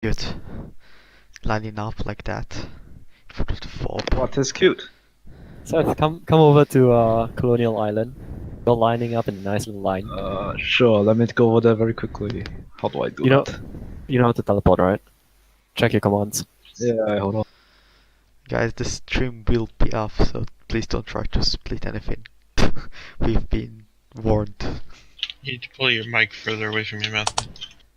Good. Lining up like that in front of the fob. What is cute? Seth, come over to Colonial Island. You're lining up in a nice little line. Sure, let me go over there very quickly. How do I do You know, that? you know how to teleport, right? Check your commands. Yeah, hold on. Guys, the stream will be off, so please don't try to split anything. We've been warned. You need to pull your mic further away from your mouth.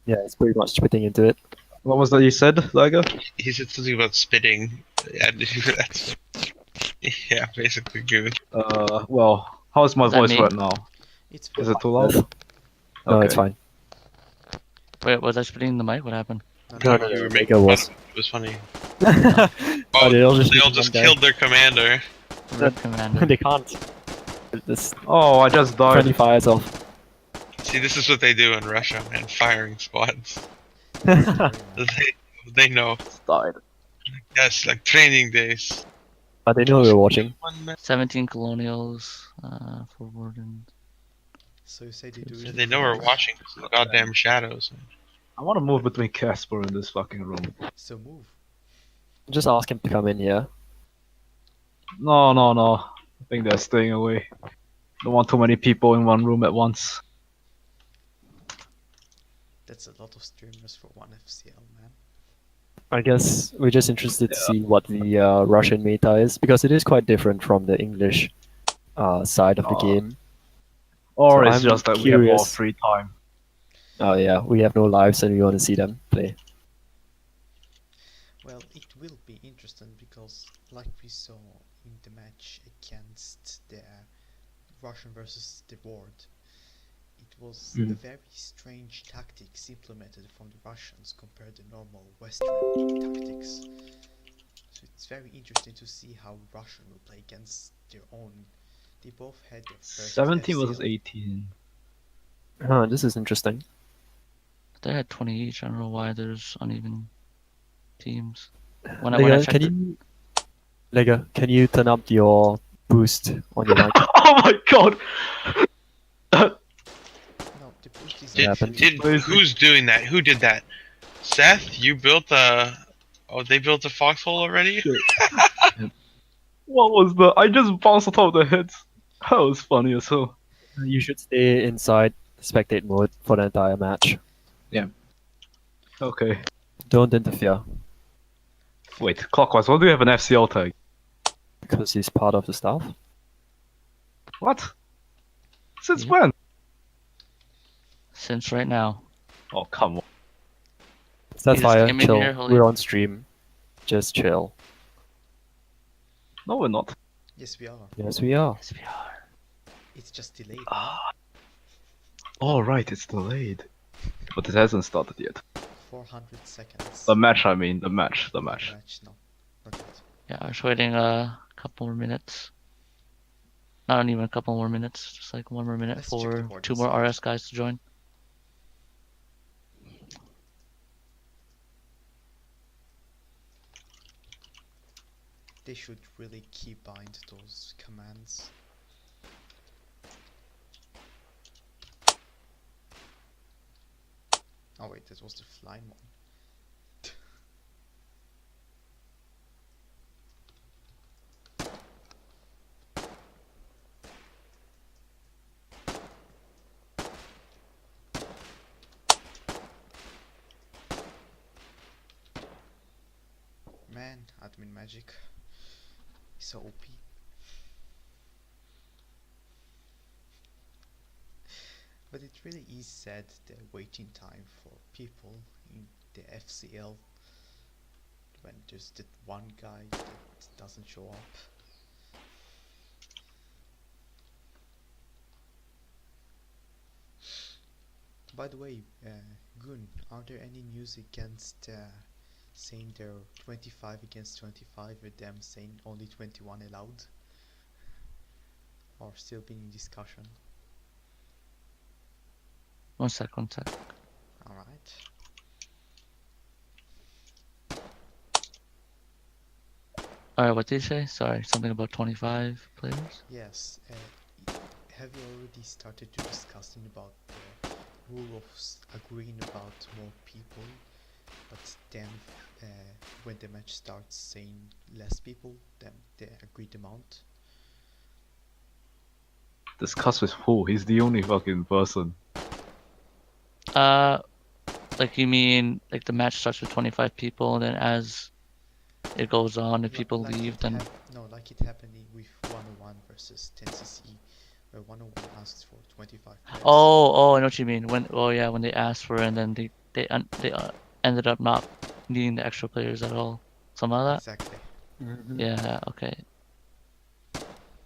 Yeah, it's pretty much spitting into it. What was that you said, Liger? He said something about spitting. And that's, yeah, basically good. Well, how's my Is that voice me? right now? It's Is it too loud? No, it's fine. Wait, was I spitting in the mic? What happened? No, You were Mega making fun was. of it. It was funny. Oh, they all just killed their commander. Red commander. They can't. This Oh, I just friendly died. fires off. See, this is what they do in Russia, man. Firing squads. They know. Died. Yes, like training days. But they know we're watching. 17 colonials, forward and... So you say they do Yeah, it. they know we're watching. The goddamn shadows. I want to move between Casper and this fucking room. So move. Just ask him to come in here. No. I think they're staying away. Don't want too many people in one room at once. That's a lot of streamers for one FCL, man. I guess we're just interested to see what the Russian meta is, because it is quite different from the English side of the game. Or So it's I'm just that we have more curious. free time. Oh yeah, we have no lives and we want to see them play. Well, it will be interesting because, like we saw in the match against the Russian versus the Ward, it was a very strange tactics implemented from the Russians compared to normal Western tactics. So it's very interesting to see how Russian will play against their own. They both had their first 17 versus FCL. 18. Huh, this is interesting. They had 20 each. I don't know why there's uneven teams. When I checked Lega, can you turn up your boost on your mic? Oh my god! No, the boost is Who's doing that? Who did that? Seth, you built a... Oh, they built a foxhole already? What was the? I just bounced on top of the heads. That was funny as hell. You should stay inside spectate mode for the entire match. Okay. Don't interfere, Wait, Clockwise, why do you have an FCL tag? because he's part of the staff. What? Since Yeah. when? Since right now. Oh, come on. That's just fire, came in chill. here, holy- We're on stream. Just chill. No, we're not. Yes, we are. Yes, we are. Yes, we are. It's just delayed. Man. Oh, right, it's delayed. But it hasn't started yet. 400 seconds. The match, I mean, the match. No, not yet. Yeah, I was waiting a couple more minutes. Not even a couple more minutes, just like one more minute Let's check the for board 2 more inside. RS guys to join. They should really keep behind those commands. Oh wait, that was the flying one. Man, admin magic. So OP. But it really is sad the waiting time for people in the FCL when there's that one guy that doesn't show up. By the way, Gun, are there any news against saying they're 25 against 25 with them saying only 21 allowed? Or still being in discussion? One sec. Alright. Alright, what did you say? Sorry, something about 25 players? Yes. Have you already started to discussing about the rule of agreeing about more people but then when the match starts saying less people, then the agreed amount. Discuss with who? He's the only fucking person. Like you mean like the match starts with 25 people, and then as it goes on, if people Like leave, it then no, like it happened with 101 versus 10cc, where 101 asks for 25 players. oh, I know what you mean. When when they asked for it, and then they ended up not needing the extra players at all. Something like that. Exactly. Yeah. Okay.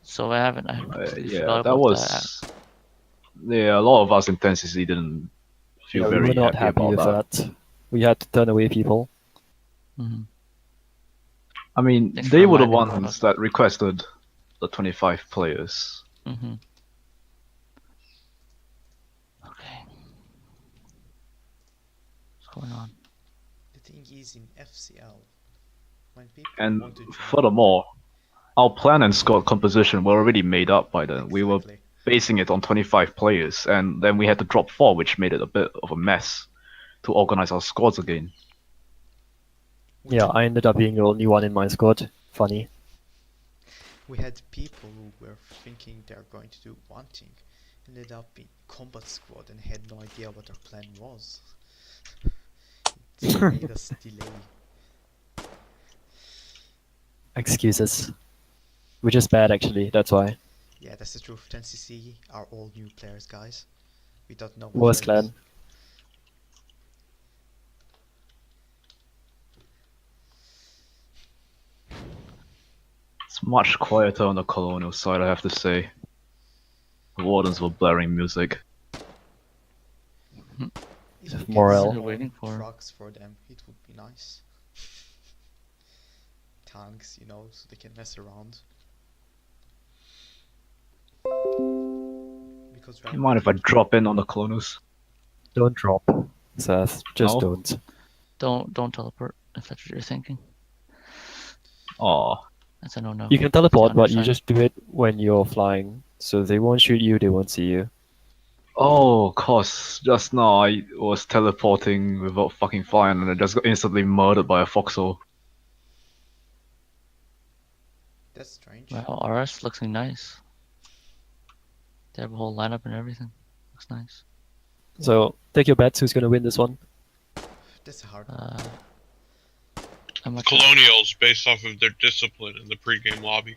So I haven't. I completely Yeah, forgot that about was. Yeah, a lot of us in 10cc didn't feel Yeah, we very were not happy happy about with that. that. We had to turn away people. that. I mean, Thanks for they were the reminding me about ones that requested the 25 players. Okay. What's going on? The thing is, in FCL, when people And want to join, furthermore, our plan and squad composition were already made up by then. We were exactly. basing it on 25 players, and then we had to drop 4, which made it a bit of a mess to organize our squads again. Yeah, I ended up being the only one in my squad. Funny. We had people who were thinking they're going to do one thing, ended up in combat squad and had no idea what our plan was. It made us delay. Excuses. We're just bad, actually. That's why. Yeah, that's the truth. 10cc are all new players, guys. We don't know. Worst clan. It's much quieter on the colonial side, I have to say. The wardens were blaring music. If we Morale. get Waiting some for- trucks for them, it would be nice. Tanks, you know, so they can mess around. Because You mind if I drop in on the colonials? Don't drop, Seth. Just No? Don't teleport if that's what you're thinking. Aw. That's a no-no. You can teleport, but you underside. just do it when you're flying. So they won't shoot you, they won't see you. Oh, cause just now I was teleporting without fucking flying and I just got instantly murdered by a foxhole. That's strange. Wow, RS looks nice. They have a whole lineup and everything. Looks nice. So take your bets. Who's gonna win this one? That's a hard one. I'm not Colonials, based off of their discipline in the pregame lobby.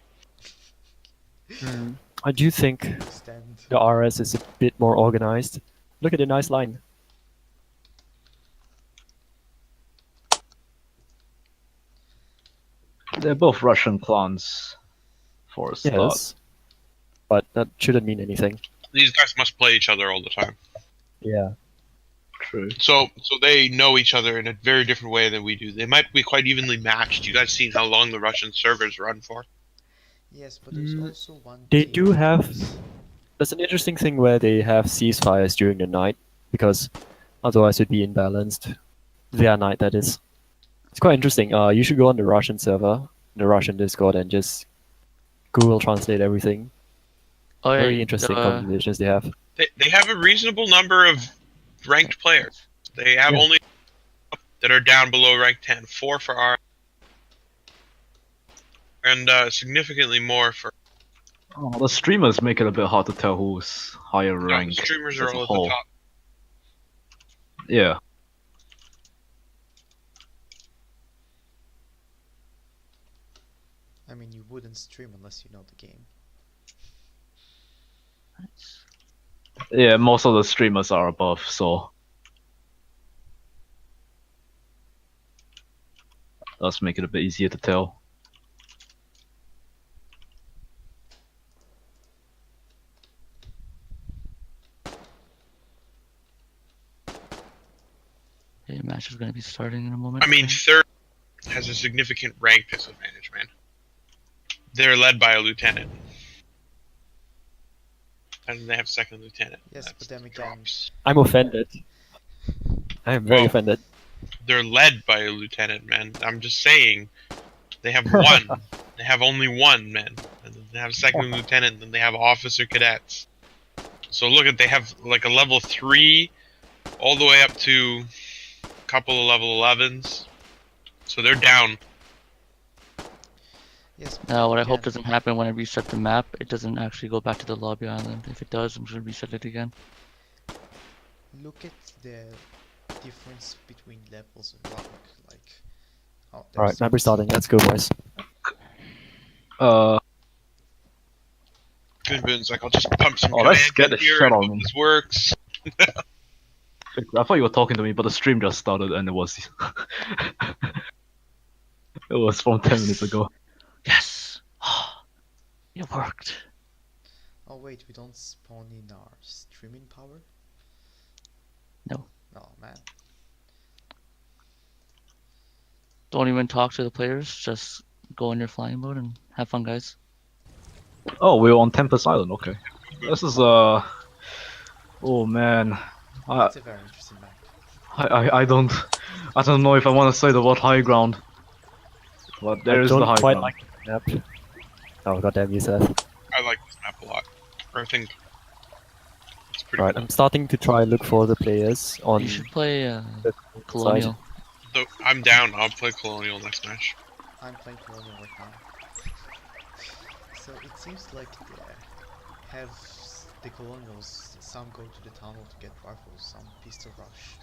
I do think Understand. the RS is a bit more organized. Look at the nice line. They're both Russian clans for a start. Yes. But that shouldn't mean anything. These guys must play each other all the time. Yeah. True. So they know each other in a very different way than we do. They might be quite evenly matched. You guys seen how long the Russian servers run for? Yes, but there's also one They thing do have- because There's an interesting thing where they have ceasefires during the night, because otherwise it'd be imbalanced. Their night, that is. It's quite interesting. You should go on the Russian server, the Russian Discord, and just Google Translate everything. Oh, yeah, Very interesting conversations they have. They have a reasonable number of ranked players. They have only that are down below rank 10. 4 for R, and significantly more for. Oh, the streamers make it a bit hard to tell who's higher No, rank the streamers as are a all at whole. the top. Yeah. I mean, you wouldn't stream unless you know the game. Nice. Yeah, most of the streamers are above, so does make it a bit easier to tell. Okay, match is going to be starting in a moment. I mean, third has a significant rank disadvantage, man. They're led by a lieutenant. And they have second lieutenant. Yes, That's but then again, drops. I'm offended. I am very Oh. offended. They're led by a lieutenant, man. I'm just saying. They have one. They have only one, man. And then they have second lieutenant, and they have officer cadets. So look at, they have like a level 3 all the way up to couple of level 11s, so they're down. Yes. Now, what I hope again, doesn't happen when I reset the map, it doesn't actually go back to the lobby island. If it does, I'm just gonna reset it again. look at the difference between levels of rock. Like, oh, Alright, there's map restarting. Let's go, boys. Good boons, like I'll just pump some Oh, let's commands get in the here shit and on hope me. this works. I thought you were talking to me, but the stream just started and it was it was from 10 minutes ago. Yes! It worked. Oh wait, we don't spawn in our streaming power? No. Oh man. Don't even talk to the players, just go in your flying mode and have fun, guys. Oh, we're on Tempest Island. Okay, this is oh man, That's a very interesting map. I don't know if I want to say the word high ground, but there I is don't the high quite ground. like the map. Oh, goddamn you, Seth. I like this map a lot. I think it's pretty Right, cool. I'm starting to try look for the players on You should play the Colonial. So, I'm down. I'll play Colonial next match. I'm playing Colonial right now. So it seems like they have the Colonials, some go to the tunnel to get rifles, some pistol rush.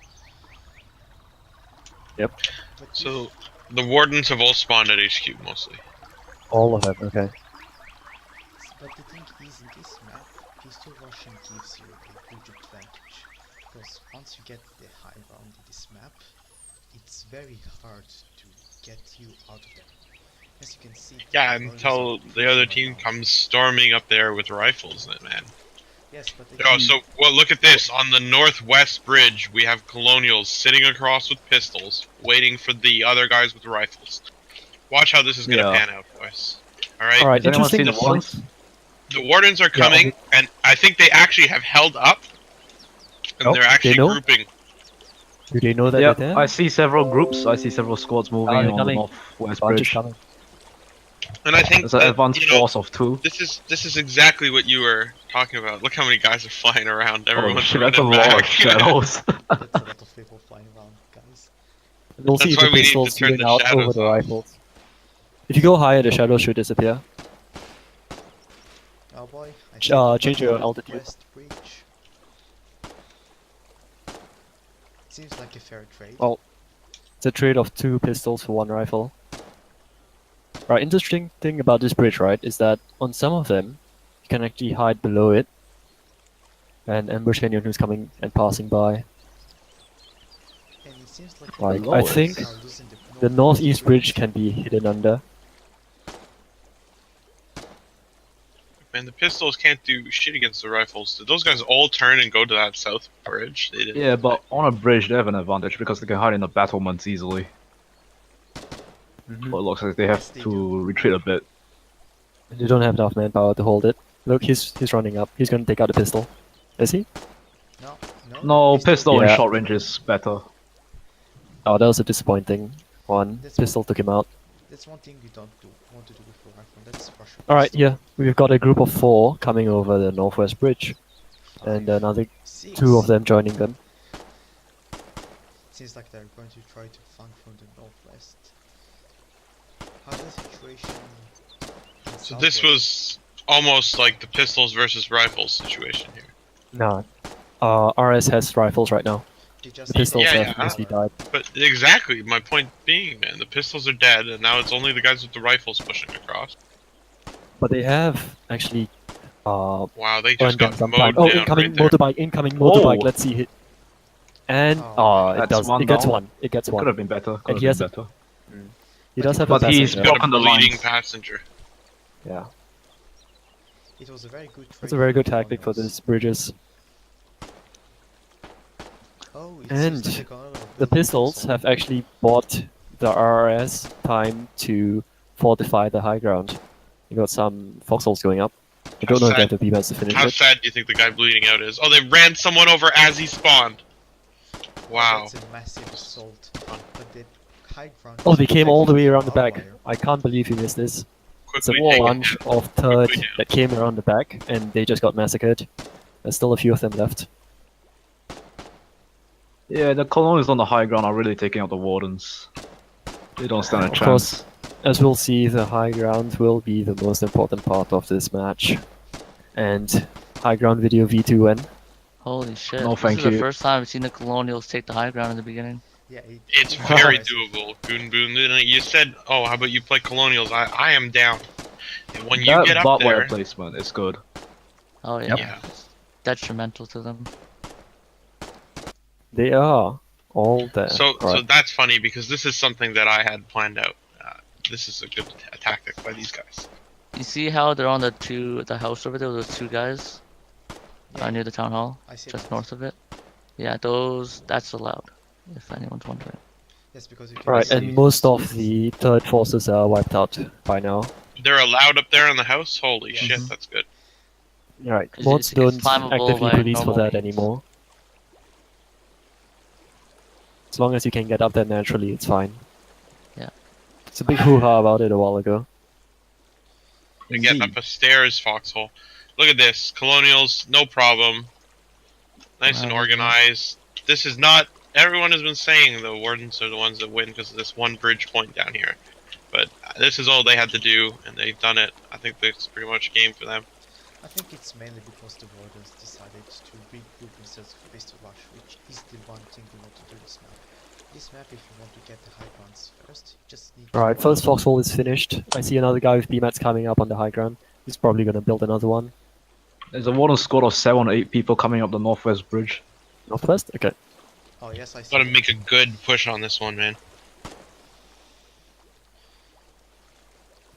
Yep. But So the Wardens have all spawned at HQ mostly. all of them. Okay. But the thing is, in this map, pistol rushing gives you a huge advantage. Because once you get the high ground in this map, it's very hard to get you out of there. As you can see... Yeah, the until Colonials are the other pushing team around. comes storming up there with rifles, then, man. Yes, but Oh, so well, look at this. On the northwest bridge, we have Colonials sitting across with pistols, waiting for the other guys with rifles. Watch how this is gonna Yeah. pan out, boys. All right. Alright, Has anyone interesting. seen the the Wardens? point- The Wardens are coming, and I think they actually have held up, and Oh, they're they actually know? grouping. Do they know that Yeah, they're there? I see several groups. I see several squads moving they're on the coming. northwest Bunch is bridge. coming. And I think There's an that, advanced you know, force of 2. this is exactly what you were talking about. Look how many guys are flying around. Oh Everyone's shit, that's a running lot back. of shadows. that's a lot of people flying around, guys. We'll see That's the why we need to pistols turn shooting the out over shadows the off. rifles. If you go higher, the shadows should disappear. Oh boy, I Ch- think we've change got your the altitude. West Bridge. Seems like a fair trade. Oh. It's a trade of 2 pistols for 1 rifle. Right, interesting thing about this bridge, right, is that on some of them, you can actually hide below it and ambush anyone who's coming and passing by. And it seems like Like, the I Colonials think are losing The northeast bridge can be hidden under. Man, the pistols can't do shit against the rifles. Did those guys all turn and go to that south bridge? They didn't. Yeah, but on a bridge they have an advantage because they can hide in the battlements easily. But it looks like they have Yes, they to do. retreat a bit. They don't have enough manpower to hold it. Look, he's running up. He's gonna take out the pistol. Is he? No, pistol in Yeah. short range is better. Oh, that was a disappointing one. That's Pistol took him out. That's one thing we don't want to do with the rifle. That's Russian. Alright, yeah. We've got a group of 4 coming over the northwest bridge. And another 2 of them joining them. Seems like they're going to try to flank from the northwest. How's the situation? in So this southwest? was almost like the pistols versus rifles situation here. No. RS has rifles right now. They The just pistols Yeah, have yeah. mostly died. But exactly, my point being, man, the pistols are dead, and now it's only the guys with the rifles pushing across. But they have actually Wow, they burned just them got some mowed time. Oh, down incoming right there. motorbike, incoming motorbike. Oh. Let's see it. And Oh, it that's does. one It gets down. one. It gets Could one. have been better. Could And he have has been better. He does have But a he's passenger. Got a blocking the bleeding lines. passenger. Yeah, it was a very good. that's trade a very for good tactic for Colonials. these bridges. Oh, it And seems like Colonial are The building pistols Foxhole. have actually bought the RRS time to fortify the high ground. You got some foxholes going up. I don't know if they have the B-mans to finish How it. sad do you think the guy bleeding out is? Oh, they ran someone over as he spawned. Wow. That's a massive assault. But the high ground. Oh, is they came all the way protected around the from back. outlier. I can't believe you missed this. It's a Quickly take it bunch down. of third Quickly down. that came around the back, and they just got massacred. There's still a few of them left. Yeah, the colonials on the high ground are really taking out the wardens. They don't stand a Of chance. course, as we'll see, the high ground will be the most important part of this match. And high ground video V2N. Holy shit! No, This thank is the you. first time I've seen the Colonials take the high ground in the beginning. Yeah, It's it's very impressive. doable, Goon Boon. You said, oh, how about you play Colonials? I am down. And when you That get up barbed wire there, placement is good. Oh yeah, yeah. it's detrimental to them. They are all there. So Right. that's funny because this is something that I had planned out. This is a good tactic by these guys. You see how they're on the house over there, those two guys Yeah, near the town hall, I see just that. north of it. Yeah, that's allowed. If anyone's wondering. Yes, because you can Right, see and most of the third forces are wiped out by now. They're allowed up there in the house? Holy Yes. shit, Mhm. that's good. Right, 'Cause mods it's don't climbable actively by police for normal that means. anymore. As long as you can get up there naturally, it's fine. Yeah. It's a big hoo-ha about it a while ago. They're getting up a stairs, Foxhole. Look at this. Colonials, no problem. Nice and Wow, organized. This is not... Everyone has been saying the Wardens are the ones that win because of this one bridge point down here. But this is all they had to do, and they've done it. I think that's pretty much game for them. I think it's mainly because the wardens decided to regroup instead of base to rush, which is the one thing we want to do this map. This map, if you want to get the high grounds first, you just need to Right, run first away. Foxhole is finished. I see another guy with BMATs coming up on the high ground. He's probably gonna build another one. There's a warden squad of 7 or 8 people coming up the northwest bridge. Northwest? Okay. Oh yes, I see. Gotta that. make a good push on this one, man.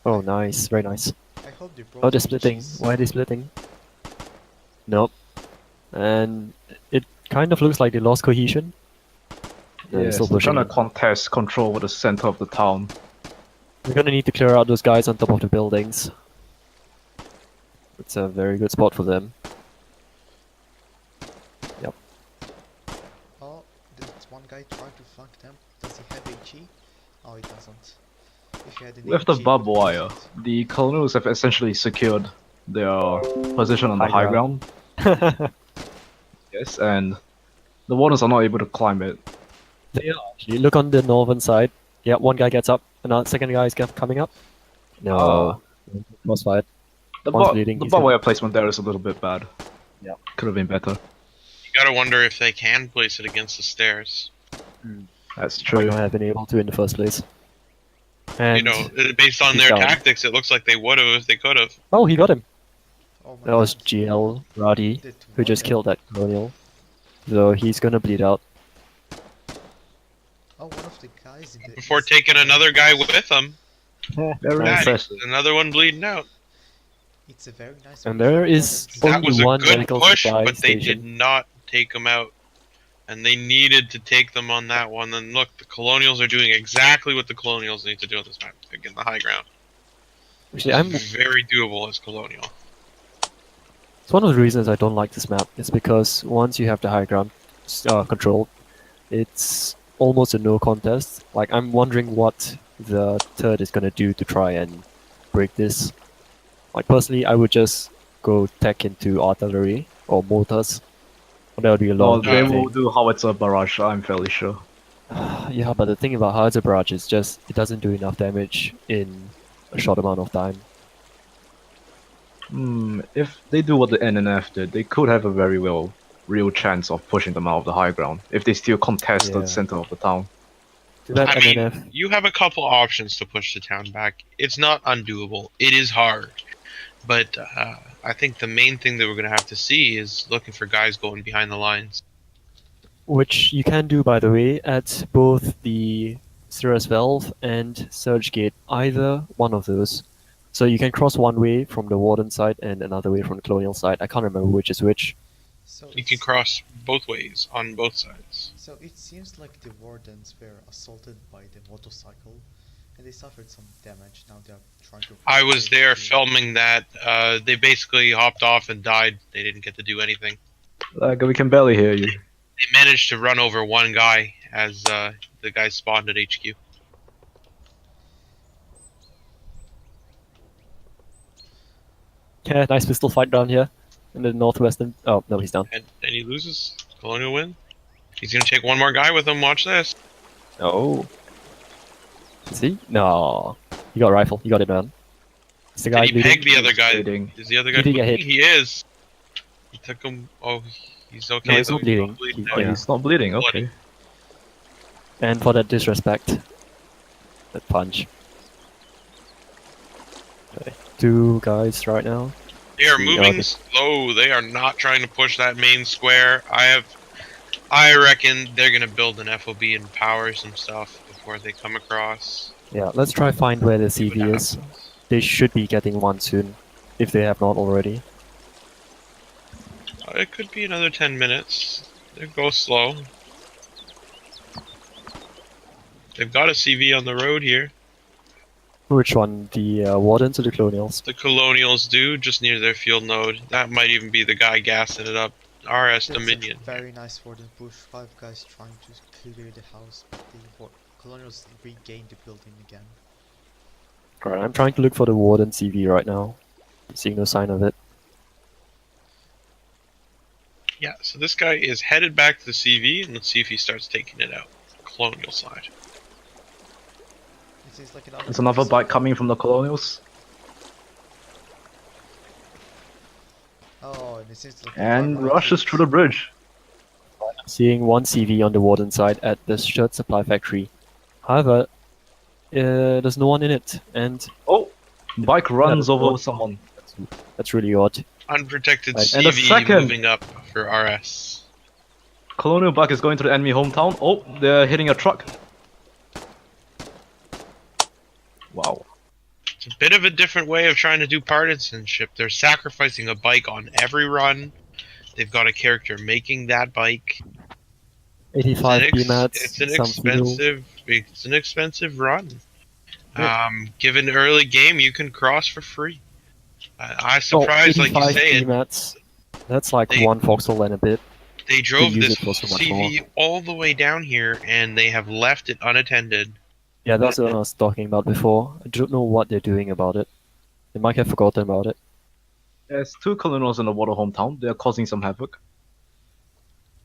Oh, nice. Very nice. I hope they brought Oh, they're the splitting. cheese. Why are they splitting? Nope. And it kind of looks like they lost cohesion. No, they're Yes, still they're pushing trying to it. contest control over the center of the town. We're gonna need to clear out those guys on top of the buildings. It's a very good spot for them. Yep. Oh, there's one guy trying to flank them. Does he have HE? Oh, he doesn't. If he had an With the HE, barbed it would be wire, perfect. the colonials have essentially secured their position on the High high ground. Yes, and the wardens are not able to climb it. They are actually. Look on the northern side. Yeah, one guy gets up. Another second guy is coming up. No. Oh. Crossfire. The One's barbed bleeding, he's wire gonna- placement there is a little bit bad. Yeah. Could have been better. You gotta wonder if they can place it against the stairs. That's Might true. not have been able to in the first place. And You know, based on he's their down. tactics, it looks like they would have if they could have. oh, he got him. Oh my That was god. GL Radi Did who what? just killed that colonial. So he's gonna bleed out. Oh, one of the guys in the Before taking another guy with them. Very Nice. impressive. Another one bleeding out. It's a very nice. And move there from is wardens. That only was a one good medical push, supply but they did station. not take him out. And they needed to take them on that one. And look, the Colonials are doing exactly what the Colonials need to do on this map. They're getting the high ground. Actually, I'm Very doable as Colonial. It's one of the reasons I don't like this map. Is because once you have the high ground controlled, it's almost a no contest. Like I'm wondering what the third is gonna do to try and break this. Like personally, I would just go tech into artillery or mortars. That would be a Oh, long they thing. will do howitzer barrage, I'm fairly sure. Yeah, but the thing about howitzer barrage is just it doesn't do enough damage in a short amount of time. If they do what the NNF did, they could have a very real chance of pushing them out of the high ground, if they still contest Yeah. the center of the town. Too bad I mean, NNF. you have a couple options to push the town back. It's not undoable. It is hard. But I think the main thing that we're going to have to see is looking for guys going behind the lines. Which you can do, by the way, at both the Cirrus Valve and Surge Gate, either one of those. So you can cross one way from the Warden side and another way from the Colonial side. I can't remember which is which. So You can cross both ways on both sides. So it seems like the wardens were assaulted by the motorcycle, and they suffered some damage. Now they are trying to. I was there to- filming that. They basically hopped off and died. They didn't get to do anything. Like, we can barely hear you. They managed to run over one guy as the guy spawned at HQ. Yeah, nice pistol fight down here in the northwestern. Oh, no, he's down. And he loses. Colonial win. He's gonna take one more guy with him. Watch this. Oh. Is he? No. You got a rifle. You got it, man. Is the guy Did he bleeding? peg the other guy? bleeding. Is the other guy Did he get bleeding? hit? He is. He took him. Oh, he's okay. No, he's though. not bleeding. now. Oh, Yeah. he's not bleeding. Okay. And for that disrespect. That punch. Okay. 2 guys right now. They are See, moving okay. slow. They are not trying to push that main square. I reckon they're gonna build an FOB and power some stuff before they come across. Yeah, let's try find where the See what CV is. happens. They should be getting one soon, if they have not already. It could be another 10 minutes. They go slow. They've got a CV on the road here. Which one? The Wardens or the Colonials? The Colonials do, just near their field node. That might even be the guy gassing it up. RS That's a Dominion. very nice warden push. 5 guys trying to clear the house, but the colonials regained the building again. Alright, I'm trying to look for the Warden CV right now. Seeing no sign of it. Yeah, so this guy is headed back to the CV, and let's see if he starts taking it out. Colonial side. It seems like There's another bike coming from the Colonials. Oh, and it seems like And rushes through the bridge. I'm seeing one CV on the Warden side at the shirt supply factory. However, there's no one in it, and Oh! Bike runs Yeah, over what- someone. that's really odd. Unprotected Right. And a CV second. moving up for RS. Colonial bike is going to the enemy hometown. Oh, they're hitting a truck. Wow. It's a bit of a different way of trying to do partisanship. They're sacrificing a bike on every run. They've got a character making that bike. 85 BMATs, It's an some fuel. expensive run. Given early game, you can cross for free. I'm surprised, like you 85 say it. BMATs. That's like They- one Foxhole and a bit. They drove use this it for so much CV all the way down here, and they have left it unattended. Yeah, that's what I was talking about before. I don't know what they're doing about it. They might have forgotten about it. There's 2 Colonials in the water hometown. They're causing some havoc.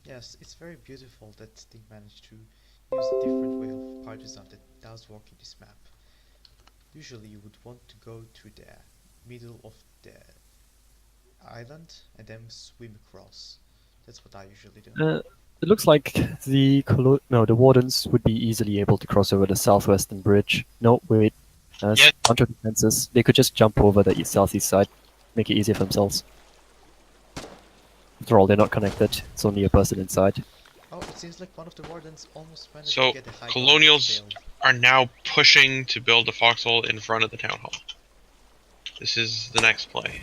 Yes, it's very beautiful that they managed to use a different way of partisan that does work in this map. Usually you would want to go to the middle of the island and then swim across. That's what I usually do. It looks like the Wardens would be easily able to cross over the southwestern bridge. No, wait. There's Yes. a bunch of defenses. They could just jump over the southeast side, make it easier for themselves. After all, they're not connected. It's only a person inside. Oh, it seems like one of the wardens almost managed So, to get a high ground, but Colonials failed. are now pushing to build a foxhole in front of the town hall. This is the next play.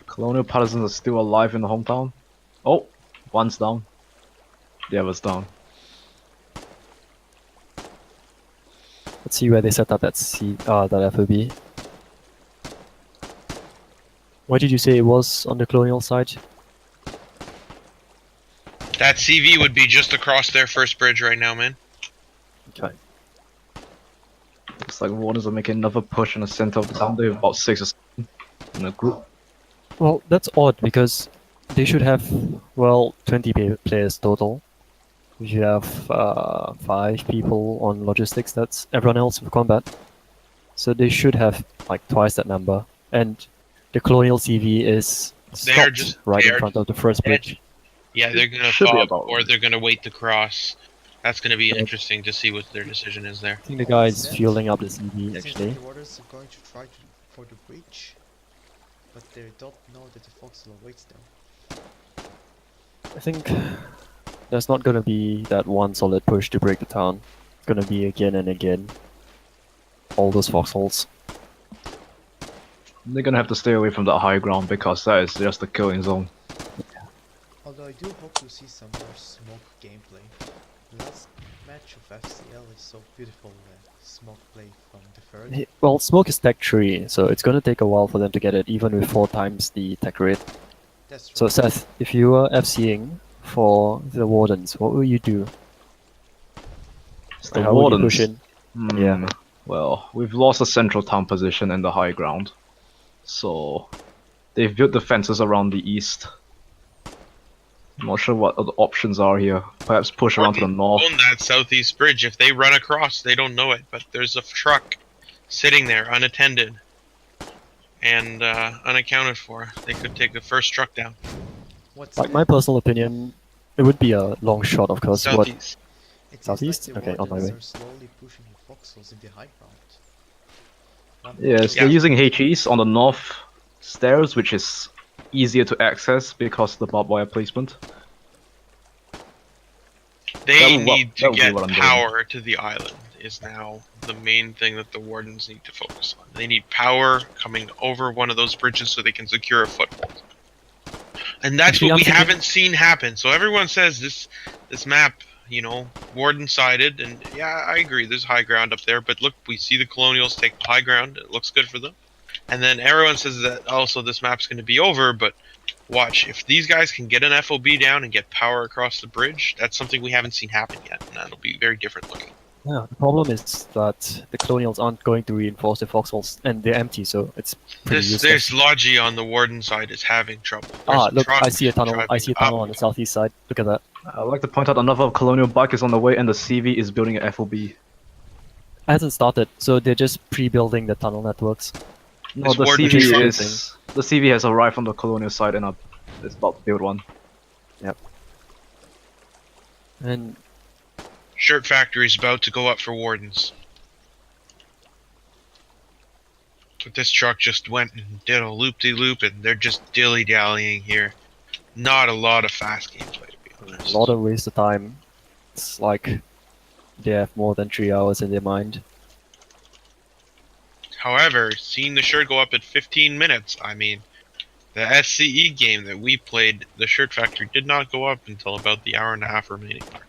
Colonial partisans are still alive in the hometown. Oh, one's down. The other's down. Let's see where they set up that that FOB. Why did you say it was on the colonial side? That CV would be just across their first bridge right now, man. Okay. Looks like Wardens are making another push in the center of the town. They have about 6 or 7 in a group. Well, that's odd because they should have, well, 20 players total. We should have 5 people on logistics. That's everyone else with combat. So they should have like twice that number. And the colonial CV is stopped just- right they in are front of the first dead. bridge. Yeah, they're gonna Should be fob, about or they're gonna wait to cross. That's gonna be Yeah. interesting to see what their decision is there. I think the guy is That's- fueling up the CV It seems like actually. the wardens are going to try for the bridge, but they don't know that the foxhole awaits them. I think there's not gonna be that one solid push to break the town. It's gonna be again and again. All those foxholes. They're gonna have to stay away from that high ground because that is just a killing zone. Although I do hope to see some more smoke gameplay. The last match of FCL is so beautiful, smoke play from the third. Well, smoke is tech 3, so it's gonna take a while for them to get it, even with 4 times the tech rate. That's So true. Seth, if you were FCing for the Wardens, what will you do? The How would you push Wardens. in? Yeah. Well, we've lost a central town position in the high ground. So they've built the fences around the east. I'm not sure what other options are here. Perhaps push around to the north. On that southeast bridge, if they run across, they don't know it, but there's a truck sitting there unattended and unaccounted for. They could take the first truck down. What's Like that? my personal opinion, it would be a long shot, of course. What Southeast. It seems Southeast? like the Okay, on my wardens way. are slowly pushing the foxholes in the high ground. One Yes, foxhole- they're using HEs on the north stairs, which is easier to access because of the barbed wire placement. They That would- need that to would be get what I'm doing. power to the island is now the main thing that the wardens need to focus on. They need power coming over one of those bridges so they can secure a foothold. And that's Actually, what I'm we thinking- haven't seen happen. So everyone says this map, you know, warden sided, and yeah, I agree. There's high ground up there, but look, we see the colonials take the high ground. It looks good for them. And then everyone says that also this map's going to be over, but watch, if these guys can get an FOB down and get power across the bridge, that's something we haven't seen happen yet, and that'll be very different looking. Yeah, the problem is that the colonials aren't going to reinforce the foxholes, and they're empty, so it's pretty This useless. Logi on the warden side is having trouble. There's Ah, a look, truck I see a tunnel. I driving see a tunnel up. on the southeast side. Look at that. I'd like to point out another colonial bike is on the way, and the CV is building an FOB. It hasn't started, so they're just pre-building the tunnel networks. No, This the warden CV truck is the CV has arrived on the colonial side and is about to build one. And Shirt factory's about to go up for wardens. But this truck just went and did a loop-de-loop, and they're just dilly-dallying here. Not a lot of fast gameplay, to be honest. a lot of waste of time. It's like they have more than 3 hours in their mind. However, seeing the shirt go up at 15 minutes, I mean, the SCE game that we played, the shirt factory did not go up until about the hour and a half remaining mark.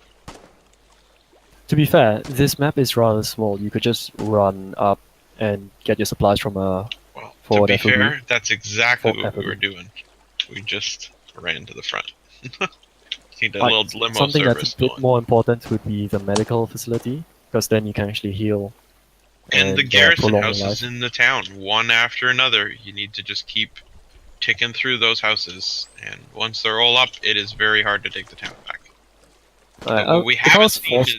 To be fair, this map is rather small. You could just run up and get your supplies from a Well, Forward to be FOB. fair, that's exactly Forward what we FOB. were doing. We just ran to the front. Need a Like, little limo something service that's a bit going. more important would be the medical facility, because then you can actually heal. And the garrison prolong your houses life. in the town, one after another. You need to just keep ticking through those houses, and once they're all up, it is very hard to take the town back. But what we if I haven't was seen forced,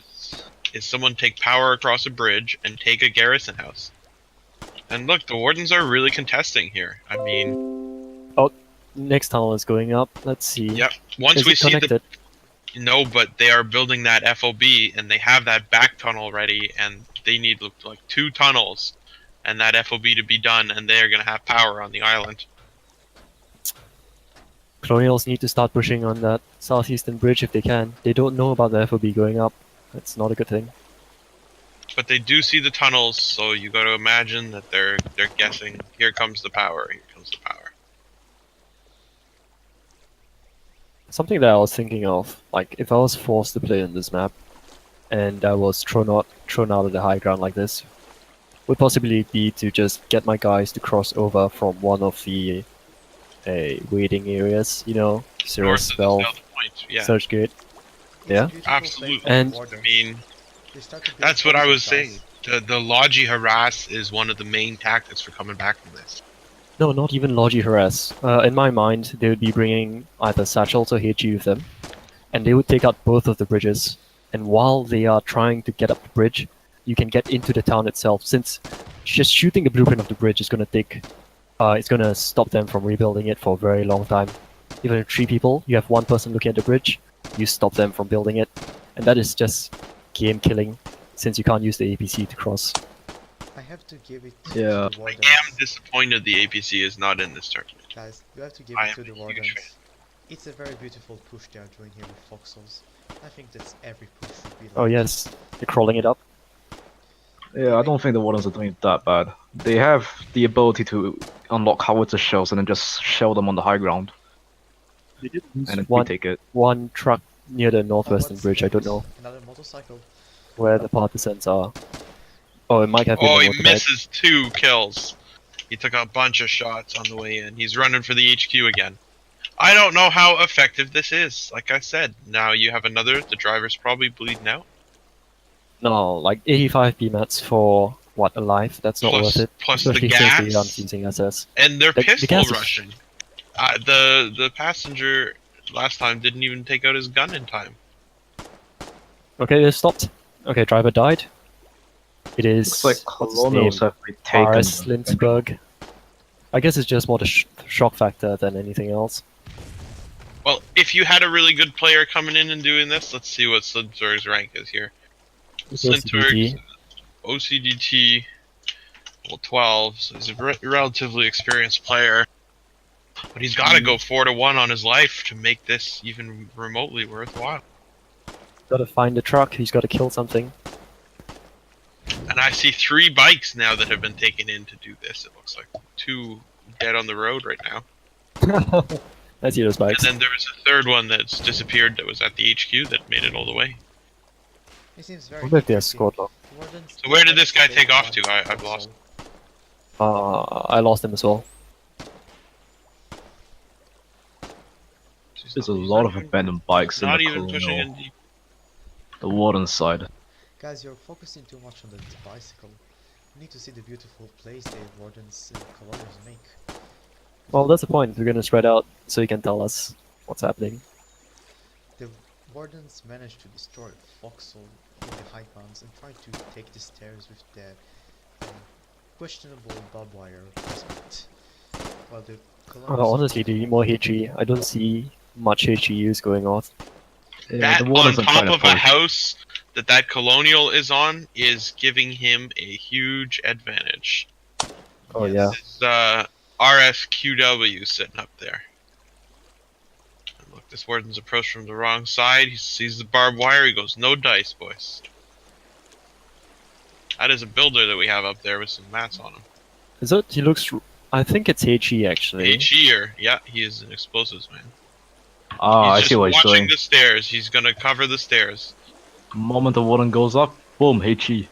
is someone take power across a bridge and take a garrison house. And look, the wardens are really contesting here. I mean, next tunnel is going up. Let's see. yep. Once Is we it see connected? no, but they are building that FOB, and they have that back tunnel ready, and they need like 2 tunnels, and that FOB to be done, and they are gonna have power on the island. Colonials need to start pushing on that southeastern bridge if they can. They don't know about the FOB going up. That's not a good thing. But they do see the tunnels, so you got to imagine that they're guessing. Here comes the power. Here comes the power. Something that I was thinking of, like if I was forced to play on this map, and I was thrown out of the high ground like this, would possibly be to just get my guys to cross over from one of the waiting areas, you know, North Cirrus, of the Valve, south point. Yeah, Search Gate. It's a Yeah. beautiful Absolutely. thing for the And- I wardens. mean, They start to build that's what I was foxholes, saying. The Logi harass is one of the main tactics for coming back from this. No, not even Logi harass. In my mind, they would be bringing either satchels or HG with them, and they would take out both of the bridges. And while they are trying to get up the bridge, you can get into the town itself. Since just shooting the blueprint of the bridge is going to take, it's going to stop them from rebuilding it for a very long time. Even if 3 people, you have 1 person looking at the bridge, you stop them from building it, and that is just game killing. Since you can't use the APC to cross. I have to give it Yeah. to the I wardens. am disappointed the APC is not in this tournament. Guys, you have to give I it to am the a huge wardens. fan. It's a very beautiful push they are doing here with foxholes. I think that's every push should be like. Oh yes, they're crawling it up. Yeah, I don't think the wardens are doing it that bad. They have the ability to unlock howitzer shells and then just shell them on the high ground, They did lose and then we take it. one truck near the northwestern what's bridge. I don't this? know Another motorcycle. where the partisans are. Oh, it might have been Oh, the he motorbike. misses 2 kills. He took a bunch of shots on the way in. He's running for the HQ again. I don't know how effective this is. Like I said, now you have another. The driver's probably bleeding out. No, like 85 BMATs for what, a life? That's not worth it. Plus the Especially since they gas. aren't using SS. And they're The pistol gas is- rushing. The passenger last time didn't even take out his gun in time. Okay, it stopped. Okay, driver died. It is. Looks like what's his colonials name? have retaken. RS Lindsberg. I guess it's just more the shock factor than anything else. Well, if you had a really good player coming in and doing this, let's see what Slinter's rank is here. Slinter's OCDT level 12, so he's a relatively experienced player. But he's got to go 4-1 on his life to make this even remotely worthwhile. Gotta find the truck, he's gotta kill something. And I see 3 bikes now that have been taken in to do this. It looks like 2 dead on the road right now. I see those bikes. And then there was a 3rd one that's disappeared that was at the HQ that made it all the way. It seems I very wonder if they're interesting. squad lock. Wardens So where did this guy stay take off on to? I've lost. Foxhole. I lost him as well. There's a lot of abandoned bikes in Not the even pushing in colonial, deep. the warden side. Guys, you're focusing too much on the bicycle. You need to see the beautiful place the wardens and colonials make. Well, that's the point. We're gonna spread out so you can tell us what's happening. The wardens managed to destroy Foxhole in the high grounds and tried to take the stairs with their questionable barbed wire placement. While the colonials Honestly, they need more HE. I don't see much HE use going on. Yeah, That the on wardens are top trying to of a push. house that colonial is on is giving him a huge advantage. Oh Yes. yeah. It's RSQW sitting up there. And look, this warden's approached from the wrong side. He sees the barbed wire. He goes, "No dice, boys." That is a builder that we have up there with some mats on him. Is it? He looks. I think it's HE actually. HE-er. Yeah, he is an explosives man. Ah, I He's see what just he's watching doing. the stairs. He's gonna cover the stairs. The moment the warden goes up, boom, HE.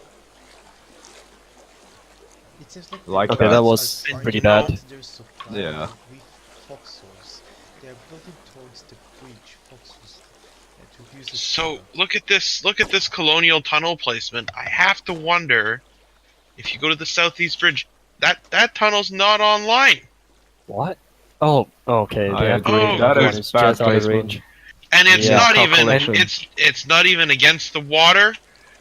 It seems like Like Okay, that. that was are pretty trying to bad. get their supply Yeah. with foxholes. They are building towards the breach foxholes to use the So tunnel. look at this colonial tunnel placement. I have to wonder if you go to the southeast bridge, that tunnel's not online. What? Oh, okay. I They have agree. green. That One is is bad just out of placement. range. And it's Yeah, not even calculation. it's not even against the water.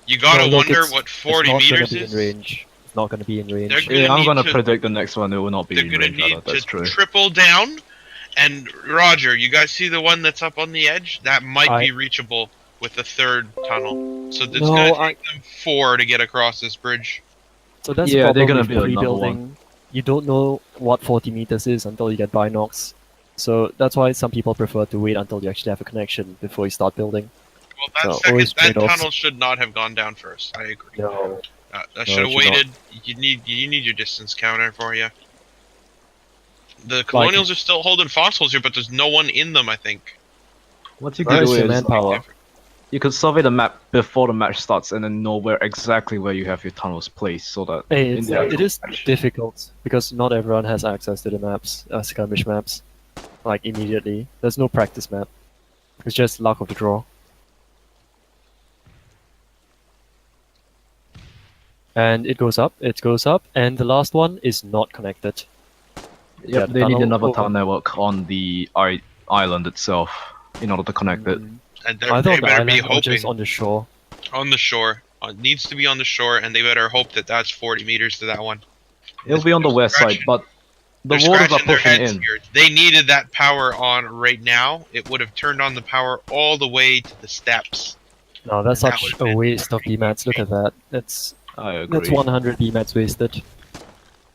You gotta No, look, wonder it's- what It's 40 not gonna meters be in is. range. It's not gonna be in range. They're Yeah, I'm need gonna to- predict the next one. It will not be They're in gonna range either. need That's to true. triple down. And Roger, you guys see the one that's up on the edge? That might be reachable with a 3rd tunnel. So it's No, gonna take them 4 to get across this bridge. So that's Yeah, the they're problem gonna with build another rebuilding. You don't know what 40 meters is until you get binocs. So that's why some people prefer to wait until you actually have a connection before you start building. Well, that So, always that trade-offs. tunnel should not have gone down first. I agree. No. I No, should have it should waited. You need your distance counter for you. The colonials are still holding foxholes here, but there's no one in them. I think. What you Where could is do your is manpower? you could survey the map before the match starts and then know exactly where you have your tunnels placed, so that Hey, in it's, the it is difficult because not everyone has access to the maps, skirmish maps, like immediately. There's no practice map. It's just luck of the draw. And it goes up, and the last one is not connected. Yep, Yeah, the they need tunnel another over- tunnel network on the island itself in order to connect it. Mm, And I they thought the better be island was hoping just on the shore. on the shore. It needs to be on the shore, and they better hope that that's 40 meters to that one. It'll be on the They're west side, scratching- but the they're wardens are scratching their pushing heads in. here. They needed that power on right now. It would have turned on the power all the way to the steps. No, that's And that such would've a been waste of BMATs. Look at that. That's I agree. 100 BMATs wasted.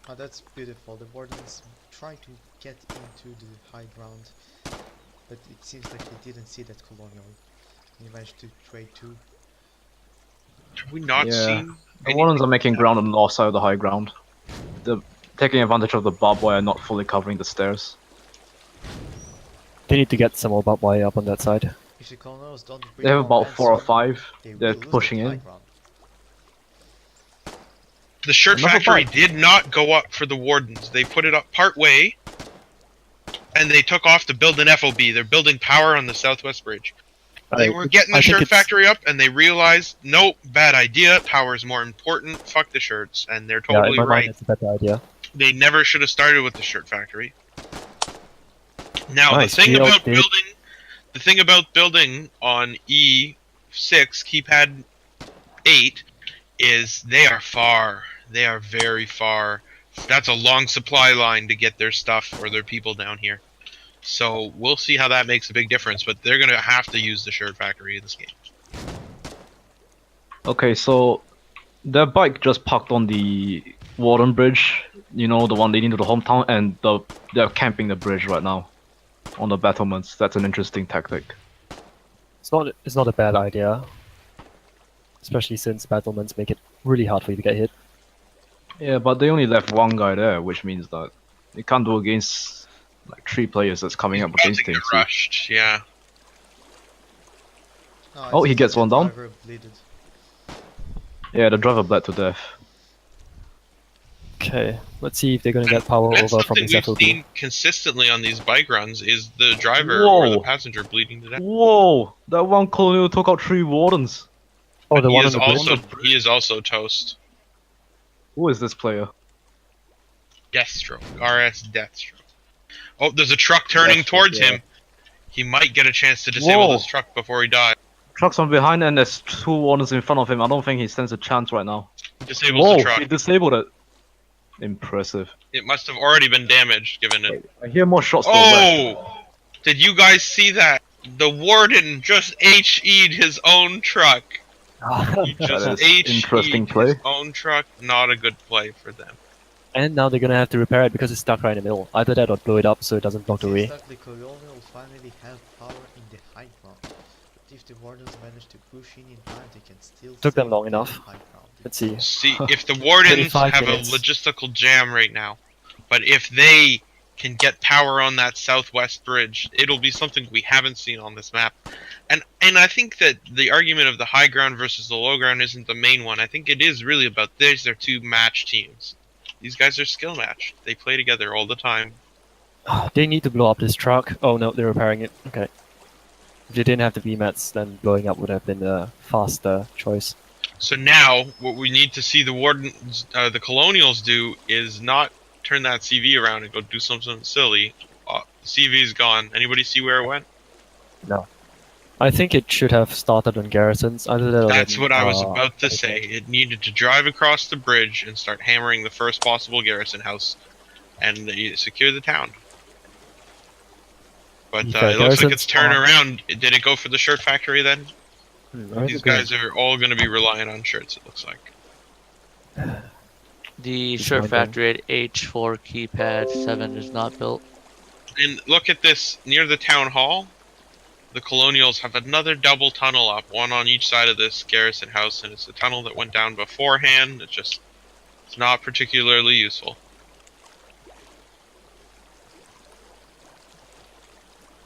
Oh, that's beautiful. The wardens try to get into the high ground, but it seems like they didn't see that colonial. He managed to trade 2. Have we not Yeah. seen? The wardens are making ground on the north side of the high ground. They're taking advantage of the barbed wire not fully covering the stairs. They need to get some more barbed wire up on that side. If the colonials don't bring They have more about 4 or men soon, 5. they They're will lose pushing that high in. ground. The shirt Another factory bike. did not go up for the wardens. They put it up part way, and they took off to build an FOB. They're building power on the southwest bridge. They were getting the I think shirt it's- factory up, and they realized, nope, bad idea. Power is more important. Fuck the shirts, and they're Yeah, in totally my right. mind, it's a better idea. They never should have started with the shirt factory. Now Nice, the thing GL about did- building the thing about building on E6 keypad 8 is they are far. They are very far. That's a long supply line to get their stuff or their people down here. So we'll see how that makes a big difference, but they're gonna have to use the shared factory in this game. Okay, so their bike just parked on the Warden Bridge, you know, the one leading to the hometown, and they're camping the bridge right now on the battlements. That's an interesting tactic. It's not a bad idea, especially since battlements make it really hard for you to get hit. Yeah, but they only left one guy there, which means that they can't do against like 3 players that's coming up against Get Team C. rushed, yeah. Oh, he gets one down. Driver bleeded. Yeah, the driver bled to death. Okay, let's see if they're gonna get power That's over from something the we've FOB. seen consistently on these bike runs is the driver or the Whoa. passenger bleeding to death. Whoa! That one colonial took out 3 wardens. Oh, the he one on is the also bridge? he is also toast. Who is this player? Deathstroke. RS Deathstroke. Oh, there's a truck turning Deathstroke, towards yeah. him. He might get a chance to disable Whoa. this truck before he dies. Truck's from behind and there's 2 wardens in front of him. I don't think he stands a chance right now. Disables Whoa, the truck. he disabled it. Impressive. It must have already been damaged, given it. I hear more shots. going left. Oh! Did you guys see that? The warden just HE'd his own truck. He That just is interesting HE'd play. his own truck. Not a good play for them. And now they're gonna have to repair it because it's stuck right in the middle. Either that or blow it up so it doesn't block the way. Seems like the colonial will finally have power in the high ground. But if the wardens manage to push in time, they can still Took them stay long in enough. the high ground. Let's see. See, if the wardens 35 have minutes. a logistical jam right now, but if they can get power on that southwest bridge, it'll be something we haven't seen on this map. And I think that the argument of the high ground versus the low ground isn't the main one. I think it is really about these are 2 match teams. These guys are skill matched. They play together all the time. They need to blow up this truck. Oh no, they're repairing it. Okay. If they didn't have the VMATs, then blowing up would have been a faster choice. So now, what we need to see the wardens, the colonials do is not turn that CV around and go do something silly. CV's gone. Anybody see where it went? I think it should have started on garrisons. Either that or That's then, what I was about to okay. say. It needed to drive across the bridge and start hammering the first possible garrison house and secure the town. But Okay, it looks like garrisons it's turned are- around. Did it go for the shirt factory then? Where is These it going? guys are all going to be relying on shirts, it looks like. The It's shirt not going. factory at H4 keypad 7 is not built. And look at this. Near the town hall, the colonials have another double tunnel up, one on each side of this garrison house, and it's a tunnel that went down beforehand. It's not particularly useful.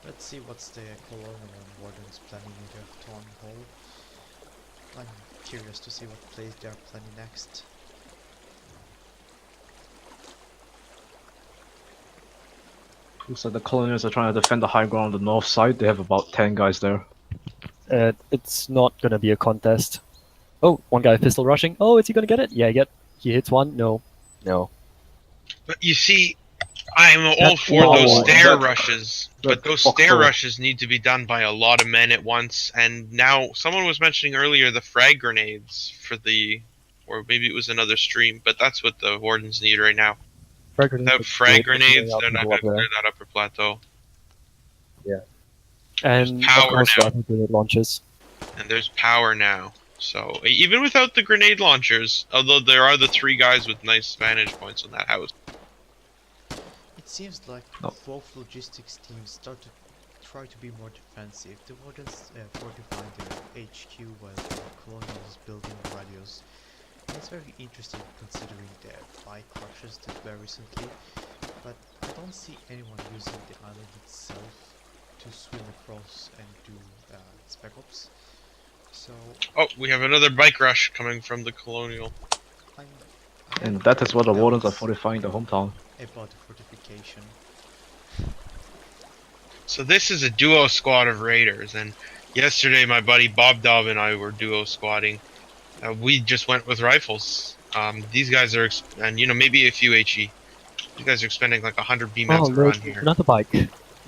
Let's see what's the colonial and wardens planning in their town hall. I'm curious to see what plays they are planning next. Looks like the colonials are trying to defend the high ground on the north side. They have about 10 guys there. It's not gonna be a contest. Oh, one guy pistol rushing. Oh, is he gonna get it? Yeah, he hits one. No. But you see, I'm all That's- for whoa, those stair that's- rushes, but that's those Foxhole. stair rushes need to be done by a lot of men at once. And now, someone was mentioning earlier the frag grenades for the, or maybe it was another stream, but that's what the wardens need right now. Without frag grenades, they're not going to clear that upper plateau. And of power course, now. the grenade launches. And there's power now. So, even without the grenade launchers, although there are the 3 guys with nice vantage points on that house. It seems like No. both logistics teams start to try to be more defensive. The wardens fortify their HQ while the colonial is building radios. And it's very interesting considering the bike crashes that were recently, but I don't see anyone using the island itself to swim across and do spec ops. So Oh, we have another bike rush coming from the colonial. I'm And that is what the wardens are doubts fortifying the hometown. about the fortification. So this is a duo squad of raiders, and yesterday my buddy Bob Dobb and I were duo squatting. We just went with rifles. These guys are, and maybe a few HE. These guys are expending like 100 BMATs Oh, to no, run here. another bike.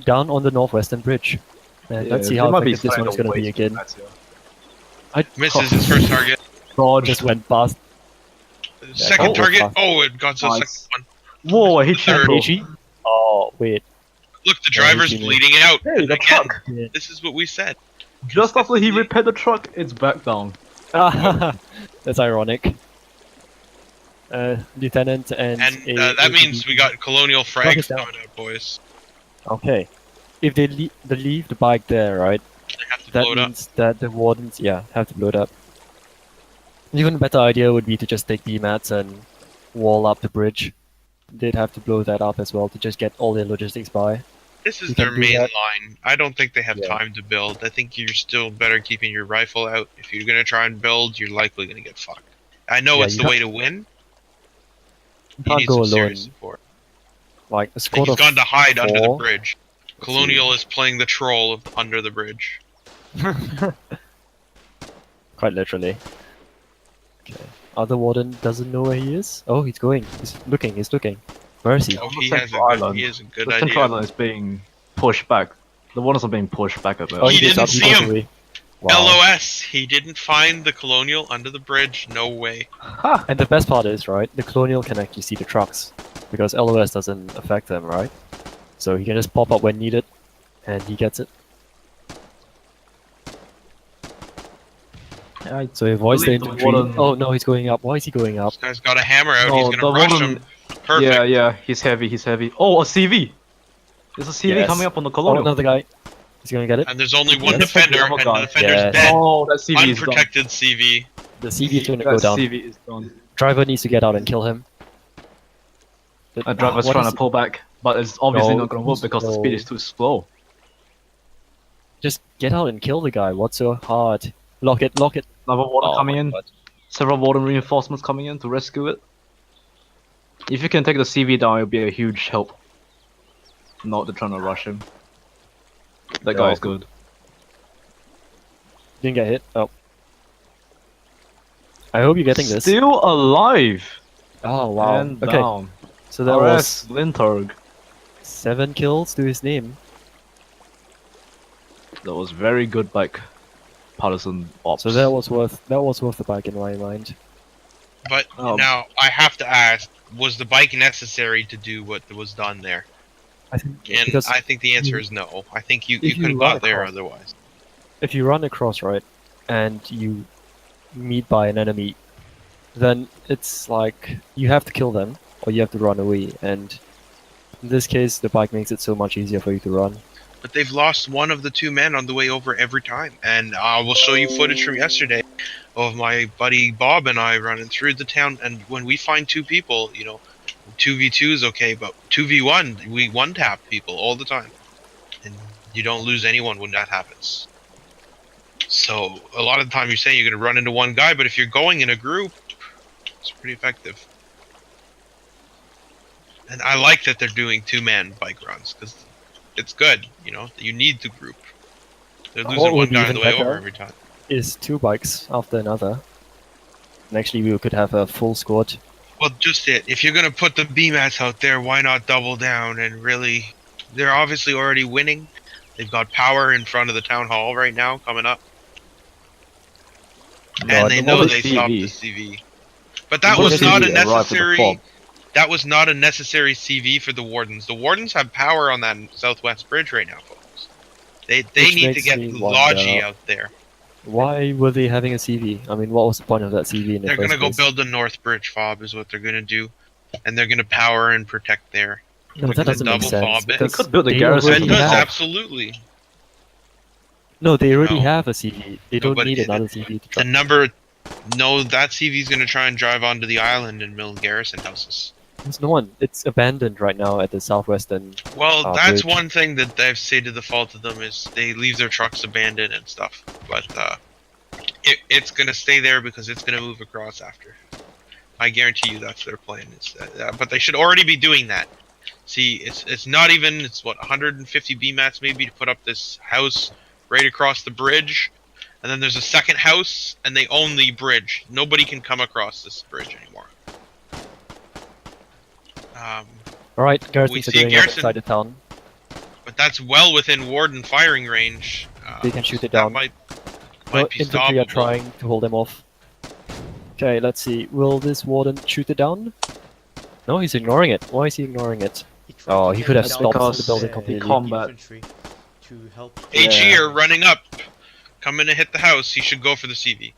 Down on the northwestern bridge. And Yeah, let's see they how might be effective this one is slightly going to be away again. from that, yeah. Misses his first target. Dodge. Just went past. Second oh, target. fuck. Oh, it got to the Nice. second one. Whoa, I hit Third. you. AG? Oh, wait. Look, the Yeah, driver's he teammate. bleeding out. Hey, And the again, truck. Yeah. this is what we said. Just after he Consistently. repaired the truck, it's back down. That's ironic. Lieutenant and that means we got colonial Truck frags is down. coming out, boys. Okay. If they leave the bike there, right? They have to That blow it up. means that the wardens, have to blow it up. Even a better idea would be to just take BMATs and wall up the bridge. They'd have to blow that up as well to just get all their logistics by. This is You their can do main that. line. I don't think they have Yeah. time to build. I think you're still better keeping your rifle out. If you're gonna try and build, you're likely gonna get fucked. I know Yeah, it's you the way to win. You You can't need go some alone. serious support. Like a And squad he's of gone to hide under the 4. bridge. Colonial is playing the troll under the bridge. Quite literally. Okay. Other warden doesn't know where he is. Oh, he's going. He's looking. Where is he? Oh, On the he has Central a good, Island. he has a good The Central idea. Island is being pushed back. The waters are being pushed back a bit. Oh, He gets didn't up, see goes him. away. Wow. LOS, he didn't find the colonial under the bridge. No way. Ha! And the best part is, right, the colonial can actually see the trucks because LOS doesn't affect them, right? So he can just pop up when needed, and he gets it. I So he avoids the believe the infantry. warden- Oh no, he's going up. Why is he going up? This guy's got a hammer out. No, He's the gonna rush warden- him. Perfect. Yeah, he's heavy. Oh, a CV! There's a CV Yes. coming up on the Oh, colonial. another guy. He's gonna get it. And there's only one Let's take the defender, other and guy. the defender's Yes. dead. Oh, that CV is done. Unprotected CV. The CV is gonna go That down. CV is done. Driver needs to get out and kill him. But- A driver's what trying is to pull back, but it's obviously No, not going to work too because the slow. speed is too slow. Just get out and kill the guy. What's so hard? Lock it. Another warden Oh coming my in. God. Several warden reinforcements coming in to rescue it. If you can take the CV down, it'll be a huge help. Not they're trying to rush him. That guy is good. Didn't get hit. Oh. I hope you're getting this. Still alive! Oh wow. And Okay. down. So that was RS Lintorg. 7 kills to his name. That was very good bike. Partisan ops. So that was worth the bike in my mind. But Oh. now I have to ask: was the bike necessary to do what was done there? I think And because I think the answer is no. I think you if could have you got run there across- otherwise. if you run across, right, and you meet by an enemy, then it's like you have to kill them or you have to run away. And in this case, the bike makes it so much easier for you to run. But they've lost one of the two men on the way over every time. And I will show you footage from yesterday of my buddy Bob and I running through the town. And when we find two people, 2v2 is okay, but 2v1, we one-tap people all the time. And you don't lose anyone when that happens. So a lot of the time you're saying you're going to run into one guy, but if you're going in a group, it's pretty effective. And I like that they're doing two-man bike runs, because it's good, you need the group. They're What losing would one be guy on even the way better? over every time. Is 2 bikes after another. And actually, we could have a full squad. Well, just it. If you're going to put the BMATs out there, why not double down and really... They're obviously already winning. They've got power in front of the town hall right now coming up. And they know they stopped the CV. But that was not a necessary... That was not a necessary CV for the wardens. The wardens have power on that southwest bridge right now, folks. They Which need to makes get me Logi wonder- out there. Why were they having a CV? I mean, what was the point of that CV in the They're first gonna go place? build the North Bridge fob is what they're gonna do. And they're gonna power and protect there. No, They're that doesn't gonna make double sense. fob it. because They could build a they garrison. already It does, have- absolutely. No, they already No. have a CV. They don't but need it- another CV to The number... No, that CV's gonna try and drive onto the island and build garrison houses. There's no one. It's abandoned right now at the southwestern. Well, Ah, that's bridge. one thing that I've say to the fault of them is they leave their trucks abandoned and stuff. But it's gonna stay there because it's gonna move across after. I guarantee you that's their plan. But they should already be doing that. See, it's not even. It's what 150 BMATs maybe to put up this house right across the bridge, and then there's a second house, and they own the bridge. Nobody can come across this bridge anymore. Alright, garrisons see are going up garrison- inside the town. But but that's well within Warden firing range. They can shoot it That down. might No, be infantry are stoppable. trying to hold them off. Okay, let's see. Will this warden shoot it down? No, he's ignoring it. Why is he ignoring it? tried Oh, to he get could have down stopped because the building the completely. combat. infantry to help. HE Yeah. are running up. Coming to hit the house. He should go for the CV.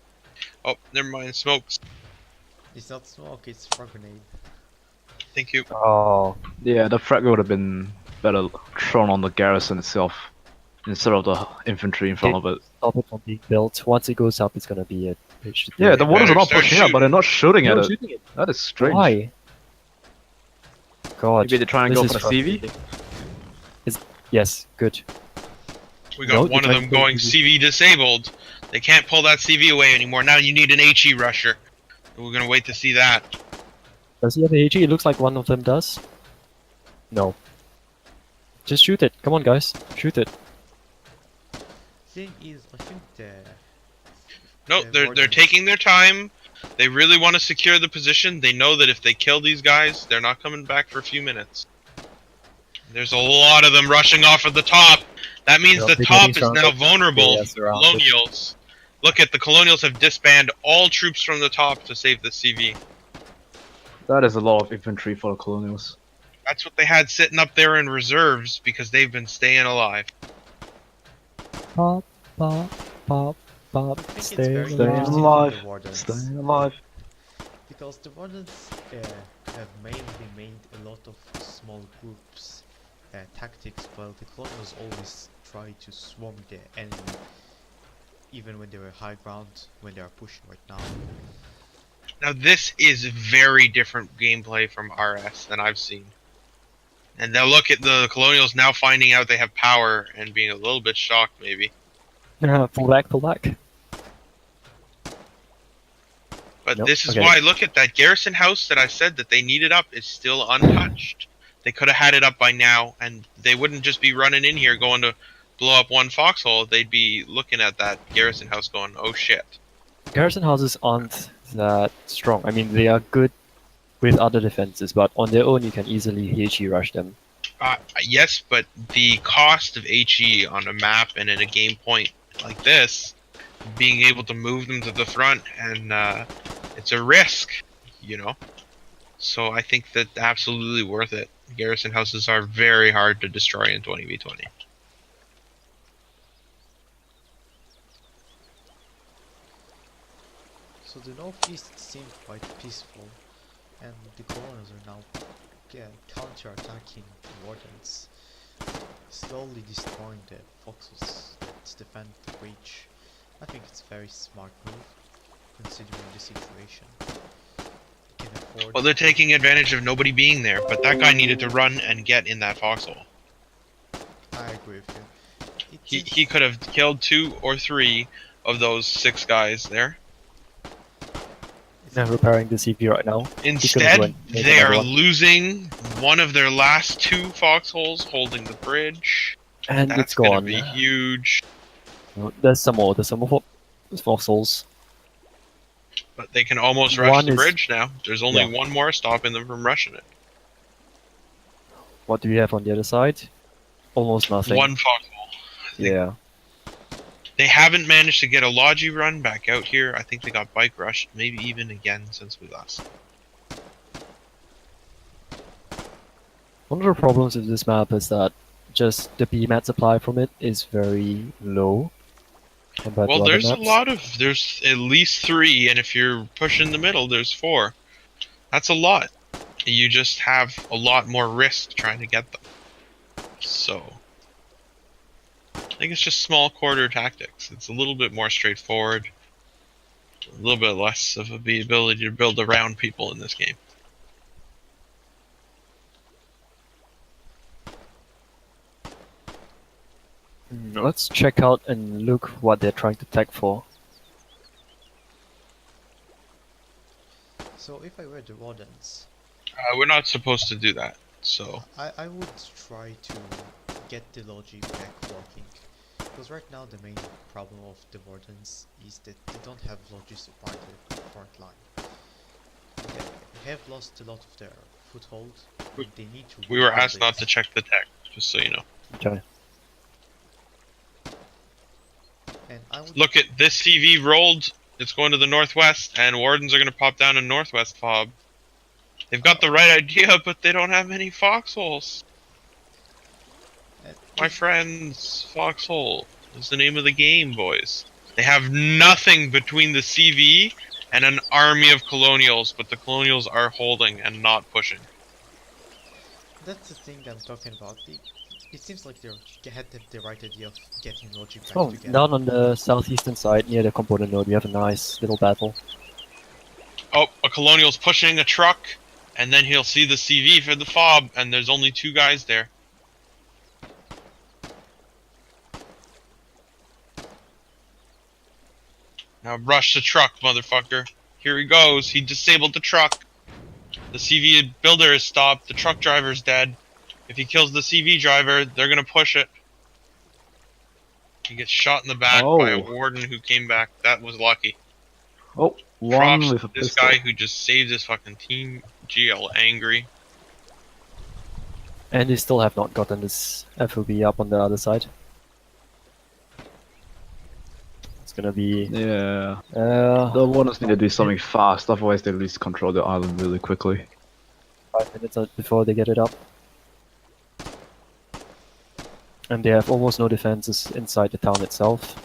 Oh, never mind. Smokes. It's not smoke, it's frag grenade. Thank you. Oh, Yeah, the frag would have been better thrown on the garrison itself instead of the infantry in front of it. stop it from being built. Once it goes up, it's gonna be a pitch. Yeah, the wardens are not start pushing up, but they're not shooting at They're it. shooting it. That is strange. Why? God. Maybe they're trying to this go is for the CV? frustrating. Yes, good. We got No, one they're of them trying going to go CV disabled. They can't pull that CV away anymore. Now you need an HE rusher. We're gonna wait to see that. Does he have a AG? It looks like one of them does. No. Just shoot it. Come on, guys. Shoot it. Thing is, I think No, they're wardens- taking their time. They really want to secure the position. They know that if they kill these guys, they're not coming back for a few minutes. There's a lot of them rushing off of the top. That means Yep, the they're top getting is now surrounded. vulnerable Yeah, for surrounded. colonials. Look at the colonials have disbanded all troops from the top to save the CV. That is a lot of infantry for the colonials. That's what they had sitting up there in reserves because they've been staying alive. Pop, pop, pop, pop. I think it's Stay very Staying interesting alive. for the wardens, Staying alive. because the wardens have mainly made a lot of small groups tactics, while the colonials always try to swarm the enemy, even when they were high ground, when they are pushing right now. Now this is very different gameplay from RS than I've seen. And they'll look at the colonials now finding out they have power and being a little bit shocked maybe. Pull back, pull back. But Nope, this is okay. why, look at that garrison house that I said that they needed up is still untouched. They could have had it up by now, and they wouldn't just be running in here going to blow up one foxhole. They'd be looking at that garrison house going, oh shit. Garrison houses aren't that strong. I mean, they are good with other defenses, but on their own, you can easily HE rush them. Yes, but the cost of HE on a map and in a game point like this, being able to move them to the front, and it's a risk, you know? So I think that absolutely worth it. Garrison houses are very hard to destroy in 20v20. So the northeast seemed quite peaceful, and the colonials are now counter-attacking the wardens, slowly destroying the foxes that defend the breach. I think it's a very smart move, considering the situation. They can afford. Well, they're taking advantage of nobody being there, but that guy needed to run and get in that foxhole. I agree with you. He could have killed 2 or 3 of those 6 guys there. They're repairing the CP right now. Instead, make they another are one. losing one of their last 2 foxholes holding the bridge. And That's it's gonna gone. be huge. There's some more. There's some more fossils. But they can almost rush One the is- bridge now. There's only Yeah. one more stopping them from rushing it. What do we have on the other side? Almost nothing. One foxhole. think- Yeah. They haven't managed to get a Logi run back out here. I think they got bike rushed, maybe even again since we last. One of the problems with this map is that just the BMAT supply from it is very low compared Well, to other there's maps. there's at least 3, and if you're pushing the middle, there's 4. That's a lot. You just have a lot more risk trying to get them. So, I think it's just small quarter tactics. It's a little bit more straightforward. A little bit less of the ability to build around people in this game. Let's check out and look what they're trying to tech for. So if I were the wardens, We're not supposed to do that, so... I would try to get the logic back working. Because right now the main problem of the wardens is that they don't have logic supply to the front line. They have lost a lot of their foothold. And they need to We were asked rebuild not it. to check the tech, just so you know. Okay. And I would Look at this CV rolled. It's going to the northwest, and wardens are going to pop down in northwest fob. They've got the right idea, but they don't have any foxholes. My friends, Foxhole is the name of the game, boys. They have nothing between the CV and an army of colonials, but the colonials are holding and not pushing. That's the thing I'm talking about. It seems like they had the right idea of getting logic back Oh, together. down on the southeastern side near the component node, we have a nice little battle. Oh, a colonial's pushing a truck, and then he'll see the CV for the fob, and there's only 2 guys there. Now rush the truck, motherfucker. Here he goes. He disabled the truck. The CV builder is stopped. The truck driver's dead. If he kills the CV driver, they're gonna push it. He gets shot in the back by a Oh. warden who came back. That was lucky. Oh, one Props with a to this pistol. guy who just saved his fucking team. GL angry. And they still have not gotten this FOB up on the other side. It's gonna be... Yeah. The wardens need to do something fast, otherwise they lose control of the island really quickly. 5 minutes before they get it up. And they have almost no defenses inside the town itself.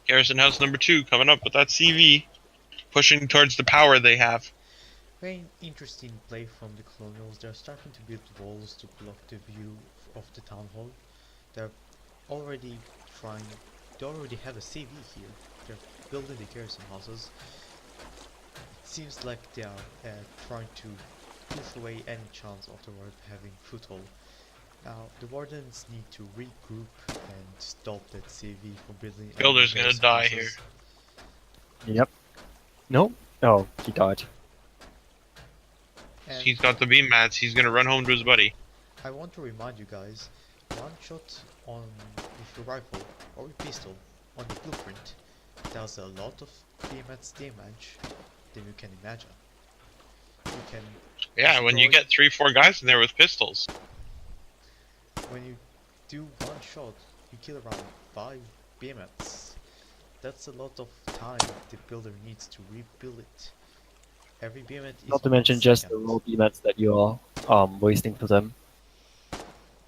Garrison House number 2 coming up with that CV. Pushing towards the power they have. Very interesting play from the colonials. They're starting to build walls to block the view of the town hall. They're already trying. They already have a CV here. They're building the garrison houses. It seems like they are trying to push away any chance of the ward having foothold. Now the wardens need to regroup and stop that CV from building. any Builder's gonna garrison die houses. Yep. No? Oh, he died. And He's got the beam mats. He's gonna run home to his buddy. I want to remind you guys, one shot on with your rifle or your pistol on the blueprint does a lot of BMX damage than you can imagine. You can Yeah, when you destroy- get 3-4 guys in there with pistols. when you do one shot, you kill around 5 BMX. That's a lot of time the builder needs to rebuild it. Every BMX is Not to 1 mention just the second. raw BMATs that you are wasting for them.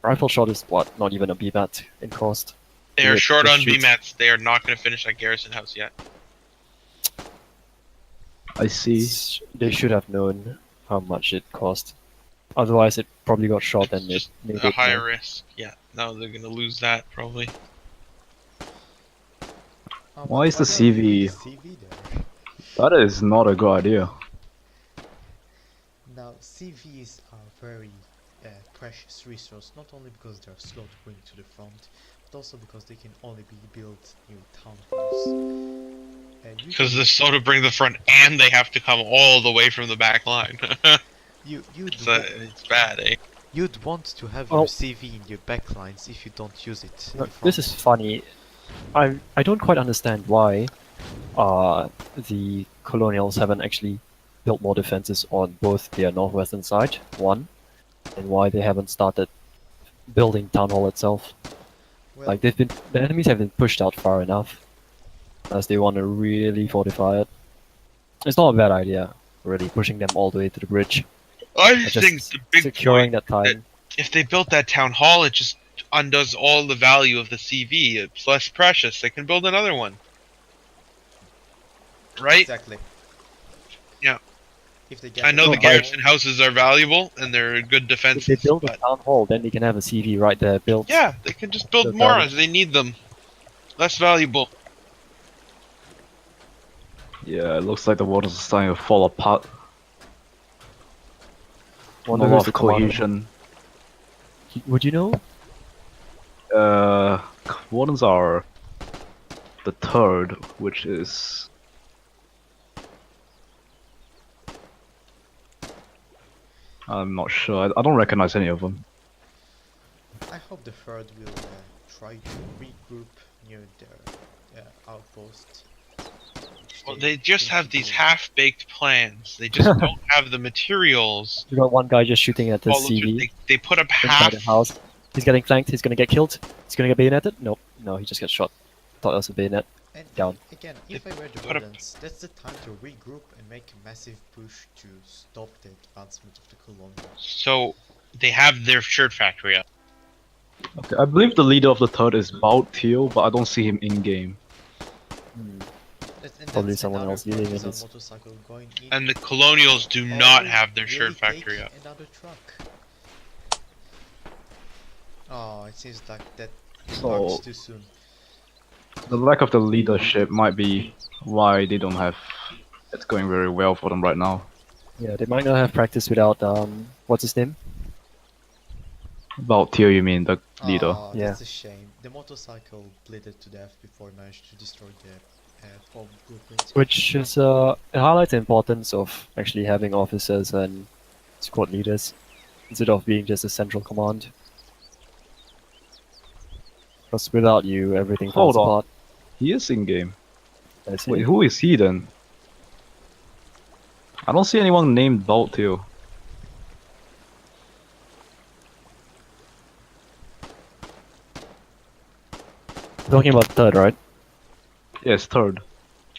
Rifle shot is what? Not even a BMAT in cost. They are Yeah, short just on shoot. BMATs. They are not gonna finish that garrison house yet. I see. They should have known how much it cost. Otherwise, it probably got shot and it Just made a it higher more. risk. Yeah, no, they're gonna lose that probably. Why is the are you leaving CV? the CV there? That is not a good idea. Now, CVs are very precious resource, not only because they are slow to bring to the front, but also because they can only be built near town halls. Because they're slow to bring the front, and they have to come all the way from the back line. It's bad, eh? you'd want to have Well- your CV in your backlines if you don't use it. in Look, front. this is funny. I don't quite understand why the colonials haven't actually built more defenses on both their northwestern side, one, and why they haven't started building town hall itself. Well, Like the enemies have been pushed out far enough, as they want to really fortify it. It's not a bad idea, really, pushing them all the way to the bridge. I But think just the big securing point that time. if they built that town hall, it just undoes all the value of the CV. It's less precious. They can build another one. Right? exactly. Yeah. If they get I know the the town hall- garrison houses are valuable and they're good If they defenses, build a but town hall, then they can have a CV right there built. yeah, they can just build So more that- as they need them. Less valuable. Yeah, it looks like the wardens are starting to fall apart. Wonder Not a who's lot the of commander. cohesion. Would you know? Wardens are the third, which is I'm not sure. I don't recognize any of them. I hope the third will try to regroup near their outpost. which Well, they just seem have to these do. half-baked plans. They just don't have the materials. You got one guy just shooting at the Follow through. CV They put up inside half the house. He's getting flanked. He's gonna get killed. He's gonna get bayoneted. Nope. No, he just got shot. Thought that was a bayonet. And Down. again, if I were the What a- Wardens, that's the time to regroup and make a massive push to stop the advancement of the Colonial. So they have their shirt factory up. Okay, I believe the leader of the third is Baut Teal, but I don't see him in game. Hmm. And Probably that's someone another else leading partisan it is- motorcycle going in. And the Colonials do Oh, not have their will shirt he factory take up. Another truck. Oh, it seems like that So- starts too soon. The lack of the leadership might be why they don't have it's going very well for them right now. Yeah, they might not have practice without what's his name? Baut Teal, you mean the leader? Oh, Yeah. that's a shame. The motorcycle bleeded to death before it managed to destroy the fob blueprint. Which is it highlights the importance of actually having officers and squad leaders instead of being just a central command. Because without you, everything falls Hold on. apart. He is in game. I see. Wait, who is he then? I don't see anyone named Baut Teal. Talking about third, right? Yes, third.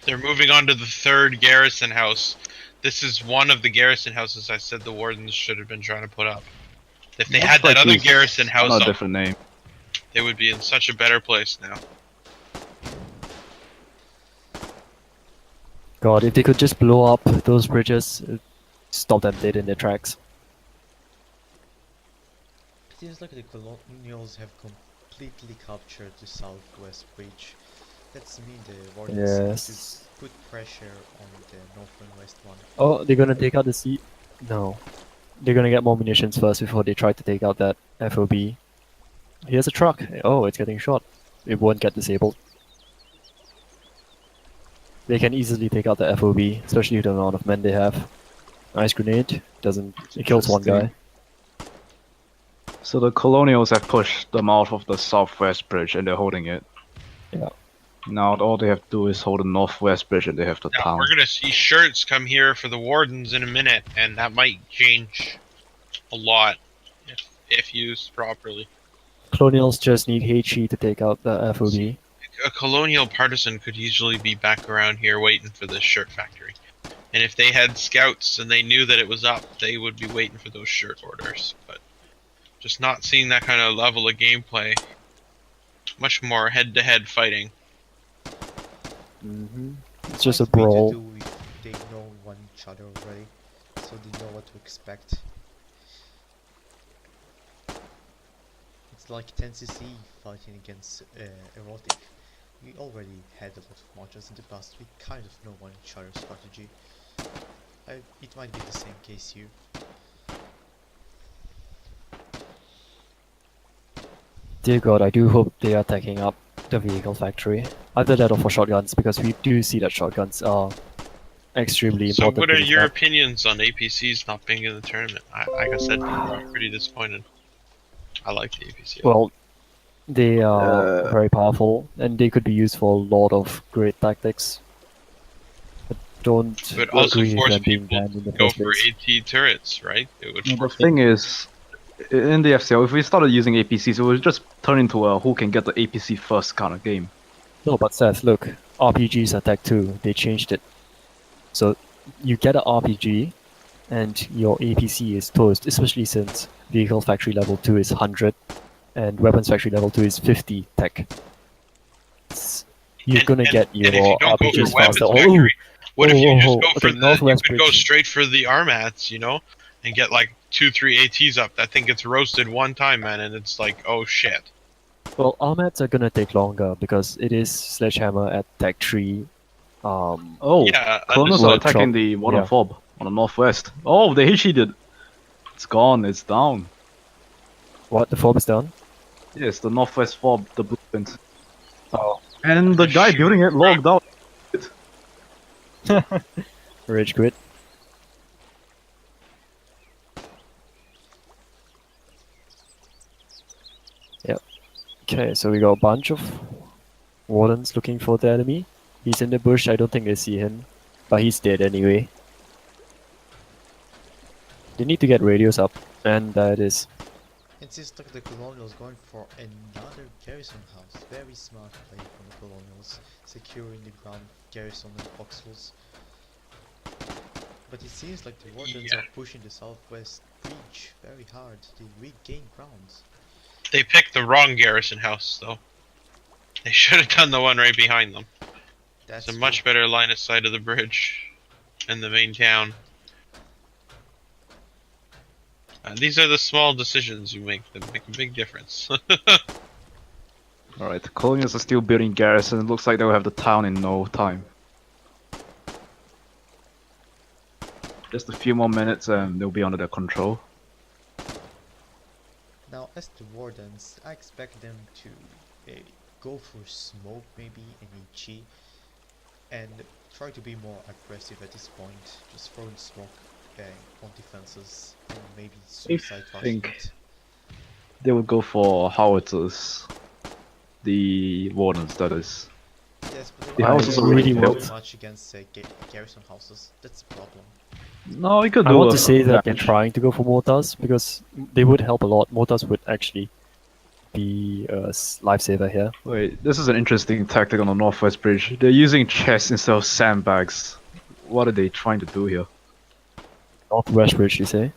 They're moving on to the third garrison house. This is one of the garrison houses I said the Wardens should have been trying to put up. If they Looks had that like other he's garrison house Not a up, different name. they would be in such a better place now. God, if they could just blow up those bridges, it'd stop them dead in their tracks. It seems like the Colonials have completely captured the southwest bridge. That's mean the Wardens need Yes. to put pressure on the north and west one. Oh, they're gonna take out the sea? No. They're gonna get more munitions first before they try to take out that FOB. Here's a truck. Oh, it's getting shot. It won't get disabled. They can easily take out the FOB, especially with the amount of men they have. Ice grenade doesn't. It kills one guy. So the Colonials have pushed them out of the southwest bridge and they're holding it. Yeah. Now all they have to do is hold the northwest bridge and they have the Now town. we're gonna see shirts come here for the Wardens in a minute, and that might change a lot if used properly. Colonials just need Heichi to take out the FOB. A colonial partisan could easily be back around here waiting for this shirt factory. And if they had scouts and they knew that it was up, they would be waiting for those shirt orders. But just not seeing that kind of level of gameplay. Much more head-to-head fighting. It's just a Nice way to brawl. do if they know one each other already, so they know what to expect. It's like 10cc fighting against erotic. We already had a lot of matches in the past. We kind of know one each other's strategy. It might be the same case here. Dear God, I do hope they are taking up the vehicle factory. Either that or for shotguns, because we do see that shotguns are extremely So important. what to are this your map. opinions on APCs not being in the tournament? Like I said, I'm pretty disappointed. I like the APC. Well, they are Uh, very powerful, and they could be used for a lot of great tactics. But don't But also agree with force them being people banned in the go first for place. AT turrets, right? It would The force thing is, in the FCL, if we started using APCs, it would just turn into a who can get the APC first kind of game. No, but Seth, look, RPGs are Tech 2. They changed it. So you get an RPG, and your APC is toast, especially since Vehicle Factory Level 2 is 100, and Weapons Factory Level 2 is 50 tech. You're gonna get your and if you don't go RPGs for weapons faster. factory, what if you just go okay, for the? You Northwest could go Bridge. straight for the armats, you know, and get like 2-3 ATs up. That thing gets roasted one time, man, and it's like, oh shit. Well, armats are gonna take longer because it is Sledgehammer at Tech 3. Oh, Yeah, Colonials are understood. attacking the modern Yeah. fob on the northwest. Oh, they hit cheated. It's gone, it's down. What? The fob is down? Yes, the northwest fob, the blueprint. Oh. And the guy Shoot. building it logged out. Rage quit. Yep. Okay, so we got a bunch of wardens looking for the enemy. He's in the bush, I don't think they see him. But he's dead anyway. They need to get radios up, and that is. It seems like the colonials going for another garrison house. Very smart play from the colonials, securing the ground garrison and foxholes. But it seems like the wardens Yeah. are pushing the southwest breach very hard. They regain ground. They picked the wrong garrison house, though. They should have done the one right behind them. That's It's a much better line of sight of the bridge and the main town. These are the small decisions you make that make a big difference. Alright, the colonials are still building garrison. It looks like they'll have the town in no time. Just a few more minutes and they'll be under their control. Now, as the wardens, I expect them to go for smoke, maybe an HE, and try to be more aggressive at this point. Just throwing smoke on defenses and maybe suicide rushing think- it. They will go for howitzers. The wardens, that is. Yes, but The they houses are are really very built. much against garrison houses. That's the problem. No, you could I do want a to say that they're damage. trying to go for mortars because they would help a lot. Mortars would actually be a lifesaver here. Wait, this is an interesting tactic on the northwest bridge. They're using chests instead of sandbags. What are they trying to do here? Northwest bridge, you say?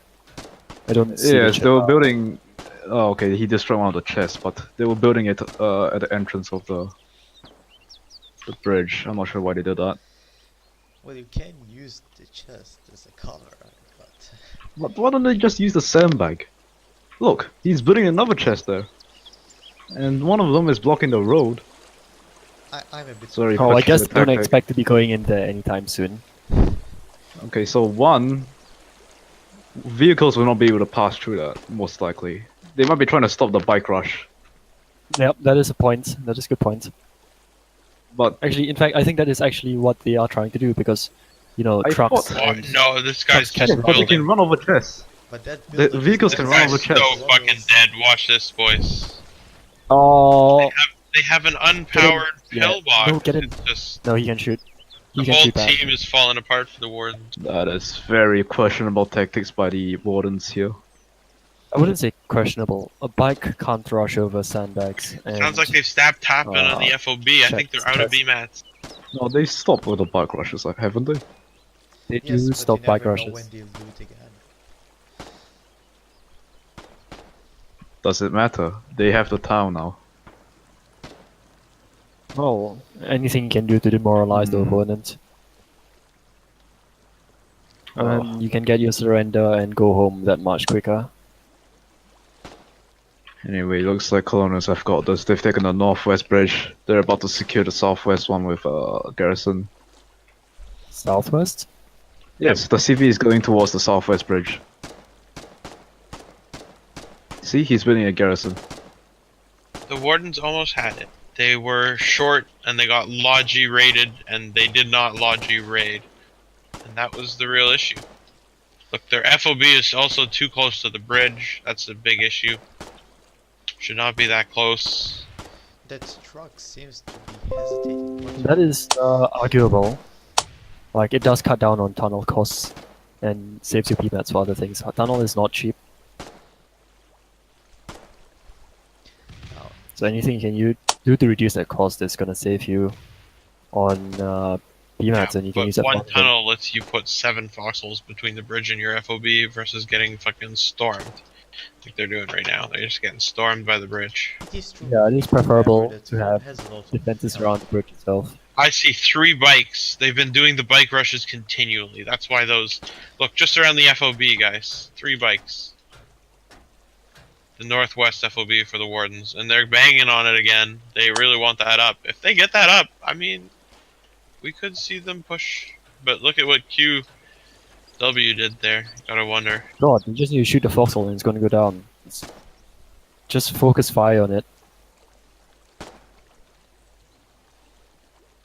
I don't see Yes, the they were building. Oh, okay, he destroyed one of the chests, but they were building it at the entrance of the bridge. I'm not sure why they did that. Well, you can use the chest as a cover, but But why don't they just use the sandbag? Look, he's building another chest there, and one of them is blocking the road. I'm a bit Sorry, Oh, I guess questionable don't tactic. expect to be going in there anytime soon. Okay, so one, vehicles will not be able to pass through that, most likely. They might be trying to stop the bike rush, Yep, that is a point. That is a good point. but Actually, in fact, I think that is actually what they are trying to do because, you know, I trucks thought- Oh, and no, this guy's Trucks just can but they building. can run over chests. But that The builder vehicles doesn't can run have over This the guy's chests. so colonials. fucking dead. Watch this, boys. oh They have an unpowered Yeah, pillbox. no, get in. It's just no, he can shoot. He the can whole shoot back. team is falling apart for the wardens. That is very questionable tactics by the wardens here. I wouldn't say questionable. A bike can't rush over sandbags. And Sounds like they've stopped tapping on the uh, FOB. I think check- they're out of check. BMATs. No, they stopped with the bike rushes, like, haven't they? they Yes, do but stop you bike never know rushes. when they loot again. Does it matter? They have the town now. Oh, anything you can do to demoralize the Hmm. opponent. Oh. You can get your surrender and go home that much quicker. Anyway, looks like colonials have got this. They've taken the northwest bridge. They're about to secure the southwest one with garrison. Southwest? Yes, the CV is going towards the southwest bridge. See, he's building a garrison. The wardens almost had it. They were short and they got logi raided, and they did not logi raid. And that was the real issue. Look, their FOB is also too close to the bridge. That's a big issue. Should not be that close. That truck seems to be hesitating. What That is arguable. Like, it does cut down on tunnel costs and saves you PMATs for other things. Tunnel is not cheap, now, so anything you can do to reduce that cost is gonna save you on PMATs, and you can but use that one for other things. tunnel lets you put 7 foxholes between the bridge and your FOB versus getting fucking stormed. Like they're doing right now. They're just getting stormed by the bridge. it is true. Yeah, it is preferable However, that to have has a lot of defenses health. around the bridge itself. I see 3 bikes. They've been doing the bike rushes continually. That's why those... Look, just around the FOB, guys. 3 bikes. The northwest FOB for the wardens. And they're banging on it again. They really want that up. If they get that up, I mean... We could see them push. But look at what QW did there. Gotta wonder. God, you just need to shoot the foxhole and it's gonna go down. Just focus fire on it.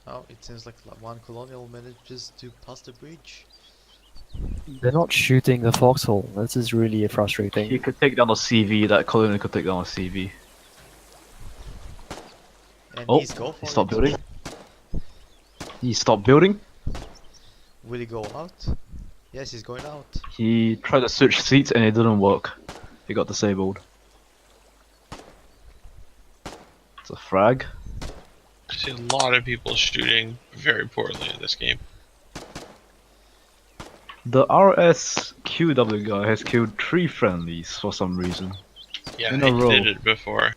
Oh, it seems like one colonial manages to pass the bridge. They're not shooting the foxhole. This is really frustrating. He could take down the CV, that colonial could take down a CV. And Oh, he's go for he stopped it. building. He stopped building. Will he go out? Yes, he's going out. He tried to switch seats and it didn't work. He got disabled. a frag. I see a lot of people shooting very poorly in this game. The RSQW guy has killed 3 friendlies for some reason. Yeah, In a he row. did it before.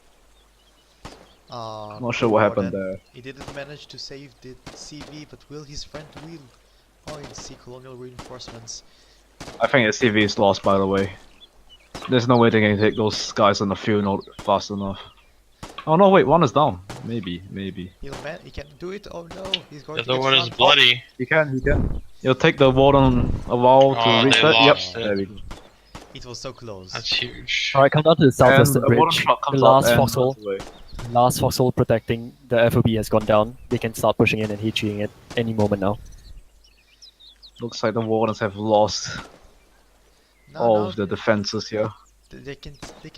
Not sure what happened there. He didn't manage to save the CV, but will his friend will? Oh, you see colonial reinforcements. I think the CV is lost, by the way. There's no way they can take those guys on the field not fast enough. Oh no, wait, one is down. Maybe. He can do it. Oh no, he's going The to other get one is flanked. bloody. He can. It'll take the warden a while to Oh, they reset. Yep, lost there it. we go. It was so close. That's huge. Alright, come down to the southwestern And a warden bridge. truck The comes last up and foxhole. runs away. Last foxhole protecting the FOB has gone down. They can start pushing in and hitching it any moment now. Looks like the wardens have lost all of the defenses here. They can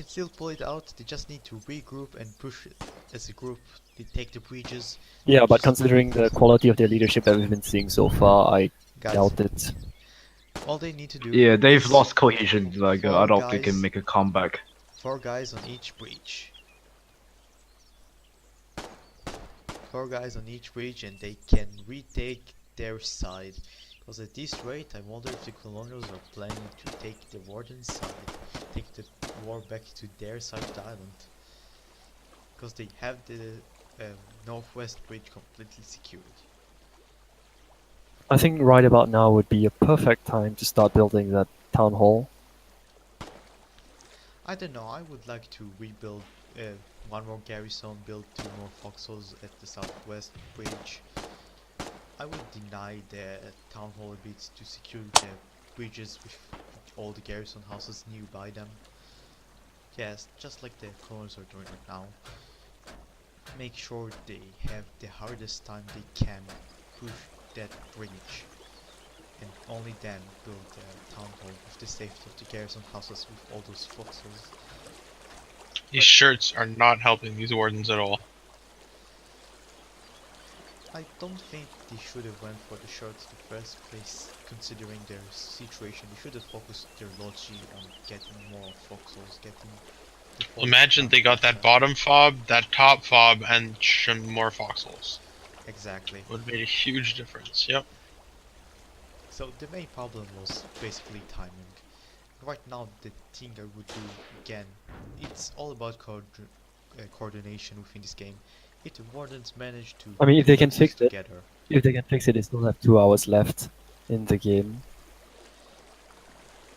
still pull it out. They just need to regroup and push it as a group. They take the breaches. Yeah, but considering the quality of their leadership that we've been seeing so far, I Guys, doubt it. all they need to do. Yeah, they've is lost cohesion. Like, I four don't think they guys- can make a comeback. 4 guys on each breach. 4 guys on each breach, and they can retake their side. Because at this rate, I wonder if the colonials are planning to take the warden's side, take the war back to their side of the island. Because they have the northwest bridge completely secured. I think right about now would be a perfect time to start building that town hall. I don't know, I would like to rebuild one more garrison, build 2 more foxholes at the southwest bridge. I would deny the town hall a bit to secure the bridges with all the garrison houses nearby them. Yes, just like the colonials are doing right now. Make sure they have the hardest time they can push that bridge, and only then build the town hall with the safety of the garrison houses with all those foxholes. These shirts are not helping these wardens at all. I don't think they should have went for the shirts in the first place, considering their situation. They should have focused their logi on getting more foxholes, getting the foxholes Imagine they got that down. bottom fob, that top fob, and some more foxholes. Exactly. Would have made a huge difference. Yep. So the main problem was basically timing. Right now the thing I would do again, it's all about coordination within this game. If the wardens manage to I mean, if they can focus fix it. together, If they can fix it, they still have 2 hours left in the game.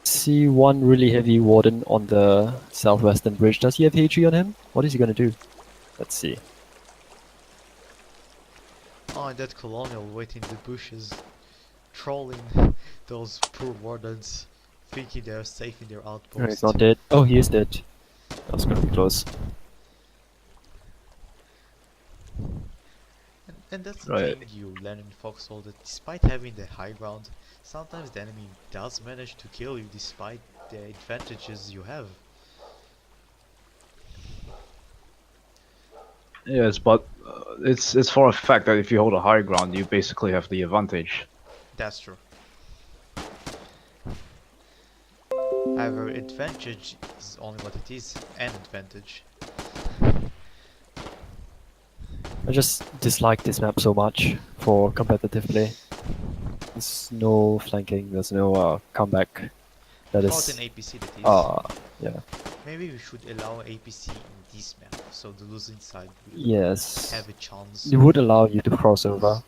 See one really heavy warden on the southwestern bridge. Does he have HE on him? What is he gonna do? Let's see. oh, and that colonial waiting in the bushes, trolling those poor wardens, thinking they're safe in their No, outpost. he's not dead. Oh, he is dead. That was gonna be close. And that's the Right. thing you learn in Foxhole, that despite having the high ground, sometimes the enemy does manage to kill you despite the advantages you have. Yes, but it's for a fact that if you hold a high ground, you basically have the advantage. That's true. However, advantage is only what it is, an advantage. I just dislike this map so much for competitive play. There's no flanking, there's no comeback. That Without is... an APC that is. yeah. Maybe we should allow APC in this map, so the losing side will Yes. have a chance. It would allow you to cross over.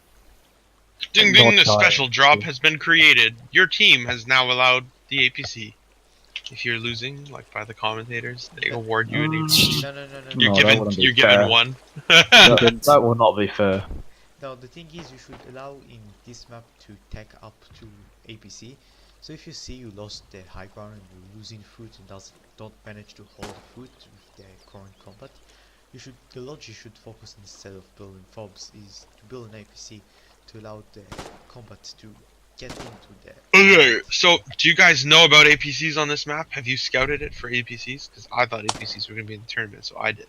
Ding Not ding, a die. special drop has been created. Your team has now allowed the APC. If you're losing, like by the commentators, they award you an APC. No. You're No, that given wouldn't be you're fair. given one. That will not be fair. No, the thing is, you should allow in this map to tech up to APC. So if you see you lost the high ground and you're losing food and don't manage to hold food with the current combat, the logic should focus instead of building fobs is to build an APC to allow the combat to get into the. Okay, so do you guys know about APCs on this map? Have you scouted it for APCs? Because I thought APCs were going to be in the tournament, so I did.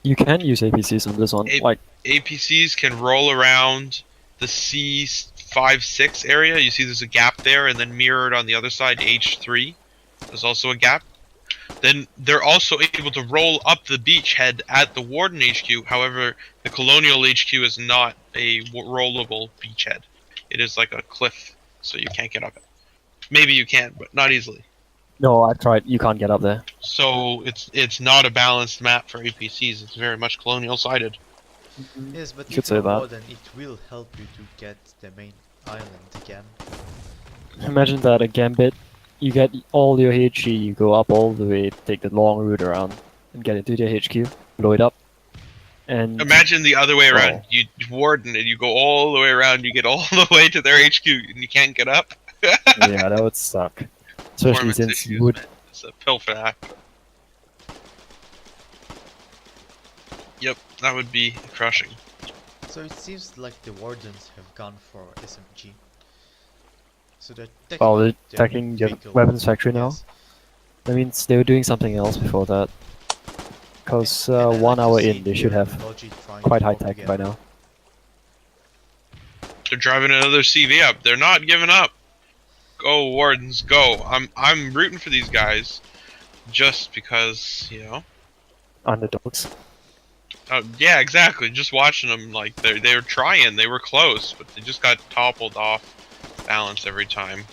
You can use APCs on this one. Like, APCs can roll around the C5-6 area. You see there's a gap there, and then mirrored on the other side, H3. There's also a gap. then they're also able to roll up the beachhead at the Warden HQ. However, the Colonial HQ is not a rollable beachhead. It is like a cliff, so you can't get up it. Maybe you can, but not easily. No, I tried. You can't get up there. So it's not a balanced map for APCs. It's very much Colonial sided. Yes, but Should if say you're that. Warden, it will help you to get the main island again. Imagine that a gambit. You get all your HG, you go up all the way, take the long route around, and get into their HQ, blow it up, and Imagine the other way around. Wow. You Warden and you go all the way around. You get all the way to their HQ and you can't get up. yeah, that would suck. Especially Performance since issues, you would. man. It's a pill for that. Yep, that would be crushing. So it seems like the Wardens have gone for SMG. So they're Oh, they're their attacking the vehicle. weapons factory now? Yes. That means they were doing something else before that. Because And I like 1 to hour see in, they should their have logic trying quite to high work tech by together. now. They're driving another CV up. They're not giving up. Go Wardens, go! I'm rooting for these guys, just because Underdogs. Yeah, exactly. Just watching them, like they were trying. They were close, but they just got toppled off balance every time.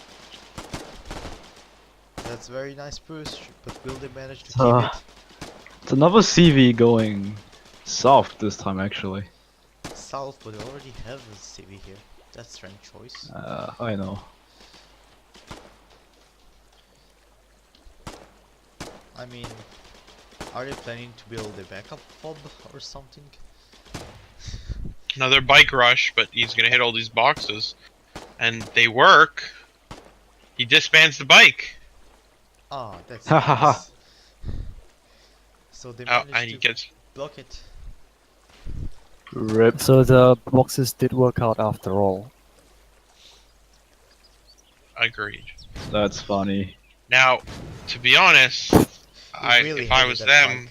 That's a very nice push, but will they manage to Uh, keep it? It's another CV going south this time, actually. South, but they already have a CV here. That's a strange choice. I know. I mean, are they planning to build a backup fob or something? Another bike rush, but he's gonna hit all these boxes, and they work. He disbands the bike. Ah, that's Ha ha ha. nice. So they Oh, managed and he to gets block it. Rip. So the boxes did work out after all. agreed. That's funny. Now, to be honest, Really if I hated was that them,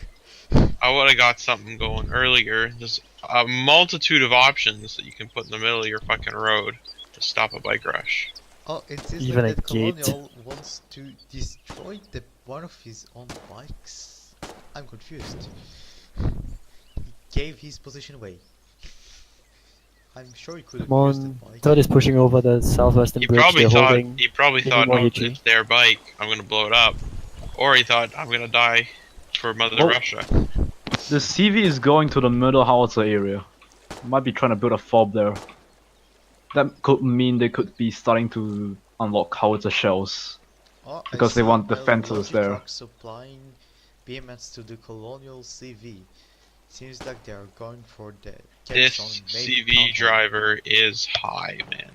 bike. I would have got something going earlier. There's a multitude of options that you can put in the middle of your fucking road to stop a bike rush. Oh, it seems Even like a that gate. Colonial wants to destroy one of his own bikes. I'm confused. He gave his position away. I'm sure he could have Come used the on, bike. Third is pushing over the southwestern He bridge. probably They're thought holding. oh, more HE. it's their bike. I'm gonna blow it up, or he thought I'm gonna die for Mother Oh. Russia. The CV is going to the middle howitzer area. Might be trying to build a fob there. That could mean they could be starting to unlock howitzer shells. Oh, I because they see want a defenses there. Logitruck supplying BMS to the Colonial CV. Seems like they are going for the This Capstone main CV compound. driver is high, man.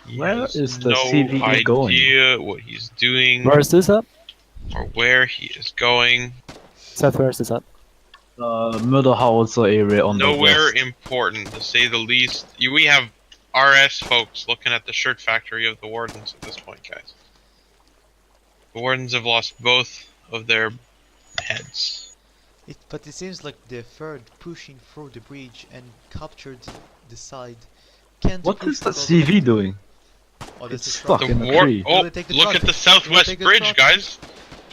He Where has is the no CV idea going? what he's doing Where is this at? or where he is going. Seth, where is this at? Middle howitzer area on the Nowhere west. important, to say the least. We have RS folks looking at the shirt factory of the Wardens at this point, guys. The Wardens have lost both of their heads. But it seems like the third pushing through the bridge and captured the side. Can't What push is that because CV of- doing? Oh, that's It's a truck. stuck The in the war- tree. Oh, Will they take the look truck? at the Will southwest they take the bridge, truck? guys.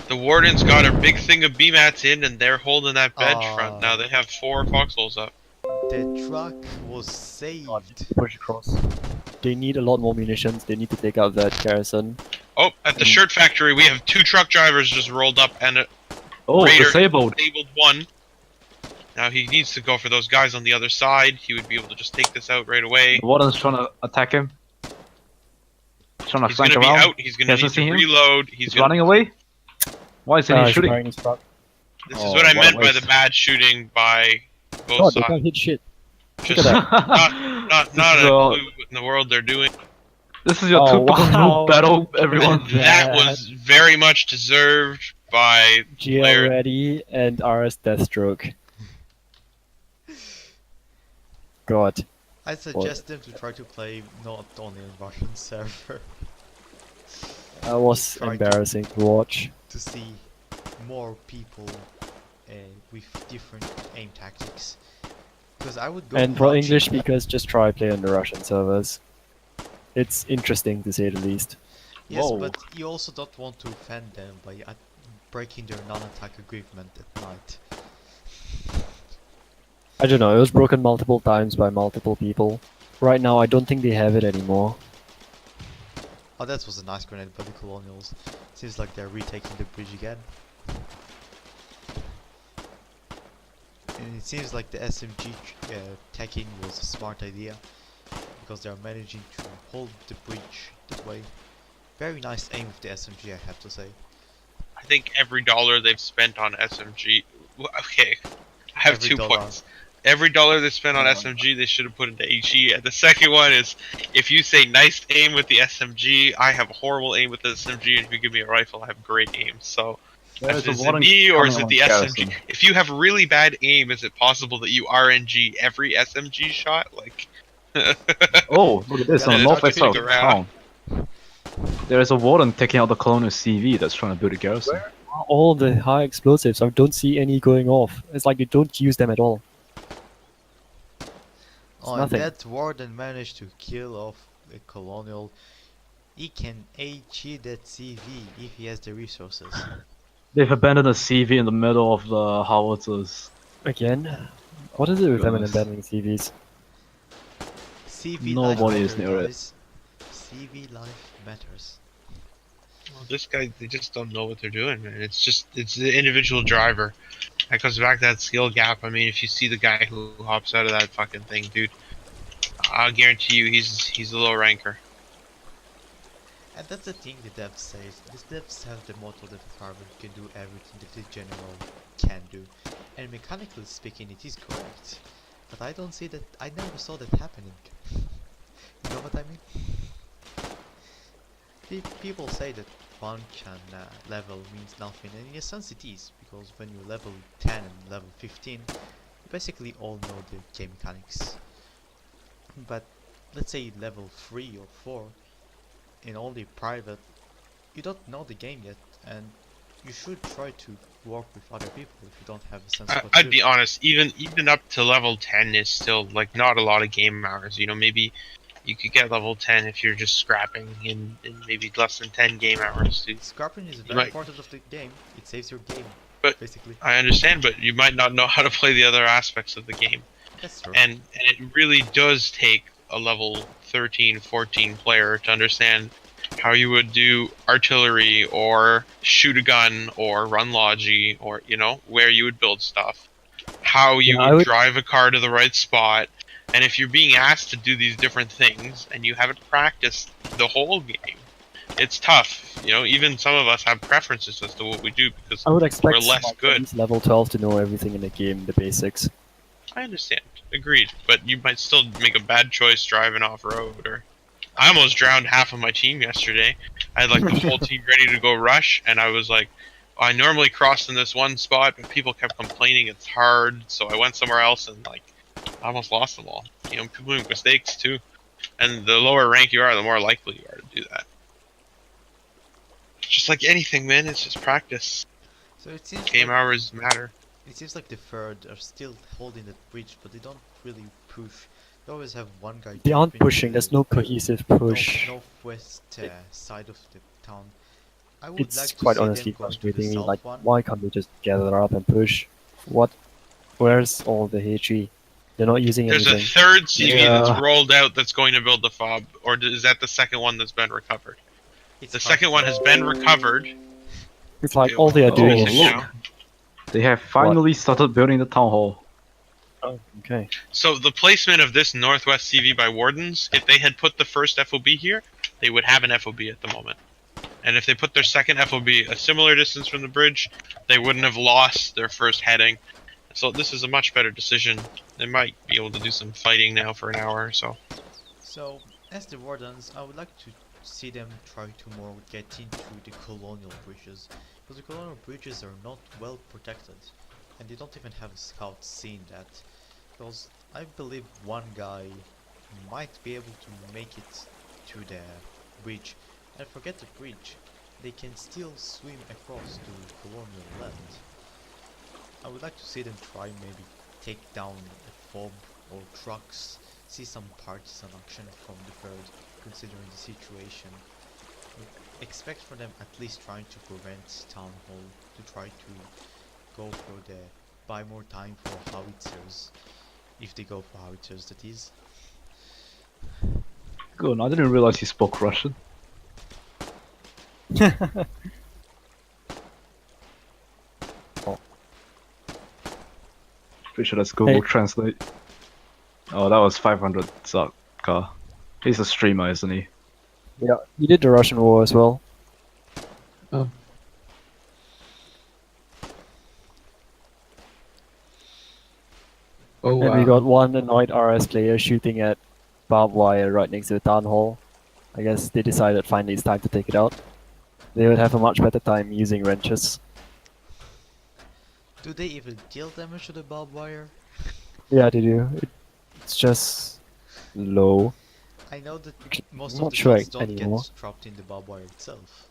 The Warden's got a big thing of BMATs in, and they're holding that bench Ah. front. Now they have 4 foxholes up. The truck was saved. Push across. They need a lot more munitions. They need to take out that garrison. Oh, at the shirt factory, we have 2 truck drivers just rolled up and a Oh, Raider disabled. disabled one. Now he needs to go for those guys on the other side. He would be able to just take this out right away. The warden's trying to attack him. Trying to He's flank gonna be around. out. He's gonna Hasn't need to seen him. reload. He's gonna- running away. Why isn't he He's shooting? firing his truck. This is Oh, what I what a meant by waste. the bad shooting by both God, they sides. can't hit shit. Just at not This a is, clue what in the world they're doing. This is your Oh, typical wow. noob battle, everyone. Look That Bad. was very much deserved by GL player. ready and RS Deathstroke. God. I suggest them to try to play not on a Russian server That was Try to- embarrassing to watch. to see more people with different aim tactics. Because I would go And for crouching. English speakers, just try play on the Russian servers. It's interesting to say the least. Yes, Whoa. but you also don't want to offend them by breaking their non-attack agreement at night. I don't know, it was broken multiple times by multiple people. Right now, I don't think they have it anymore. Oh, that was a nice grenade by the Colonials. Seems like they're retaking the bridge again. And it seems like the SMG tagging was a smart idea, because they are managing to hold the bridge that way. Very nice aim with the SMG, I have to say. I think every dollar they've spent on SMG. Okay, I have Every 2 dollar. points. Every dollar they spent on SMG, they should have put into HE. And the second one is, if you say nice aim with the SMG, I have horrible aim with the SMG, and if you give me a rifle, I have great aim. So, There's a is it warden me or is coming it on the garrison. SMG? If you have really bad aim, is it possible that you RNG every SMG shot? Like, Oh, look at this, on the Yeah, northwest start side of shooting the around. town. There is a warden taking out the colonial CV that's trying to build a garrison. Where are all the high explosives? I don't see any going off. It's like they don't use them at all. Oh, and nothing. that warden managed to kill off a Colonial. He can HE that CV if he has the resources. They've abandoned a CV in the middle of the howitzers. Again? What is it with them and Goodness. abandoning CVs? CV Nobody life is matters, near it. guys. CV life matters. Well, this guy, they just don't know what they're doing, man. It's the individual driver. That goes back to that skill gap. I mean, if you see the guy who hops out of that fucking thing, dude, I'll guarantee you he's a low ranker. And that's the thing the devs say. The devs have the motto that Farmer can do everything that the general can do. And mechanically speaking, it is correct. But I don't see that. I never saw that happening. You know what I mean? People say that punch and level means nothing, and in a sense it is, because when you level 10 and level 15, you basically all know the game mechanics. But let's say level 3 or 4, in only private, you don't know the game yet, and you should try to work with other people if you don't have a sense of what to I'd do. be honest, even up to level 10 is still like not a lot of game hours. You know, maybe you could get level 10 if you're just scrapping in maybe less than 10 game hours, dude. Scrapping is You very might- important of the game. It saves your game, But- basically. I understand, but you might not know how to play the other aspects of the game. That's true. And it really does take a level 13, 14 player to understand how you would do artillery or shoot a gun or run logi or, you know, where you would build stuff. How you Yeah, I would would- drive a car to the right spot. And if you're being asked to do these different things and you haven't practiced the whole game, it's tough. You know, even some of us have preferences as to what we do because I would expect we're less like, good. at least level 12 to know everything in the game, the basics. I understand. Agreed. But you might still make a bad choice driving off road or I almost drowned half of my team yesterday. I had like the whole team ready to go rush and I was like I normally cross in this one spot but people kept complaining it's hard, so I went somewhere else and like I almost lost them all. You know, people make mistakes too. And the lower rank you are, the more likely you are to do that. Just like anything, man, it's just practice. So it seems Game like hours matter. It seems like the third are still holding that bridge, but they don't really push. They always have one guy. They aren't jumping pushing, the there's no cohesive push. northwest side of the town. I would It's like to quite see honestly them going to the frustrating me, south like, one. why can't they just gather up and push? What? Where's all the HE? They're not using There's a anything. third CV Yeah. that's rolled out that's going to build the fob, or is that the second one that's been recovered? It's The hard second to one say. has been recovered. It's like all they are Oh, doing missing is... look. now. They have finally started building the town hall. Oh, okay. So the placement of this northwest CV by wardens, if they had put the first FOB here, they would have an FOB at the moment. And if they put their second FOB a similar distance from the bridge, they wouldn't have lost their first heading. So this is a much better decision. They might be able to do some fighting now for an hour or so. So, as the wardens, I would like to see them try to more get into the colonial bridges, because the colonial bridges are not well protected, and they don't even have a scout seeing that. Because I believe one guy might be able to make it to the bridge, and forget the bridge, they can still swim across to colonial land. I would like to see them try maybe take down a fob or trucks, see some partisan action from the third, considering the situation. Expect for them at least trying to prevent Town Hall to try to go for the buy more time for howitzers, if they go for howitzers, that is. Good. I didn't realize he spoke Russian. Pretty sure that's Google Hey. Translate. Oh, that was 500 Zakka. He's a streamer, isn't he? Yeah, he did the Russian war as well. Oh. Oh, And we got one annoyed RS player shooting at barbed wire right next to the town hall. I guess they decided finally it's time to take it out. They would have a much better time using wrenches. Do they even deal damage to the barbed wire? Yeah, they do. It's just low. I know that most Not of the sure shots don't anymore. get dropped in the barbed wire itself.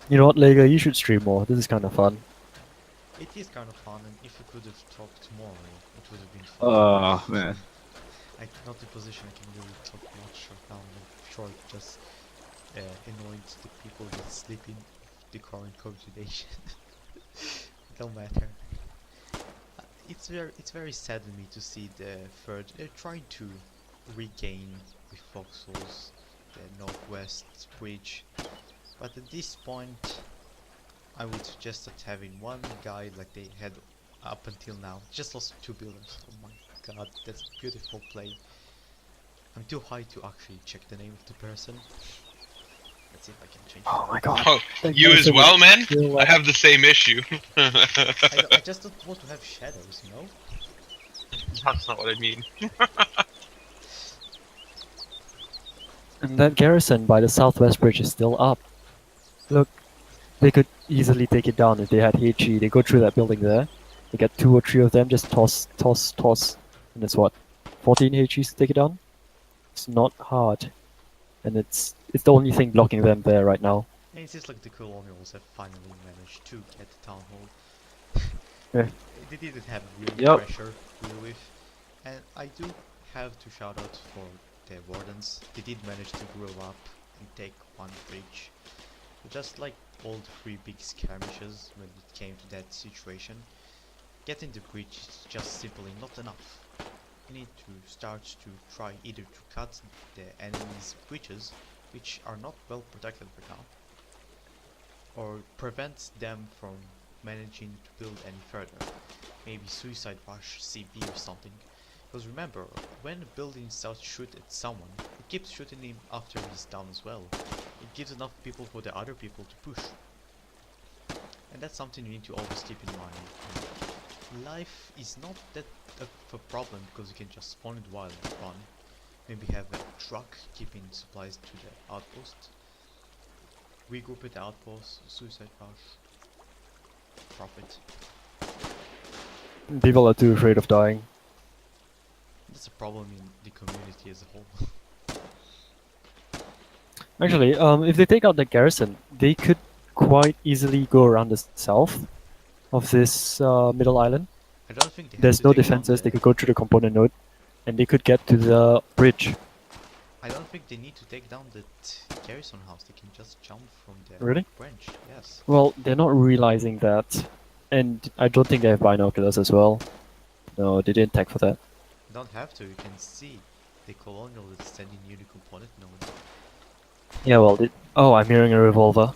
You know what, Lega? You should stream more. This is kind of fun. It is kind of fun, and if we could have talked more, it would have been fun. Man. I'm not in position I can really talk much right now. I'm sure it just annoyed the people that sleep in the current coordination. Don't matter. It's very sad to me to see the third trying to regain the Foxholes, the northwest bridge, but at this point I would suggest that having one guy like they had up until now. Just lost 2 buildings. Oh my god, that's a beautiful play. I'm too high to actually check the name of the person. Let's see if I can change Oh my god. Oh, Thank you you as so well, much. man? I have the same issue. I just don't want to have shadows, you know? That's not what I mean. And that garrison by the southwest bridge is still up. Look, they could easily take it down if they had HE. They go through that building there. They get 2 or 3 of them, just toss, toss, toss. And it's what? 14 HEs to take it down? It's not hard. And it's the only thing blocking them there right now. And it seems like the colonials have finally managed to get the town hall. Yeah. They didn't have real Yep. pressure to deal with. And I do have to shout out for the wardens. They did manage to grow up and take one bridge. Just like all the 3 big skirmishes when it came to that situation, getting the bridge is just simply not enough. You need to start to try either to cut the enemy's bridges, which are not well protected right now, or prevent them from managing to build any further. Maybe suicide rush CB or something. Because remember, when a building starts to shoot at someone, it keeps shooting him after he's down as well. It gives enough people for the other people to push. And that's something you need to always keep in mind. Life is not that of a problem because you can just spawn it while you run. Maybe have a truck keeping supplies to the outpost. Regroup at the outpost, suicide rush, profit. People are too afraid of dying. That's a problem in the community as a whole. Actually, if they take out the garrison, they could quite easily go around the south of this middle island. I don't think they have There's to no take down defenses, the- they could go through the component node, and they could get to the bridge. I don't think they need to take down the garrison house. They can just jump from the Really? branch. Yes. Well, they're not realizing that, and I don't think they have binoculars as well. No, they didn't tech for that. You don't have to. You can see the colonial that's standing near the component node. Yeah, well, oh, I'm hearing a revolver.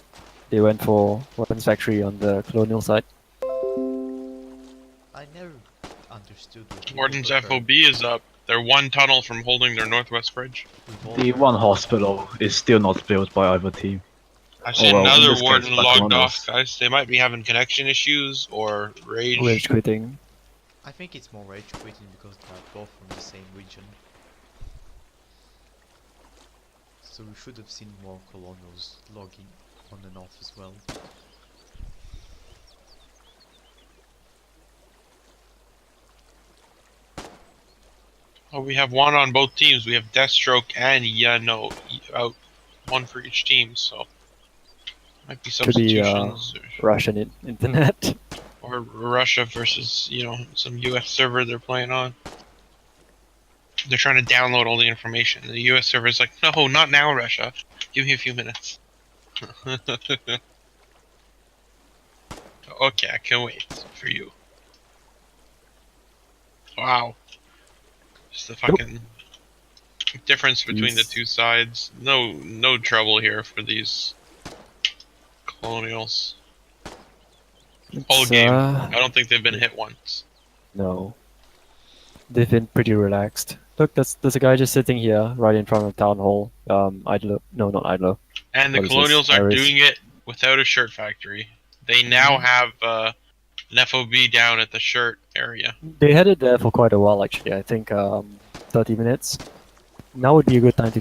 They went for weapons factory on the colonial side. I never understood what people Warden's prefer. FOB is up. They're 1 tunnel from holding their northwest bridge. Revolver. The one hospital is still not built by either team. I've seen well, in another this case, warden back logged on off, us. guys. They might be having connection issues or rage. Rage quitting. I think it's more rage quitting because they are both from the same region. So we should have seen more colonials logging on and off as well. Oh, we have 1 on both teams. We have Deathstroke and Yano out, 1 for each team. So might be Could be substitutions Russian internet. or Russia versus some US server they're playing on. They're trying to download all the information. The U.S. server's like, no, not now, Russia. Give me a few minutes. Okay, I can wait for you. Wow. Just the fucking difference between the two sides. No trouble here for these colonials. Whole game. I don't think they've been hit once. No. They've been pretty relaxed. Look, there's a guy just sitting here, right in front of town hall. Eidolo. No, not Eidolo. And the What is this? colonials are Iris. doing it without a shirt factory. They now have an FOB down at the shirt area. They had it there for quite a while, actually. I think 30 minutes. Now would be a good time to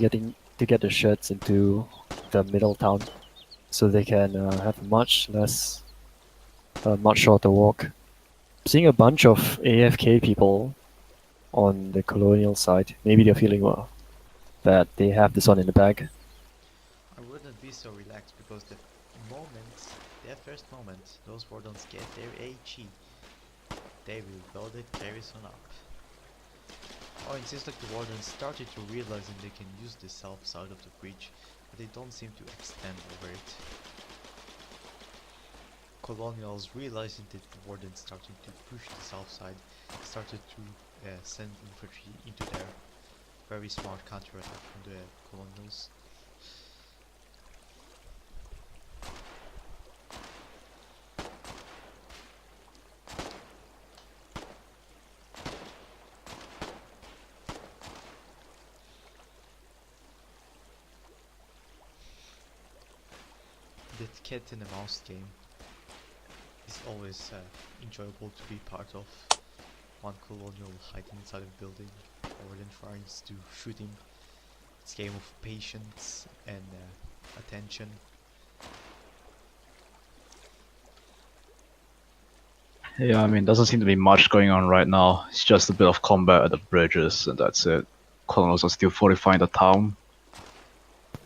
get the shirts into the middle town, so they can have a much shorter walk. Seeing a bunch of AFK people on the colonial side. Maybe they're feeling well that they have this one in the bag. I wouldn't be so relaxed because their first moment, those wardens get their HE. They will build it, carry on up. Oh, it seems like the wardens started to realizing they can use the south side of the breach, but they don't seem to extend over it. Colonials realizing that the wardens starting to push the south side, started to send infantry into there. Very smart counterattack from the colonials. That cat and the mouse game is always enjoyable to be part of. One colonial hiding inside a building, or then trying to shoot him. It's a game of patience and attention. Yeah, I mean, doesn't seem to be much going on right now. It's just a bit of combat at the bridges, and that's it. Colonels are still fortifying the town.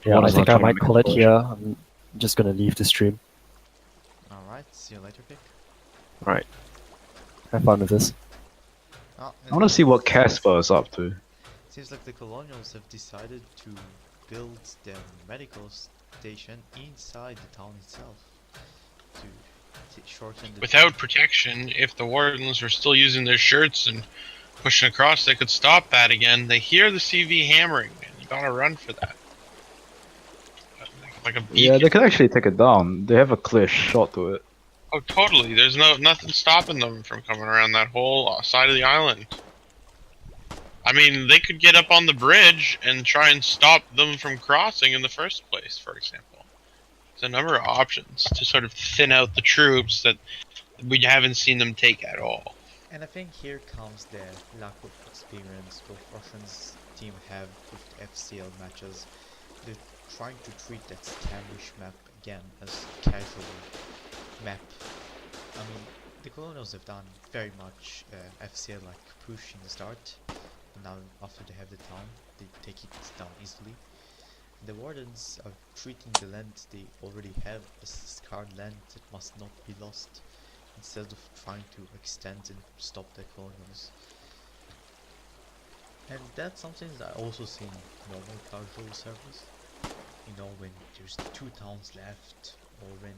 Yeah, What I is think that I trying to might make a call it push? here. I'm just gonna leave the stream. Alright, see you later, Pick. Alright. Have fun with this. Oh, I want to see what Casper is up to. seems like the colonials have decided to build their medical station inside the town itself to shorten the Without protection, if the wardens were still using their shirts and pushing across, they could stop that again. They hear the CV hammering, man. You gotta run for that. Like a beacon. Yeah, they can actually take it down. They have a clear shot to it. Oh, totally. There's nothing stopping them from coming around that whole side of the island. I mean, they could get up on the bridge and try and stop them from crossing in the first place, for example. There's a number of options to sort of thin out the troops that we haven't seen them take at all. And I think here comes the lack of experience both Russians team have with the FCL matches. They're trying to treat that Skamish map again as casual map. I mean, the colonials have done very much FCL like push in the start. And now after they have the town, they take it down easily. The wardens are treating the land they already have as scarred land that must not be lost, instead of trying to extend and stop the colonials. And that's something that I also see in normal casual servers. You know, when there's 2 towns left, or when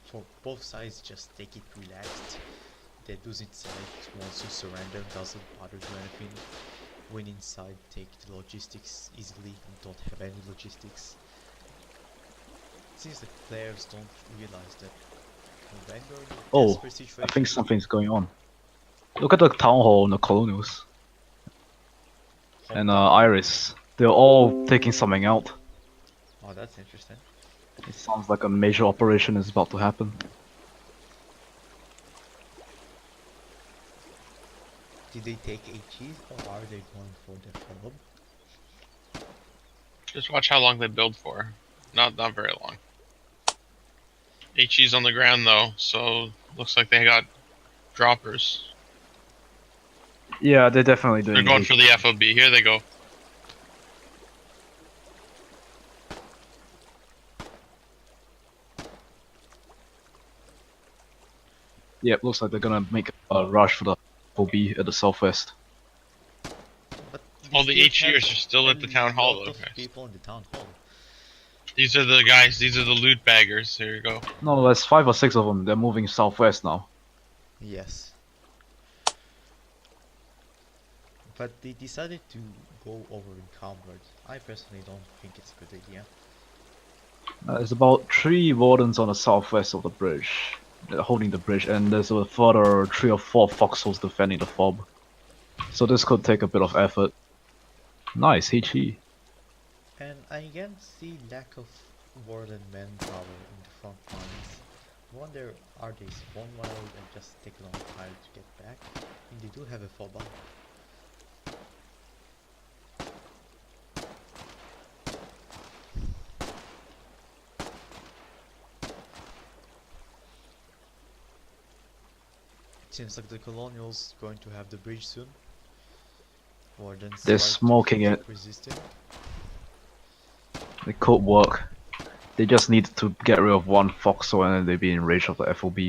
for both sides just take it relaxed. They lose inside, wants to surrender, doesn't bother do anything. Win inside, take the logistics easily and don't have any logistics. It seems like players don't realize that when you're in a Oh, desperate situation. I think something's going on. Look at the town hall and the colonials. And Iris. They're all taking something out. Oh, that's interesting. It sounds like a major operation is about to happen. Did they take HEs or are they going for the problem? Just watch how long they build for. Not very long. HE's on the ground though, so looks like they got droppers. Yeah, they're definitely doing They're going it. for the FOB. Here they go. Yep, looks like they're gonna make a rush for the FOB at the southwest. But All the still HEers have are still at the town a hall, lot though, of guys. people in the town hall. These are the guys. These are the loot baggers. Here you go. No, there's 5 or 6 of them. They're moving southwest now. Yes. But they decided to go over encumbered. I personally don't think it's a good idea. There's about 3 wardens on the southwest of the bridge. They're holding the bridge, and there's a further 3 or 4 foxholes defending the fob. So this could take a bit of effort. Nice, HE. And I again see lack of warden manpower in the front lines. I wonder, are they spawn wild and just take a long time to get back? And they do have a fob up. It seems like the colonials going to have the bridge soon. Wardens They're try to smoking keep it. resisting. It could work. They just need to get rid of 1 foxhole and then they'd be in range of the FOB.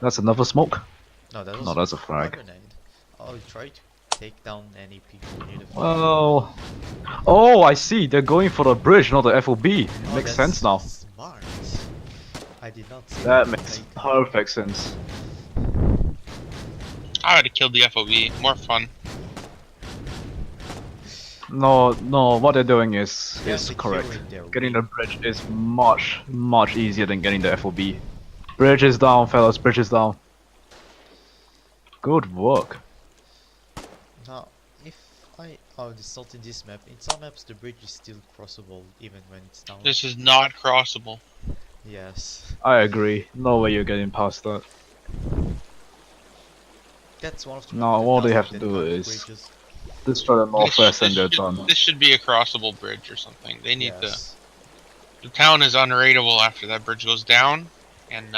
That's another smoke? No, that was No, that's a frag. grenade. I'll try to take down any people near the fob. Well... Oh, I see. They're going for the bridge, not the FOB. Oh, Makes that's sense now. Smart. I did not see That that makes grenade. perfect sense. I would have killed the FOB. More fun. No, what they're doing is Yeah, correct. securing their Getting wing. the bridge is much easier than getting the FOB. Bridge is down, fellas. Bridge is down. Good work. Now, if I assault in this map, in some maps the bridge is still crossable even when it's down. This is not crossable. Yes, I agree. No way you're getting past that. that's one of the No, maps that all they doesn't have to that do kind of is bridges. destroy the northwest and they're done. This should be a crossable bridge or something. They need Yes. the town is unraidable after that bridge goes down, and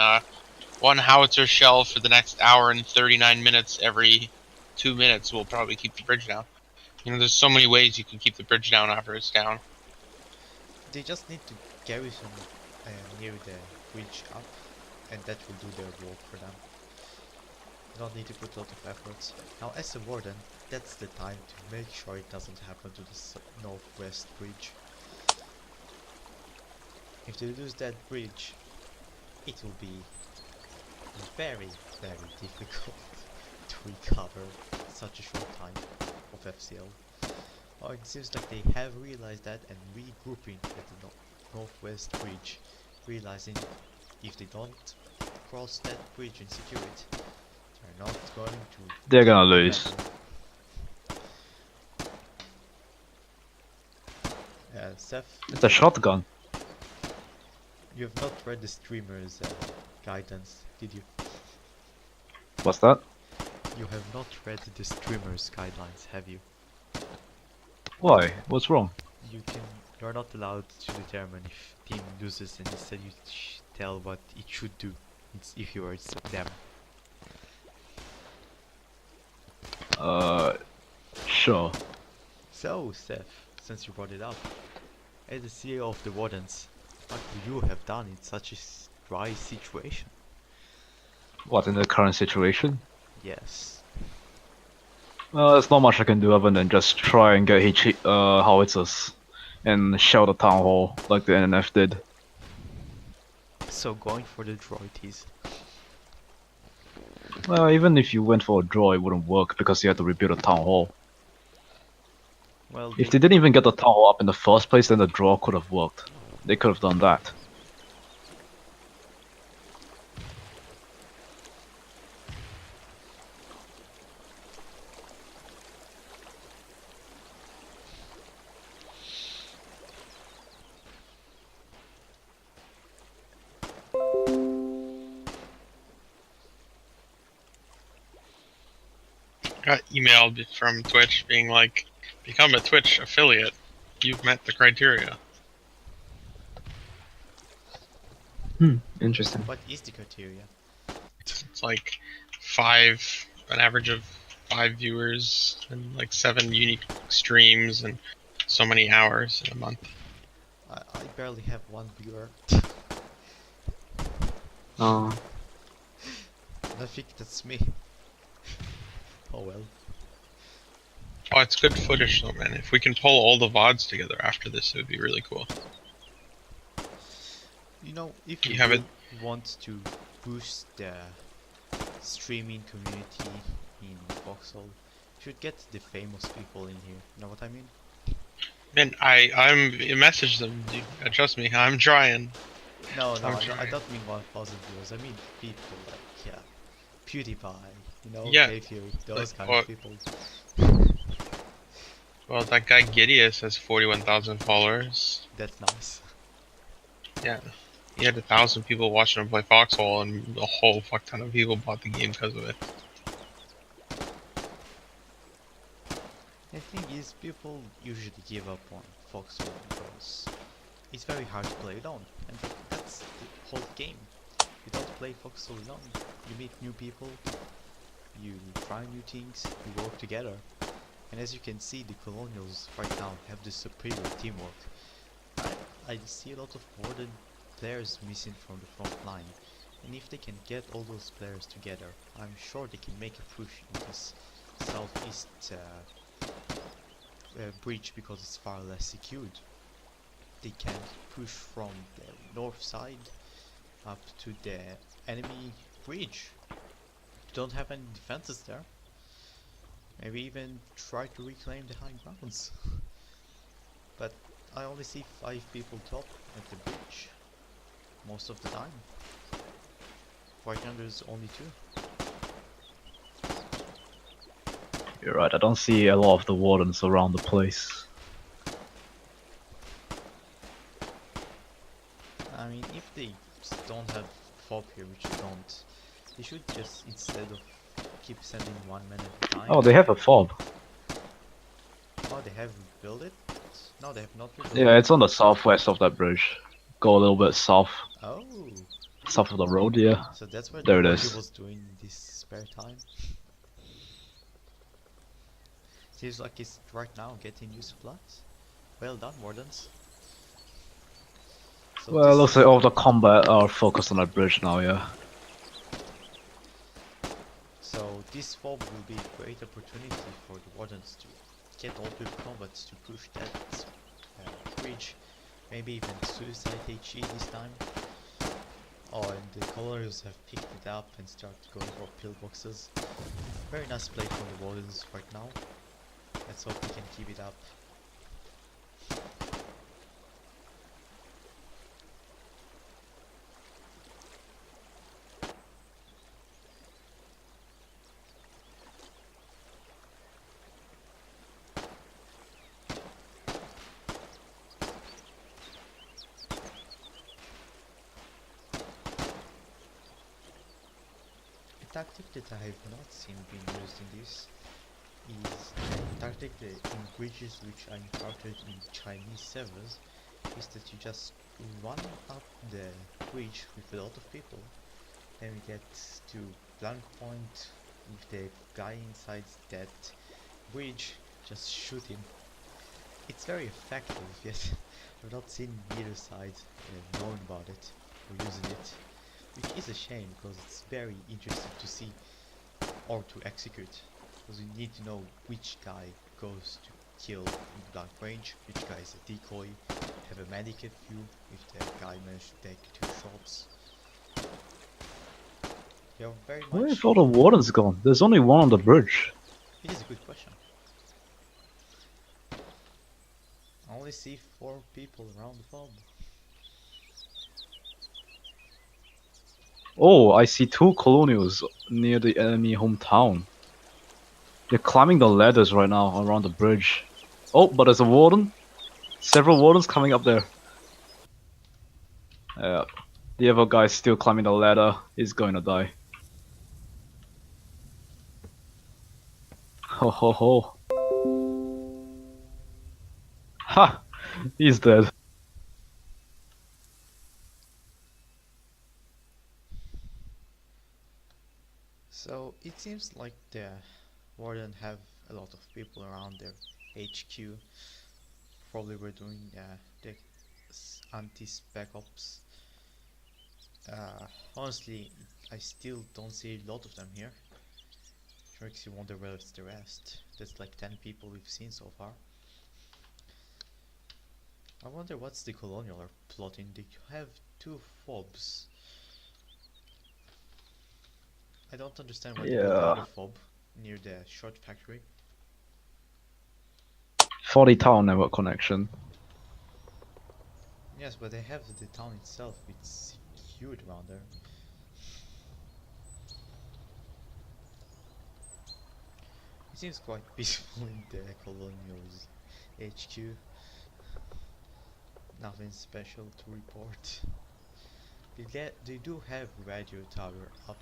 1 howitzer shell for the next hour and 39 minutes every 2 minutes will probably keep the bridge down. You know, there's so many ways you can keep the bridge down after it's down. They just need to garrison near the bridge up, and that will do their work for them. You don't need to put a lot of efforts. Now, as a warden, that's the time to make sure it doesn't happen to the northwest bridge. If they lose that bridge, it will be very difficult to recover such a short time of FCL. Oh, it seems like they have realized that and regrouping at the northwest bridge, realizing if they don't cross that bridge and secure it, they're not going to... They're gonna lose. Seth, It's a shotgun. you have not read the streamer's guidance, did you? What's that? You have not read the streamer's guidelines, have you? Why? What's wrong? You're not allowed to determine if team loses, and instead you tell what it should do. It's if you are them. Sure. So, Seth, since you brought it up, as the CEO of the Wardens, what would you have done in such a dry situation? What, in the current situation? Yes. Well, there's not much I can do other than just try and get howitzers and shell the town hall like the NNF did. So going for the droids. Well, even if you went for a draw, it wouldn't work because you had to rebuild a town hall. Well, If they didn't even get the town hall up in the first place, then the draw could have worked. They could have done that. Got emailed from Twitch being like, become a Twitch affiliate. You've met the criteria. Interesting. what is the criteria? It's like an average of 5 viewers and like 7 unique streams and so many hours in a month. I barely have one viewer. Uh, I think that's me. Oh well. Oh, it's good footage though, man. If we can pull all the VODs together after this, it would be really cool. You know, if You you have it. really want to boost the streaming community in Foxhole, you should get the famous people in here. You know what I mean? Man, I'm message them, dude. Trust me, I'm trying. No, I'm I trying. don't mean 1,000 viewers. I mean people like PewDiePie, you know, Yeah, Hey Fury, those like kind what? of people. Well, that guy Gideus has 41,000 followers. That's nice. Yeah, he had 1,000 people watching him play Foxhole, and a whole fuck ton of people bought the game because of it. The thing is, people usually give up on Foxhole because it's very hard to play alone, and that's the whole game. You don't play Foxhole alone. You meet new people, you try new things, you work together. And as you can see, the Colonials right now have the superior teamwork. I see a lot of modern players missing from the front line, and if they can get all those players together, I'm sure they can make a push in this southeast bridge because it's far less secured. They can push from the north side up to the enemy bridge. Don't have any defenses there. Maybe even try to reclaim the high grounds. But I only see 5 people top at the bridge most of the time. Right now there's only 2. You're right, I don't see a lot of the wardens around the place. I mean, if they don't have fob here, which they don't, they should just, instead of keep sending 1 man at a time. Oh, they have a fob. Oh, they have rebuilt it? No, they have not rebuilt Yeah, it. it's on the southwest of that bridge. Go a little bit south. Oh, South of the road, yeah. so that's what There it Roger is. was doing in this spare time. Seems like he's right now getting new supplies. Well done, Wardens. So Well, it this, looks like all the combat are focused on that bridge now, yeah. so this fob will be a great opportunity for the Wardens to get all the combats to push that bridge. Maybe even suicide HE this time. Oh, and the colors have picked it up and start going for pillboxes. Very nice play from the Wardens right now. Let's hope we can keep it up. A tactic that I have not seen being used in this is a tactic that in bridges which I encountered in Chinese servers, is that you just run up the bridge with a lot of people, then we get to blank point with the guy inside that bridge, just shoot him. It's very effective, yet I've not seen neither side knowing about it or using it, which is a shame because it's very interesting to see or to execute, because you need to know which guy goes to kill in blank range, which guy is a decoy, have a medic at view if the guy managed to take 2 shots. You're very Where much... have all the wardens gone? There's only one on the bridge. It is a good question. I only see 4 people around the fob. Oh, I see 2 colonials near the enemy hometown. They're climbing the ladders right now around the bridge. Oh, but there's a warden. Several wardens coming up there. Yeah. The other guy's still climbing the ladder. He's going to die. Ho ho ho. Ha! He's dead. So it seems like the Warden have a lot of people around their HQ. Probably we're doing the anti-spec ops. Honestly, I still don't see a lot of them here. Which makes you wonder where's the rest. There's like 10 people we've seen so far. I wonder what's the colonial are plotting. They have 2 fobs. I don't understand why they built the Yeah. other fob near the short factory. For the town network connection. Yes, but they have the town itself. It's secured around there. It seems quite peaceful in the colonials HQ. Nothing special to report. They do have radio tower up,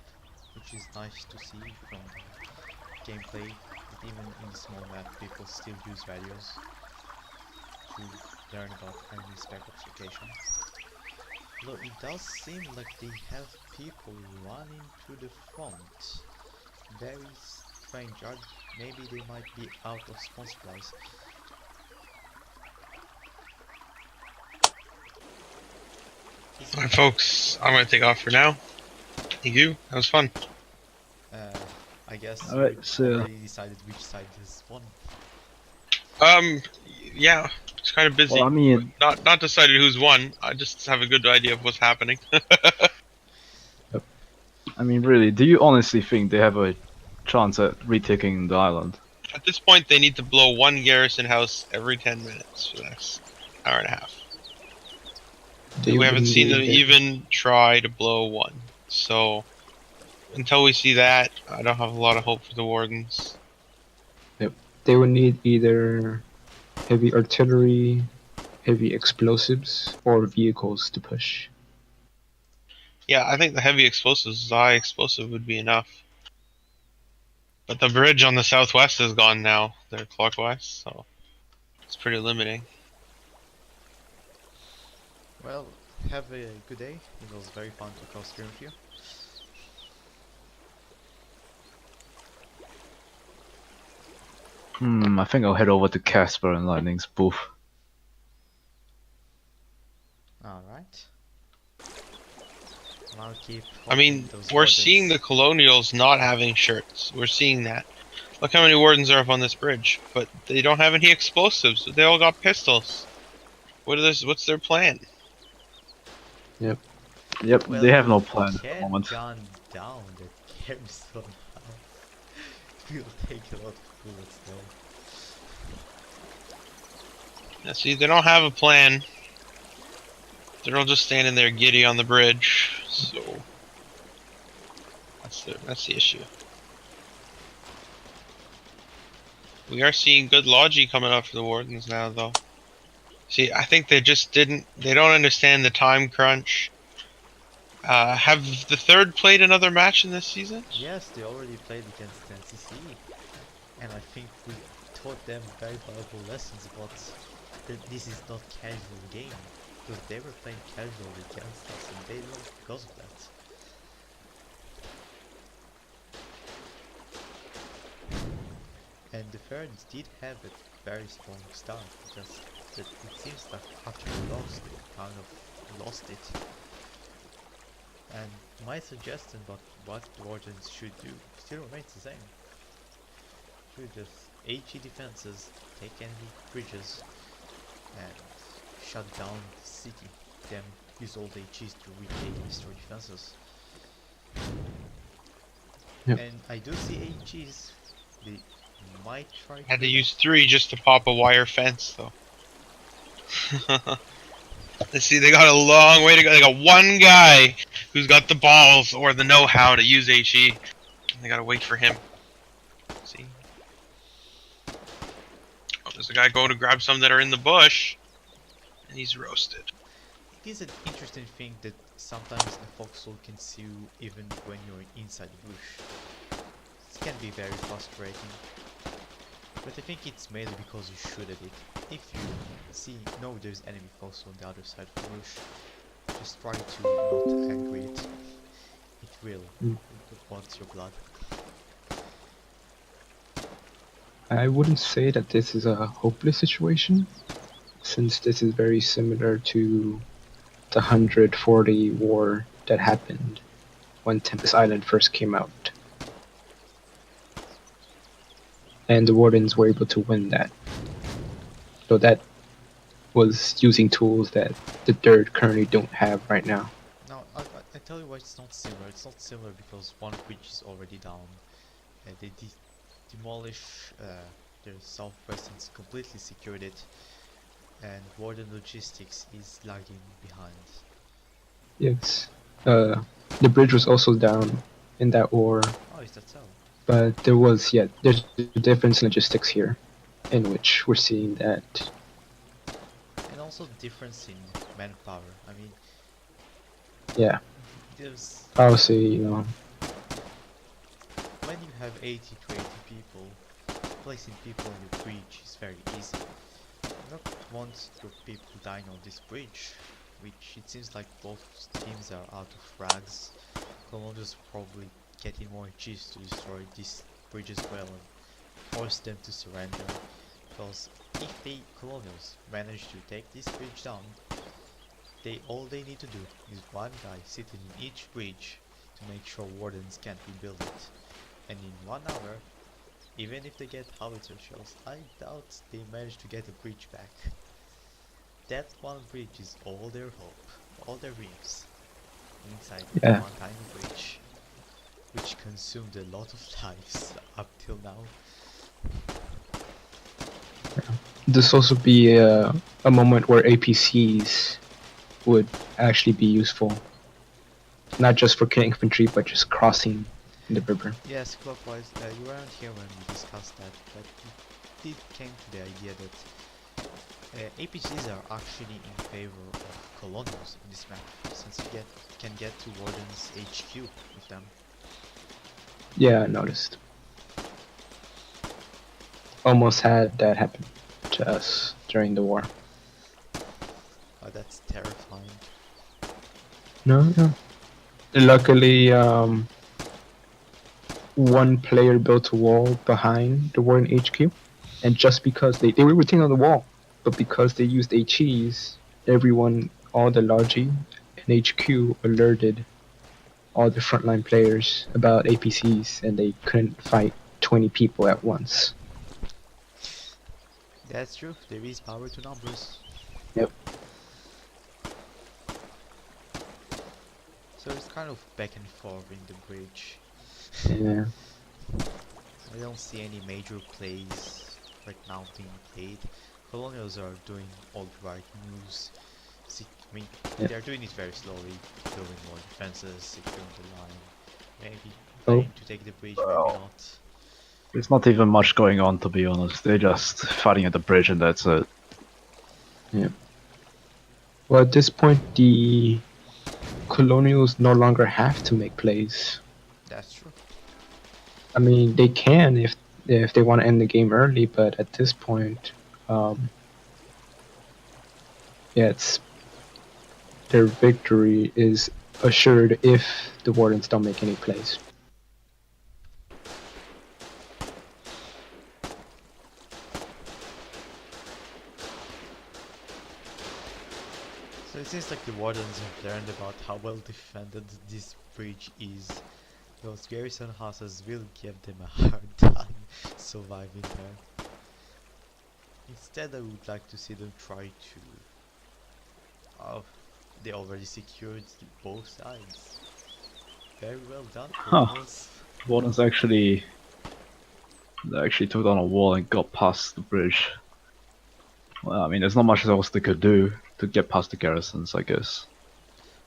which is nice to see from the gameplay. That even in the small map, people still use radios to learn about enemy spec ops location. Though it does seem like they have people running to the front. Very strange. Maybe they might be out of spawn supplies. Alright, folks, I'm gonna take off for now. Thank you. That was fun. I guess Alright, we so already decided which side is one. Yeah, it's kind of busy. well, I mean, Not decided who's won. I just have a good idea of what's happening. really, do you honestly think they have a chance at retaking the island? At this point, they need to blow 1 garrison house every 10 minutes for the next hour and a half. We haven't seen them even try to blow one. So, until we see that, I don't have a lot of hope for the Wardens. They would need either heavy artillery, heavy explosives, or vehicles to push. Yeah, I think the heavy explosives, the high explosive would be enough. But the bridge on the southwest is gone now. They're clockwise, so it's pretty limiting. Well, have a good day. It was very fun to co-stream with you. I think I'll head over to Casper and Lightning's booth. Alright. I'll keep I mean, those we're wardens. seeing the Colonials not having shirts. We're seeing that. Look how many Wardens are up on this bridge, but they don't have any explosives. They all got pistols. What's their plan? Yep, Well, they have no plan at the can moment. gun down the gemstone house. Will take a lot of bullets though. Yeah, see, they don't have a plan. They're all just standing there giddy on the bridge. So that's the issue. We are seeing good logi coming up for the Wardens now, though. See, I think they don't understand the time crunch. Have the third played another match in this season? Yes, they already played against NCC, and I think we taught them very valuable lessons about that this is not casual game, because they were playing casual against us and they lost because of that. And the Ferns did have a very strong start, because it seems that after we lost it, kind of lost it. And my suggestion about what the Wardens should do still remains the same. Should just HE defenses, take enemy bridges, and shut down the city. Then use all the HEs to retake and destroy defenses. Yep. And I do see HEs, they might try Had to do use 3 just to pop a wire fence, though. Let's see, they got a long way to go. They got one guy who's got the balls or the know-how to use HE. They gotta wait for him. See? Oh, there's a guy going to grab some that are in the bush, and he's roasted. It is an interesting thing that sometimes the Foxhole can see you even when you're inside the bush. It can be very frustrating. But I think it's mainly because you shoot at it. If you know there's enemy Foxhole on the other side of the bush, just try to not angry it. It will want your blood. I wouldn't say that this is a hopeless situation, since this is very similar to the 140 war that happened when Tempest Island first came out. and the wardens were able to win that. So that was using tools that the third currently don't have right now. Now, I tell you why it's not similar. It's not similar because one bridge is already down. They demolish their southwest and completely secured it, and Warden Logistics is lagging behind. Yes. The bridge was also down in that war, Oh, is that so? but there's a difference in logistics here, in which we're seeing that. And also difference in manpower. I mean, Yeah, there's obviously, when you have 80 to 80 people, placing people on your bridge is very easy. You don't want your people dying on this bridge, which it seems like both teams are out of frags. Colonials probably getting more Gs to destroy this bridge as well and force them to surrender. Because if the Colonials manage to take this bridge down, all they need to do is one guy sitting in each bridge to make sure wardens can't rebuild it. And in 1 hour, even if they get howitzer shells, I doubt they manage to get a bridge back. That one bridge is all their hope, all their dreams, inside Yeah. one tiny bridge, which consumed a lot of lives up till now. this also be a moment where APCs would actually be useful, not just for killing infantry, but just crossing the river. Yes, clockwise, you weren't here when we discussed that, but it did came to the idea that APCs are actually in favor of colonials in this map, since you can get to Warden's HQ with them. Yeah, I noticed. Almost had that happen to us during the war. Oh, that's terrifying. No. Luckily, one player built a wall behind the Warden HQ, and just because they were waiting on the wall, but because they used HEs, everyone, all the Logi and HQ alerted all the frontline players about APCs, and they couldn't fight 20 people at once. That's true, there is power to numbers. Yep. So it's kind of back and forth in the bridge. Yeah. I don't see any major plays right now being played. Colonials are doing all the right moves. I mean, Yeah. they're doing it very slowly, building more defenses, securing the line. Maybe Oh. planning to take the bridge, maybe Well. not. There's not even much going on, to be honest. They're just fighting at the bridge and that's it. Well, at this point, the Colonials no longer have to make plays. That's true. I mean, they can if they want to end the game early, but at this point, it's their victory is assured if the Wardens don't make any plays. So it seems like the Wardens have learned about how well defended this bridge is. Those garrison houses will give them a hard time surviving there. Instead, I would like to see them try to... Oh, they already secured both sides. Very well done, Huh. Colonels. Wardens actually took down a wall and got past the bridge. Well, I mean, there's not much else they could do to get past the garrisons, I guess.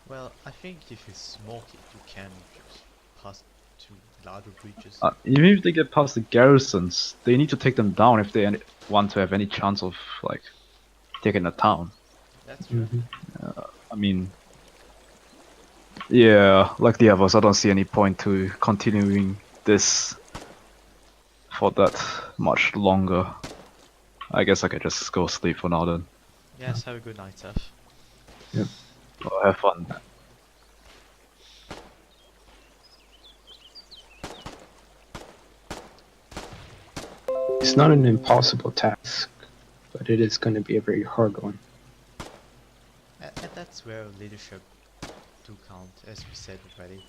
Well, I think if you smoke it, you can just pass to louder bridges. Even if they get past the garrisons, they need to take them down if they want to have any chance of, like, taking the town. That's true. I mean, yeah, like the others, I don't see any point to continuing this for that much longer. I guess I could just go sleep for now then. Yes, have a good night, Seth. Well, have fun. It's not an impossible task, but it is going to be a very hard one. And that's where leadership do count, as we said already.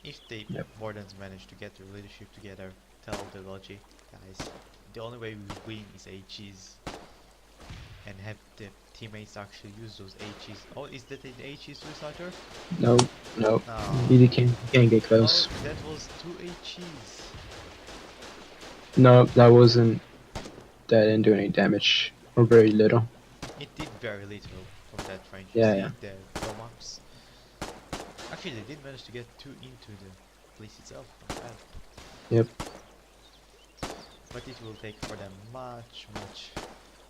If the Yep. Wardens manage to get their leadership together, tell the Logi, guys. The only way we win is HEs and have the teammates actually use those HEs. Oh, is that an HE suicider? No, no. No. You can't get close. Oh, that was 2 HEs. No, that wasn't. That didn't do any damage, or very little. It did very little from that range. Yeah, You yeah. see the pro maps. Actually, they did manage to get 2 into the place itself. Not bad. Yep. But it will take for them much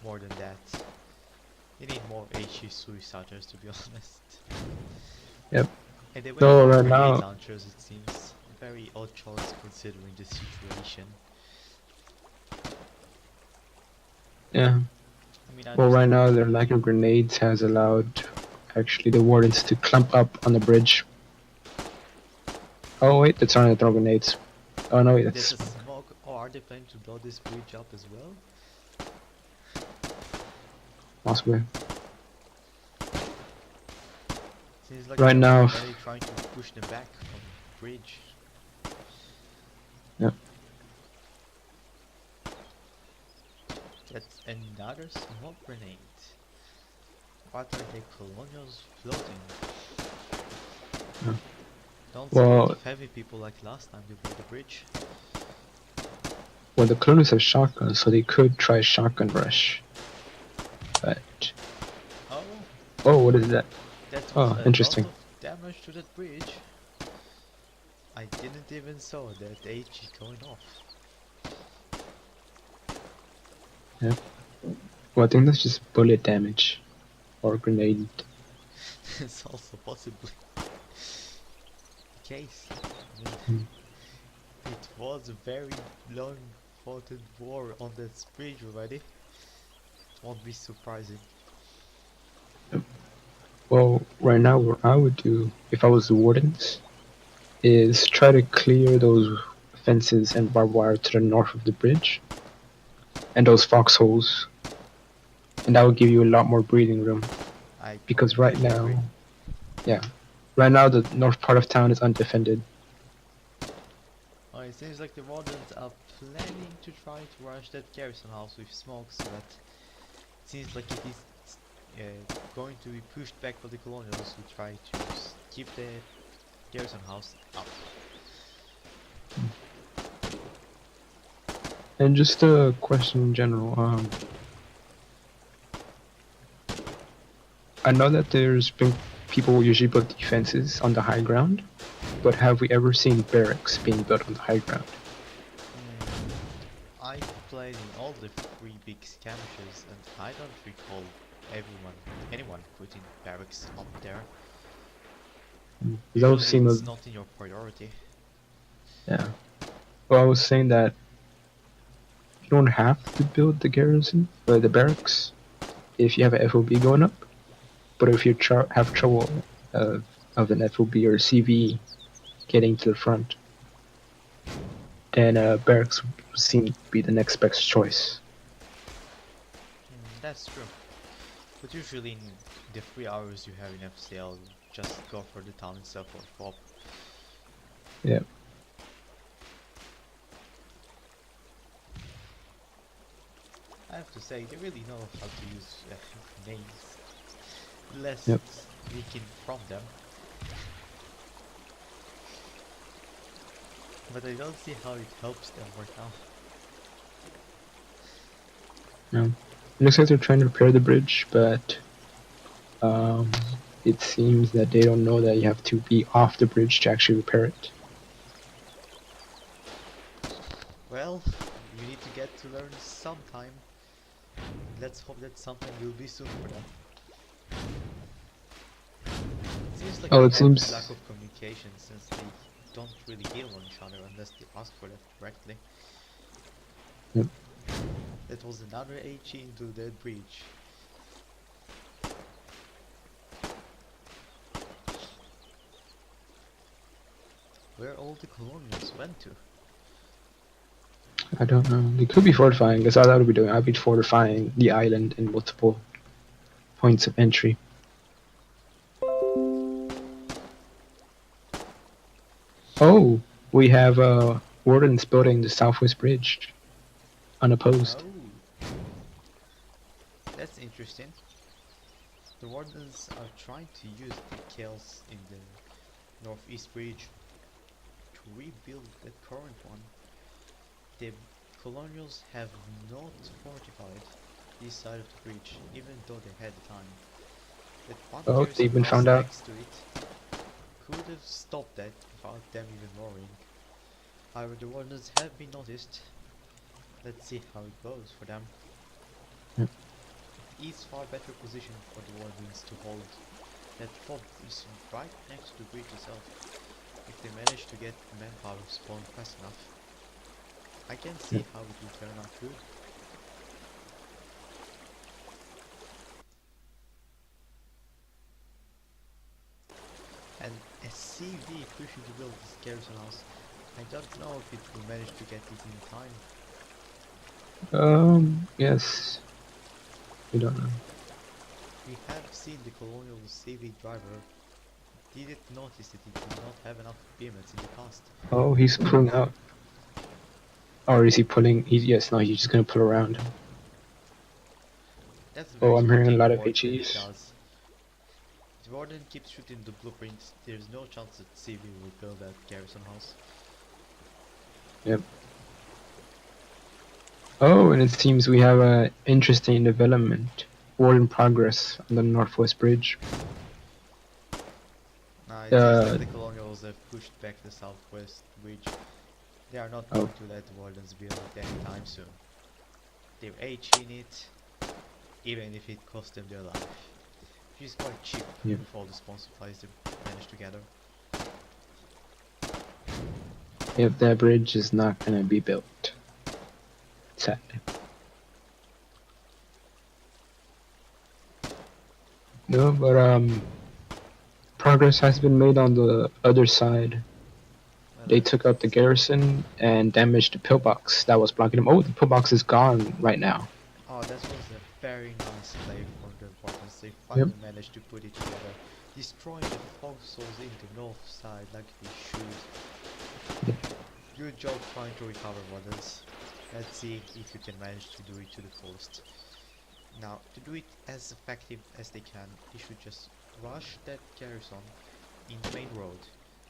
more than that. They need more HE suiciders, to be honest. Yep. And they went So for right grenade now, launchers, it seems. Very odd choice considering the situation. yeah. I mean, I Well, right understand. now their lack of grenades has allowed actually the wardens to clump up on the bridge. Oh wait, they're trying to throw grenades. Oh no, wait, There's that's a smoke. Oh, are they planning to blow this bridge up as well? possibly. Seems like Right they're now- really trying to push them back from the bridge. Yep. That's another smoke grenade. What are the colonials floating? Yeah. Don't see a Well- lot of heavy people like last time they blew the bridge. Well, the colonists have shotguns, so they could try shotgun rush. But Oh, oh, what is that? that was Oh, a interesting. lot of damage to that bridge. I didn't even saw that HE going off. Well, I think that's just bullet damage or grenade. It's also possibly the case. I Hmm. mean, it was a very long fought war on that bridge already. It won't be surprising. Well, right now, what I would do if I was the wardens is try to clear those fences and barbed wire to the north of the bridge and those foxholes, and that would give you a lot more breathing room. I Because right completely agree. now, yeah, right now the north part of town is undefended. Oh, it seems like the Wardens are planning to try to rush that garrison house with smokes, but it seems like it is going to be pushed back by the colonials who try to keep the garrison house up. And just a question in general, I know that there's been people usually build defenses on the high ground, but have we ever seen barracks being built on the high ground? I played in all the 3 big skirmishes and I don't recall anyone putting barracks up there. Those Usually seem it's a, not in your priority. yeah. Well, I was saying that you don't have to build the garrison or the barracks if you have an FOB going up, but if you have trouble of an FOB or CV getting to the front, then barracks seem to be the next best choice. That's true. But usually in the 3 hours you have in FCL, you just go for the town itself or FOB. Yeah. I have to say, they really know how to use names. Less Yep. leaking from them. But I don't see how it helps them right now. No. It looks like they're trying to repair the bridge, but it seems that they don't know that you have to be off the bridge to actually repair it. Well, you need to get to learn sometime. Let's hope that sometime will be soon for them. It seems like Oh, they it have seems- lack of communication since they don't really heal on each other unless they ask for that correctly. Yep. That was another HE into that bridge. Where all the colonials went to? I don't know. They could be fortifying. That's all I would be doing. I'd be fortifying the island in multiple points of entry. Oh, we have wardens building the southwest bridge. unopposed. Oh, that's interesting. The wardens are trying to use the kills in the northeast bridge to rebuild the current one. The colonials have not fortified this side of the bridge, even though they had the time. That one Oh, garrison they've been house found out. next to it could have stopped that without them even worrying. However, the wardens have been noticed. Let's see how it goes for them. Yep. It's far better position for the wardens to hold. That fob is right next to the bridge itself. If they manage to get manpower spawned fast enough, I can see how it will turn out good. And a CV pushing to build this garrison house, I don't know if it will manage to get it in time. Yes. We don't know. We have seen the colonial CV driver didn't notice that it did not have enough payments in the past. Oh, he's pulling out. Or is he pulling? Yes, no, he's just gonna pull around. That's Oh, very I'm hearing a lot of strategic work that it HEs. does. If the warden keeps shooting the blueprints, there's no chance that CV will build that garrison house. Yep. Oh, and it seems we have a interesting development. War in progress on the Northwest Bridge. It seems like the colonials have pushed back the southwest bridge. They are not going to let the wardens build it anytime soon. They're HEing it, even if it costs them their life. Which is quite cheap Yeah. with all the spawn supplies they managed to gather. If that bridge is not gonna be built. Sadly. No, but progress has been made on the other side. Well, They took out the garrison and damaged the pillbox that was blocking them. Oh, the pillbox is gone right now. oh, that was a very nice play from the wardens. They Yep. finally managed to put it together, destroying the foxholes in the north side like they should. Good job trying to recover wardens. Let's see if you can manage to do it to the fullest. Now, to do it as effective as they can, they should just rush that garrison in the main road,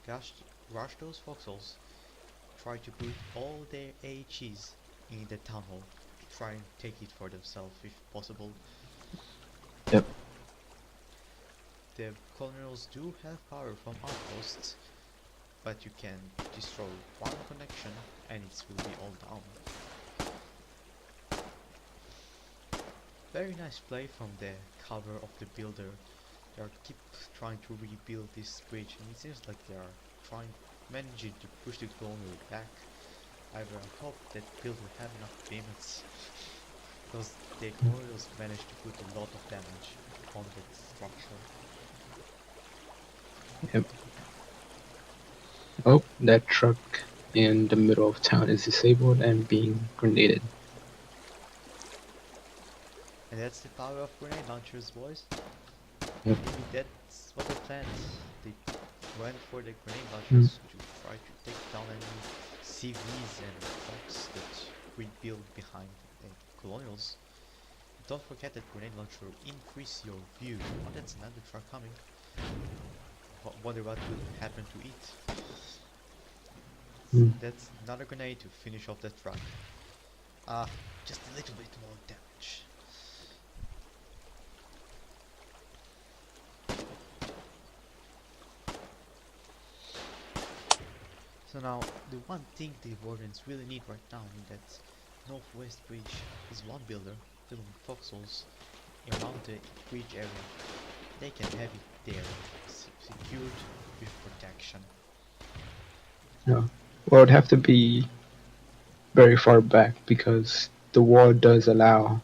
rush those foxholes, try to put all their AHEs in the town hall, try and take it for themselves if possible. Yep. The colonials do have power from outposts, but you can destroy one connection and it will be all down. Very nice play from the cover of the builder. They are keep trying to rebuild this bridge and it seems like they are managing to push the colonial back. However, I hope that builder will have enough payments because the colonials managed to put a lot of damage on that structure. Yep. Oh, that truck in the middle of town is disabled and being grenaded. And that's the power of grenade launchers, boys. Yep. Maybe that's what they planned. They went for the grenade launchers to try to take down any CVs and box that rebuild behind the colonials. Don't forget that grenade launcher increase your view. Oh, that's another truck coming. Wonder what will happen to it. That's another grenade to finish off that truck. Just a little bit more damage. So now, the one thing the wardens really need right now in that northwest bridge is one builder building foxholes around the bridge area. They can have it there, secured with protection. No. Well, it'd have to be very far back because the wall does allow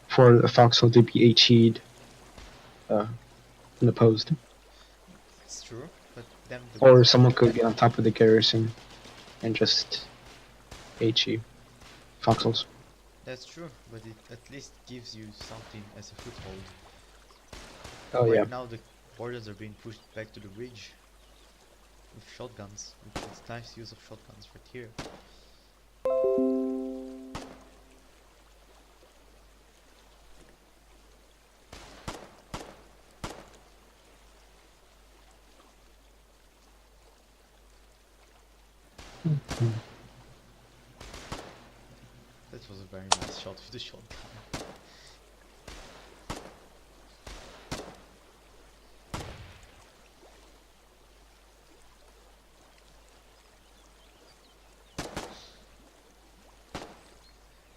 for the foxhole to be HE'd unopposed. It's true, but then Or someone could get on top of the garrison and just HE foxholes. That's true, but it at least gives you something as a foothold. Oh Right yeah. now the wardens are being pushed back to the bridge with shotguns, which is nice use of shotguns right here. That was a very nice shot with the shotgun.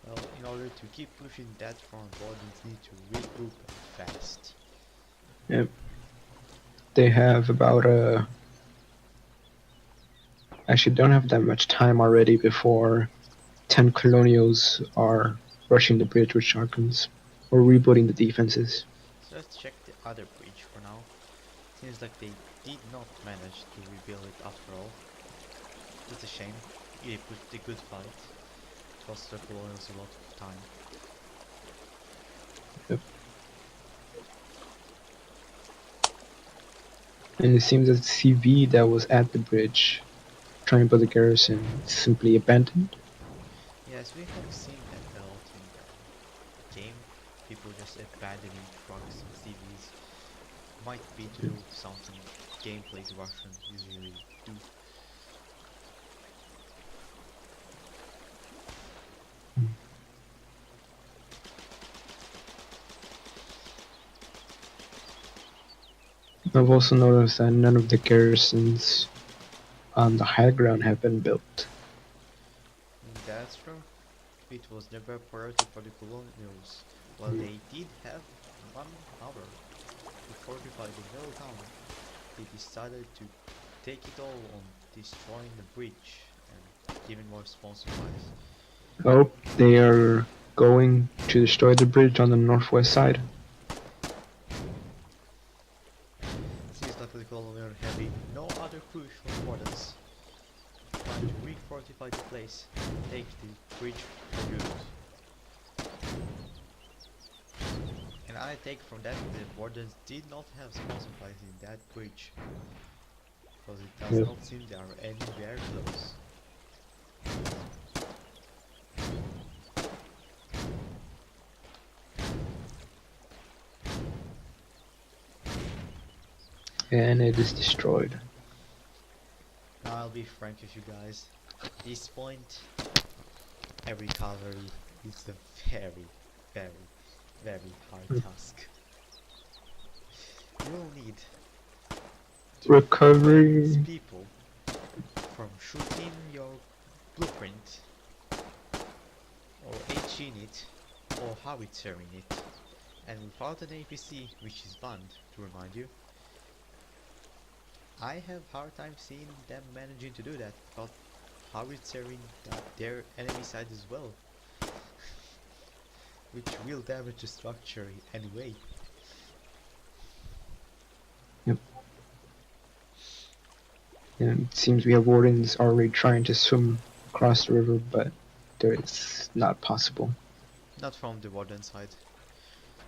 Well, in order to keep pushing that front, Wardens need to regroup fast. Yep. They have about actually don't have that much time already before 10 colonials are rushing the bridge with shotguns or rebuilding the defenses. So let's check the other bridge for now. Seems like they did not manage to rebuild it after all. That's a shame. It put a good fight. It cost the colonials a lot of time. Yep. And it seems that CV that was at the bridge trying to build a garrison simply abandoned. Yes, we have seen that a lot in the game. People just abandoning trucks and CVs. Might be to do with something gameplay the Russians usually do. I've also noticed that none of the garrisons on the high ground have been built. That's true. It was never a priority for the colonials. While they did have 1 hour to fortify the middle town, they decided to take it all on destroying the bridge and giving more sponsor supplies. Oh, they are going to destroy the bridge on the northwest side. Seems like the colonial having no other push from Wardens. Trying to re-fortify the place, take the bridge for good. And I take from that the Wardens did not have spawn supplies in that bridge. Because it does Yep. not seem they are anywhere close. And it is destroyed. Now I'll be frank with you guys. At this point, every cavalry is a very, very hard task. You'll need to Recovery. prevent people from shooting your blueprint or HE in it or howitzering it, and without an APC, which is banned, to remind you. I have hard time seeing them managing to do that without howitzering their enemy side as well, which will damage the structure anyway. And it seems we have wardens already trying to swim across the river, but it's not possible. Not from the warden side.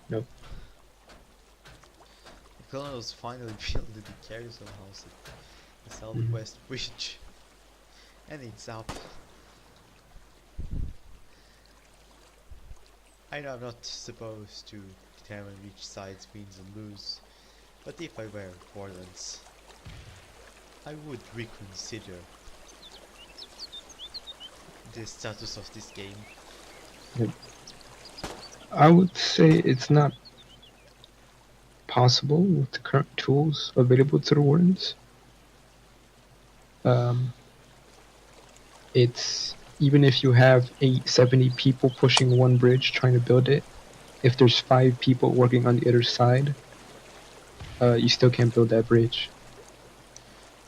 Nope. The colonels finally built the garrison house at the southwest bridge, and it's up. I know I'm not supposed to determine which side wins and lose, but if I were wardens, I would reconsider the status of this game. I would say it's not possible with the current tools available to the wardens. It's even if you have 70 people pushing one bridge trying to build it, if there's 5 people working on the other side, you still can't build that bridge.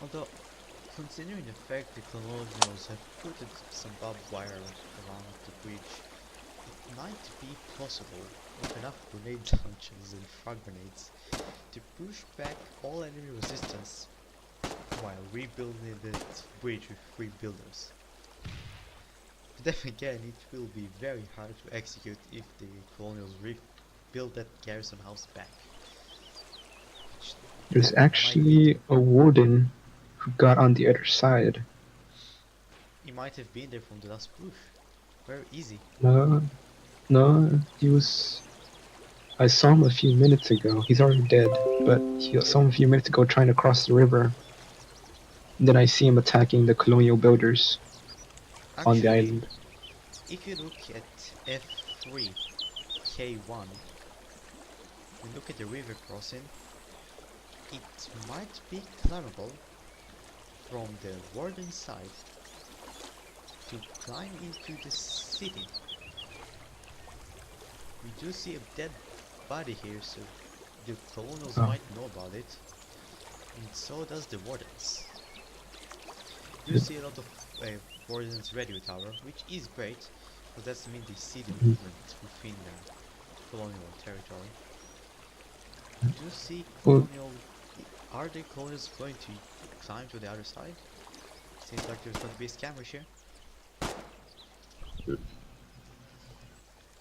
Although, considering the fact the colonials have put some barbed wire around the bridge, it might be possible with enough grenade launchers and frag grenades to push back all enemy resistance while rebuilding the bridge with 3 builders. But then again, it will be very hard to execute if the colonials rebuild that garrison house back. There's actually a warden who got on the other side. He might have been there from the last push. Very easy. No, he was. I saw him a few minutes ago. He's already dead, but I saw him a few minutes ago trying to cross the river. Then I see him attacking the colonial builders on the Actually, island. if you look at F3 K1 and look at the river crossing, it might be climbable from the warden side to climb into the city. We do see a dead body here, so the colonials Oh. might know about it, and so does the wardens. You see a lot of wardens radio tower, which is great, because that's mean they see the movement within the colonial territory. Do you see Well- colonial? Are the colonials going to climb to the other side? Seems like there's going to be a skirmish here.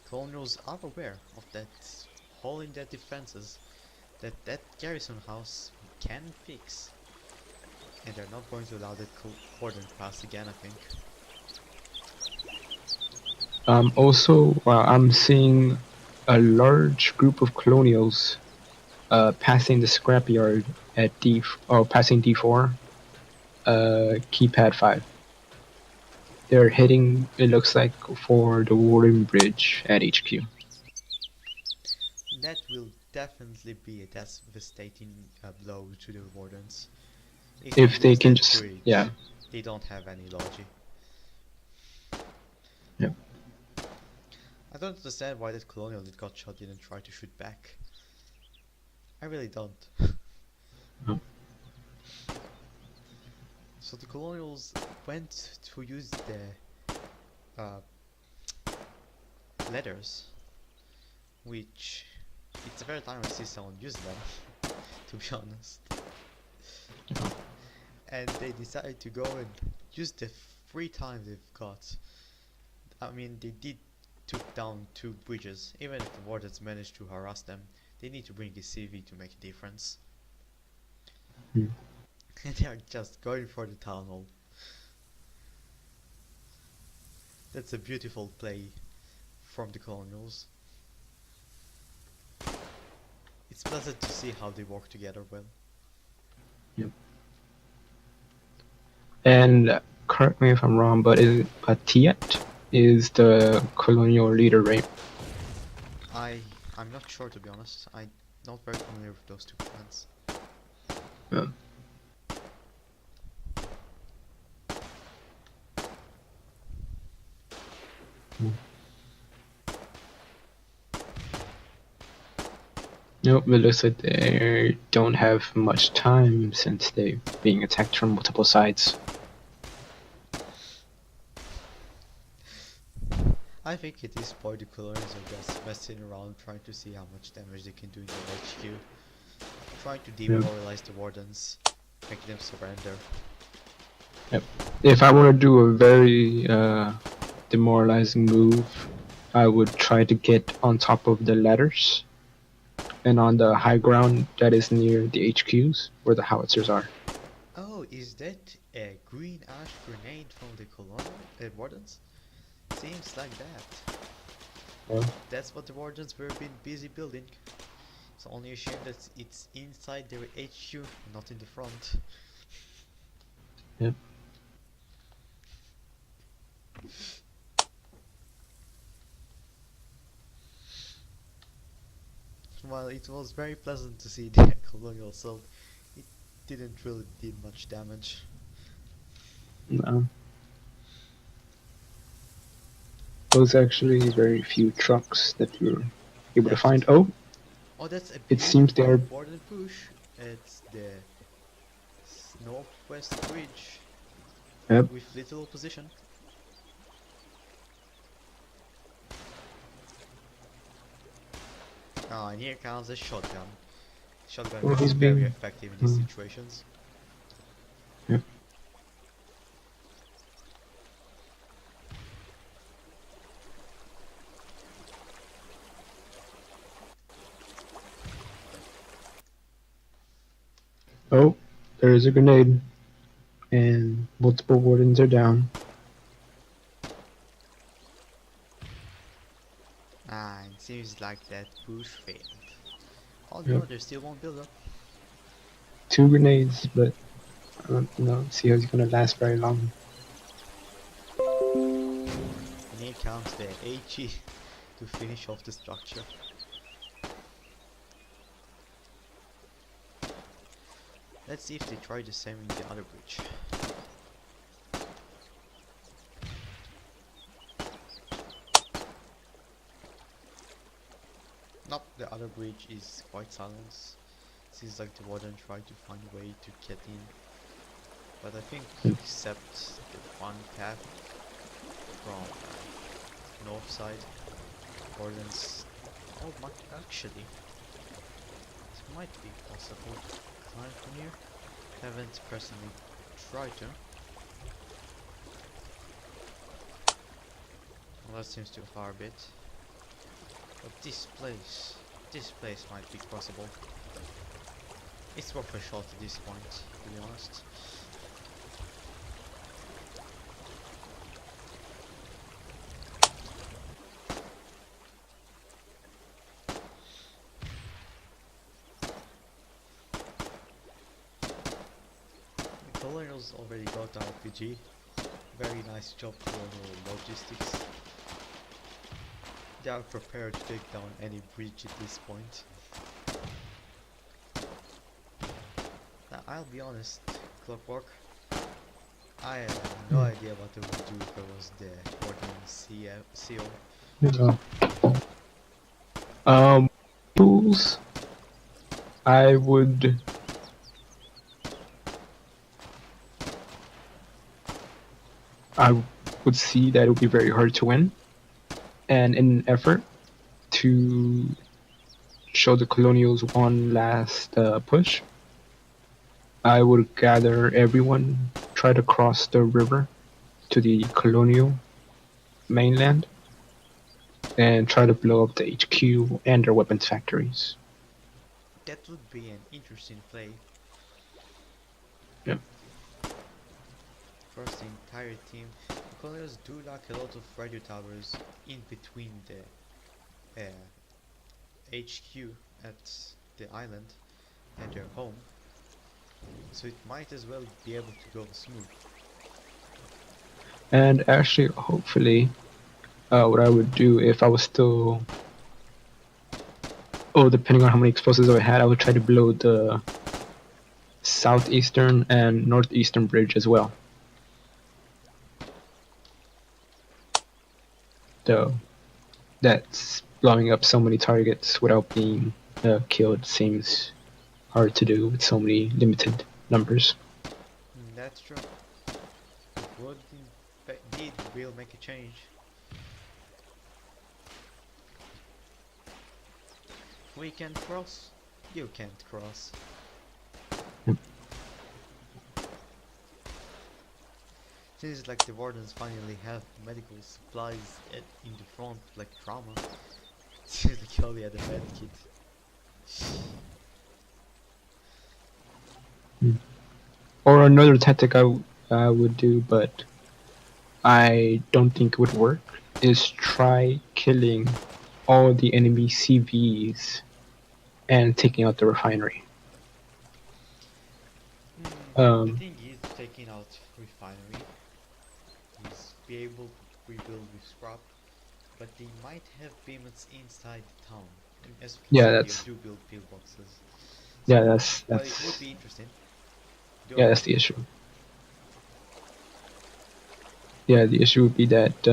Colonials are aware of that hole in their defenses that garrison house can fix, and they're not going to allow that warden pass again, I think. Also, I'm seeing a large group of colonials passing the scrapyard at passing D4, keypad 5. They're heading, it looks like, for the Warden Bridge at HQ. That will definitely be a devastating blow to the wardens. If they lose can that just, bridge, yeah. they don't have any logic. Yep. I don't understand why that colonial that got shot didn't try to shoot back. I really don't. No. So the colonials went to use the letters, which it's the very time I see someone use them, to be honest. And they decided to go and use the free time they've got. I mean, they did took down 2 bridges. Even if the wardens managed to harass them, they need to bring a CV to make a difference. Hmm. And they are just going for the town hall. That's a beautiful play from the colonials. It's pleasant to see how they work together well. And correct me if I'm wrong, but Tiet is the colonial leader, right? I'm not sure, to be honest. I'm not very familiar with those 2 clans. Yeah. Nope, it looks like they don't have much time since they're being attacked from multiple sides. I think at this point the colonials are just messing around trying to see how much damage they can do in their HQ. Trying to demoralize the wardens, make them surrender. If I want to do a very demoralizing move, I would try to get on top of the ladders and on the high ground that is near the HQs where the howitzers are. Oh, is that a green ash grenade from the colonial wardens? Seems like that. Yeah. That's what the wardens were been busy building. It's only a shame that it's inside their HQ, not in the front. Yep. Well, it was very pleasant to see the colonial assault. It didn't really did much damage. No. There was actually very few trucks that we were able to find. Oh, Oh, that's a it seems beautiful they're... warden push. It's the northwest bridge Yep. with little opposition. Ah, and here comes a shotgun. Shotgun Well, is he's very being- effective in these situations. Yep. Oh, there is a grenade. And multiple wardens are down. Ah, it seems like that push failed. Oh Yep. no, there's still one build up. 2 grenades, but see how it's gonna last very long. And here comes the HE to finish off the structure. Let's see if they try the same in the other bridge. Nope, the other bridge is quite silent. Seems like the warden tried to find a way to get in. But I think except the one path from north side, wardens... Oh, actually, it might be possible to climb from here. Haven't personally tried to. Well, that seems too far a bit. But this place might be possible. It's worth a shot at this point, to be honest. The colonials already got our RPG. Very nice job for the logistics. They are prepared to take down any bridge at this point. Now, I'll be honest, Clockwork, I have no idea what I would do if I was the Warden CO. Yeah. Tools. I would see that it would be very hard to win, and in an effort to show the colonials one last push, I would gather everyone, try to cross the river to the colonial mainland, and try to blow up the HQ and their weapons factories. That would be an interesting play. Yeah. First, the entire team. The colonials do lack a lot of radio towers in between the HQ at the island and their home, so it might as well be able to go smooth. And actually, hopefully, what I would do if I was still... depending on how many explosives I had, I would try to blow the southeastern and northeastern bridge as well. Though, that's blowing up so many targets without being killed seems hard to do with so many limited numbers. That's true. It would indeed will make a change. We can cross. You can't cross. Seems like the wardens finally have medical supplies in the front, like trauma. Seems like you only had a med kit. Or another tactic I would do, but I don't think it would work, is try killing all the enemy CVs and taking out the refinery. The thing is, taking out refinery is be able to rebuild with scrap, but they might have behemoths inside the town. And as you can see, you do build pillboxes. So, yeah, that's but it would be interesting. Yeah, that's the issue. Yeah, the issue would be that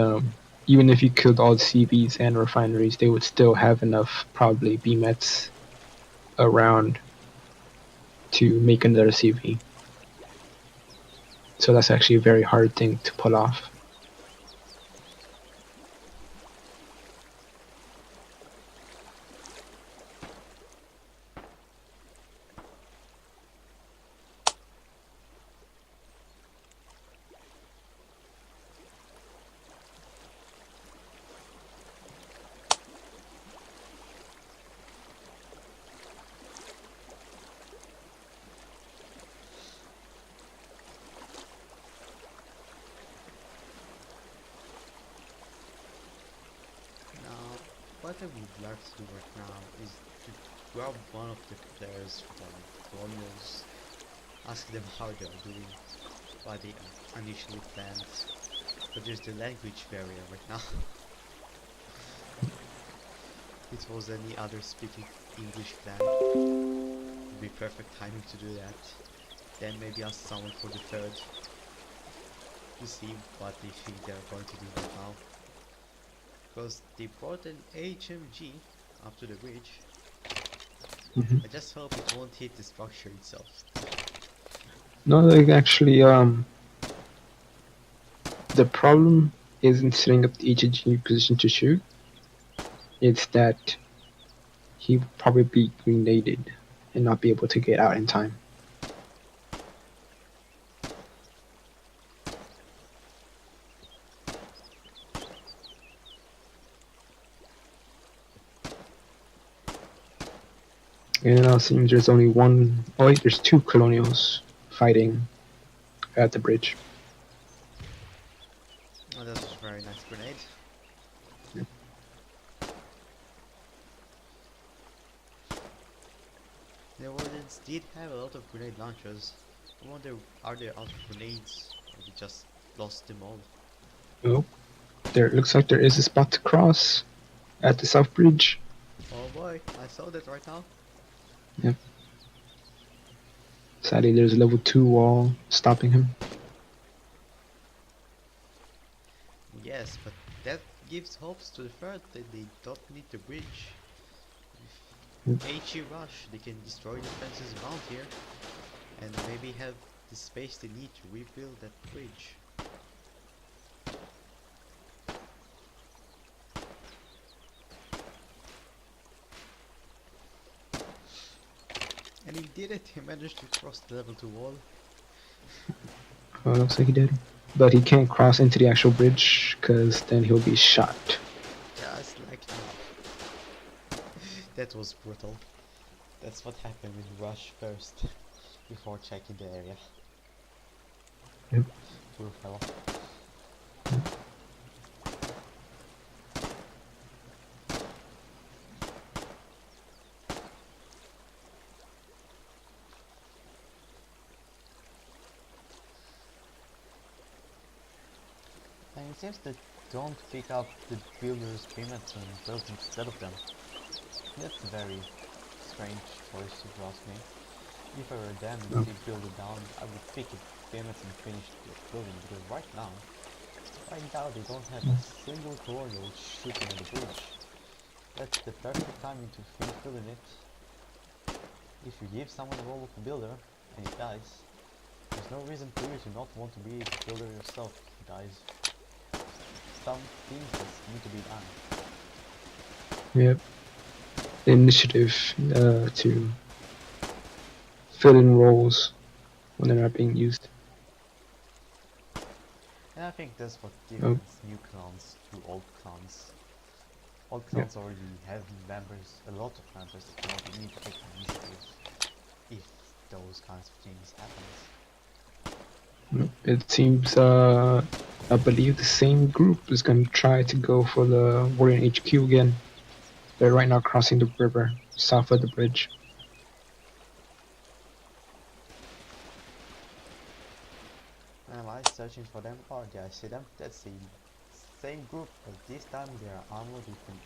even if you killed all the CVs and refineries, they would still have enough, probably, BMETs around to make another CV. So that's actually a very hard thing to pull off. What I would like to do right now is to grab one of the players from Colonials ask them how they are doing, what they initially planned. But there's the language barrier right now. If it was any other speaking English clan, it would be perfect timing to do that. Then maybe ask someone for the third to see what they think they're going to do right now. Because they brought an HMG up to the bridge. Mhm. I just hope it won't hit the structure itself. No, like actually, the problem isn't setting up the HG position to shoot. It's that he would probably be grenaded and not be able to get out in time. And now it seems there's only one. Oh wait, there's two colonials fighting at the bridge. Oh, that was a very nice grenade. Yep. The Wardens did have a lot of grenade launchers. I wonder, are they out of grenades? Or we just lost them all? Oh, there. It looks like there is a spot to cross at the south bridge. Oh boy, I saw that right now. Sadly, there's a level 2 wall stopping him. Yes, but that gives hopes to the third that they don't need the bridge. If HE rush, they can destroy the fences around here and maybe have the space they need to rebuild that bridge. And he did it, he managed to cross the level 2 wall. Oh, looks like he did. But he can't cross into the actual bridge, because then he'll be shot. Just like now. That was brutal. That's what happened when you rush first, before checking the area. Yep. Poor fella. And it seems they don't pick up the builder's payments and build instead of them. That's a very strange choice if you ask me. If I were them and they build it down, I would pick it payments and finish the building, because right now they don't have a single colonial shooting at the bridge. That's the perfect timing to finish building it. If you give someone the role of a builder and he dies, there's no reason for you to not want to be a builder yourself if he dies. Some things just need to be done. Yep. The initiative to fill in roles when they're not being used. And I think that's what differentiates new clans to old clans. Old clans already have members, a lot of members that don't need to take the initiative if those kinds of things happens. It seems, I believe the same group is going to try to go for the Warrior HQ again. They're right now crossing the river, south of the bridge. Am I searching for them? Oh, yeah, I see them. That's the same group, but this time they are armored with an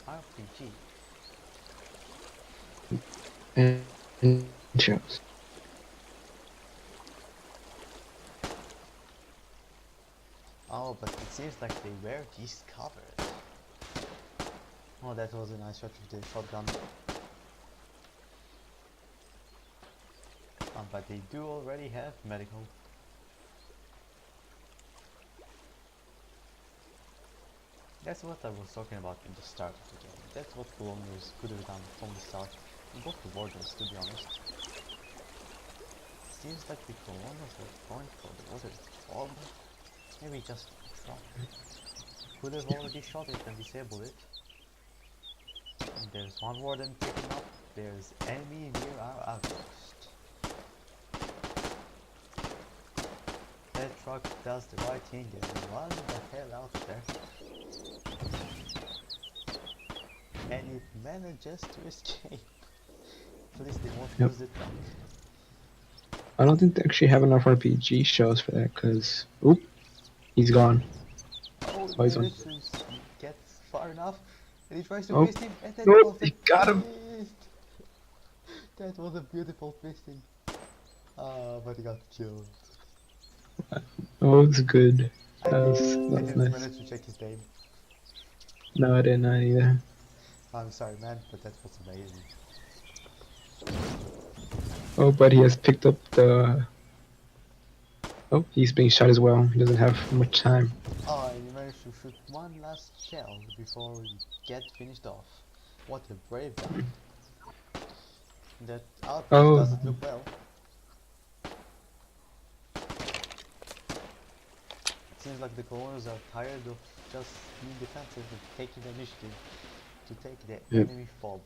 RPG. And shows. Oh, but it seems like they were discovered. Oh, that was a nice shot with the shotgun. But they do already have medical. That's what I was talking about in the start of the game. That's what colonials could have done from the start. And both the wardens, to be honest. Seems like the colonials were going for the water form. Maybe just try. Could have already shot it and disabled it. And there's one warden picking up. There's enemy near our outpost. That truck does the right thing and run the hell out there. And it manages to escape. At least they won't lose the truck. I don't think they actually have enough RPG shells for that, cause oop, he's gone. Oh, Oh, he he's on. managed to get far enough, and he tries to Oh. twist him, and that Oh, was a he got him. twist. That was a beautiful twisting. But he got killed. Oh, it's good. I That's didn't nice. manage to check his name. No, I didn't either. I'm sorry, man, but that was amazing. Oh, but he has picked up the. Oh, he's being shot as well. He doesn't have much time. Oh, and he managed to shoot one last shell before we get finished off. What a brave guy. That outpost Oh. doesn't look well. It seems like the colonials are tired of just being defensive and taking the initiative to take the Yep. enemy fob.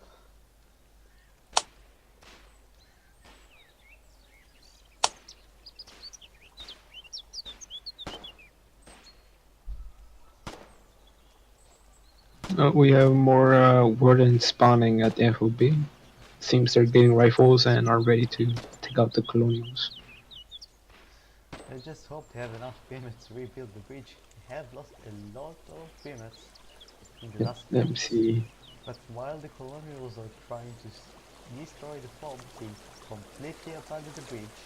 Oh, we have more wardens spawning at the FOB. Seems they're getting rifles and are ready to take out the colonials. I just hope they have enough payment to rebuild the bridge. They have lost a lot of payments in the last Let me games. see. But while the colonials are trying to destroy the fob, they completely abandon the bridge.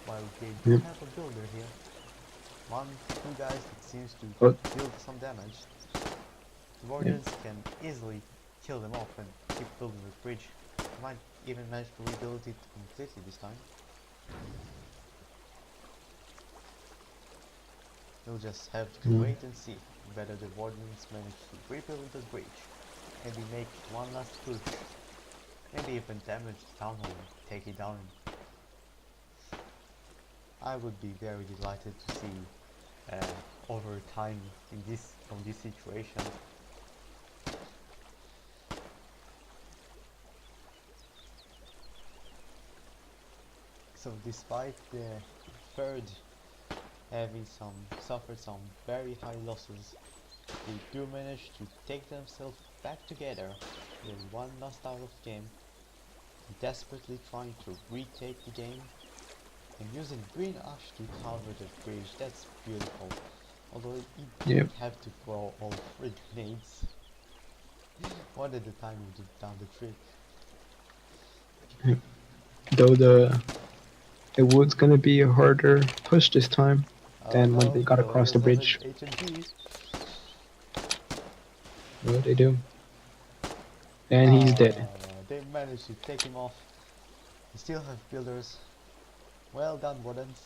While they do Yep. have a builder here. Two guys that seems to What? deal some damage. The wardens can easily kill them off and keep building the bridge. Might even manage to rebuild it completely this time. We'll just have to wait and see whether the wardens manage to rebuild the bridge. Maybe make one last push. Maybe even damage the town hall and take it down. I would be very delighted to see over time in this situation. So despite the third having suffered some very high losses, they do manage to take themselves back together in one last out of game, desperately trying to retake the game and using green ash to cover the bridge. That's beautiful. Although you didn't have to throw all 3 grenades. One at a time would have done the trick. Though it was gonna be a harder push this time than when they got across the bridge. What they do? And he's dead. They managed to take him off. They still have builders. Well done, wardens.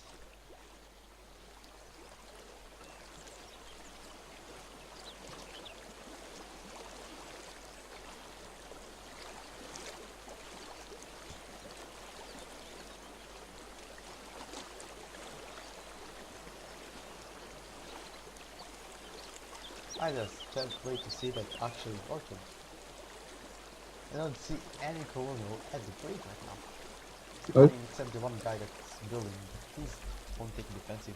I just can't wait to see that actually working. I don't see any colonial at the bridge right now. Oh. I mean, except the one guy that's building. He's won't take defensive.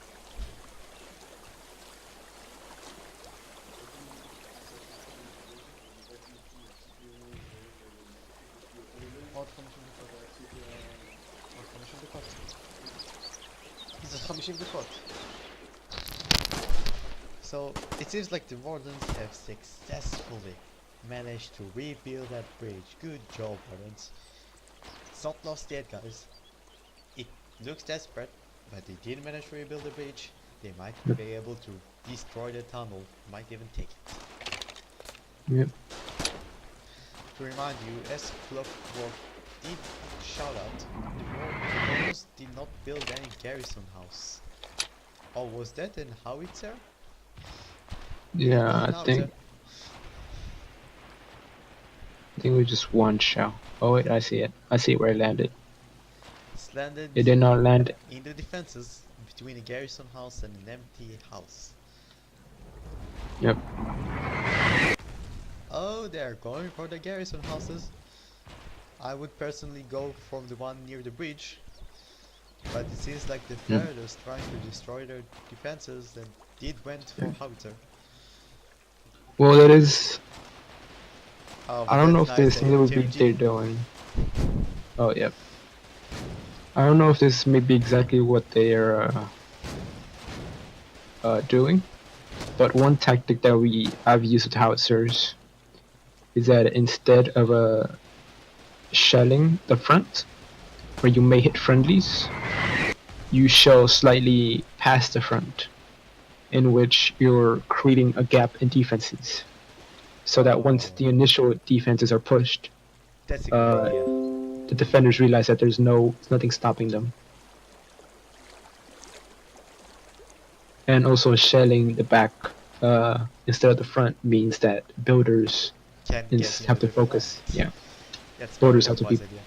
So it seems like the wardens have successfully managed to rebuild that bridge. Good job, wardens. It's not lost yet, guys. It looks desperate, but they did manage to rebuild the bridge. They might be able to destroy the tunnel, might even take it. Yep. To remind you, as Clockwork did shout out, the Wardens did not build any garrison house. Oh, was that an howitzer? Yeah, I think it was just one shell. Oh wait, I see it. I see where it landed. It's landed It did not land. in the defenses between a garrison house and an empty house. Yep. Oh, they're going for the garrison houses. I would personally go from the one near the bridge, but it seems like the third is trying to destroy their defenses and did went for howitzer. Well, that is. Oh, I don't know if that's this nice, little Jimmy bit G. they're doing. Oh, yep. I don't know if this may be exactly what they're doing, but one tactic that I've used with howitzers is that instead of shelling the front, where you may hit friendlies, you shell slightly past the front, in which you're creating a gap in defenses, so that once Oh. the initial defenses are pushed, That's a good idea. the defenders realize that there's nothing stopping them. And also shelling the back instead of the front means that builders Can get have into to the focus. front. Yeah, That's builders probably have a to wise be. idea.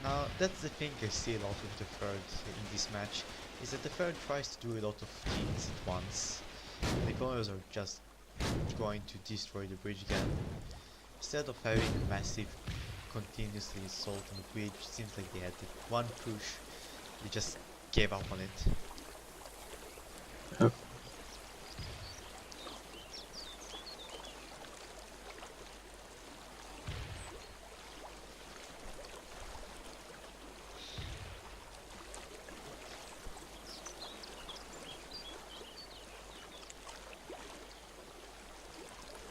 Now, that's the thing I see a lot with the third in this match, is that the third tries to do a lot of things at once. The colonials are just going to destroy the bridge again. Instead of having a massive continuously assault on the bridge, it seems like they had that one push, they just gave up on it. Yep.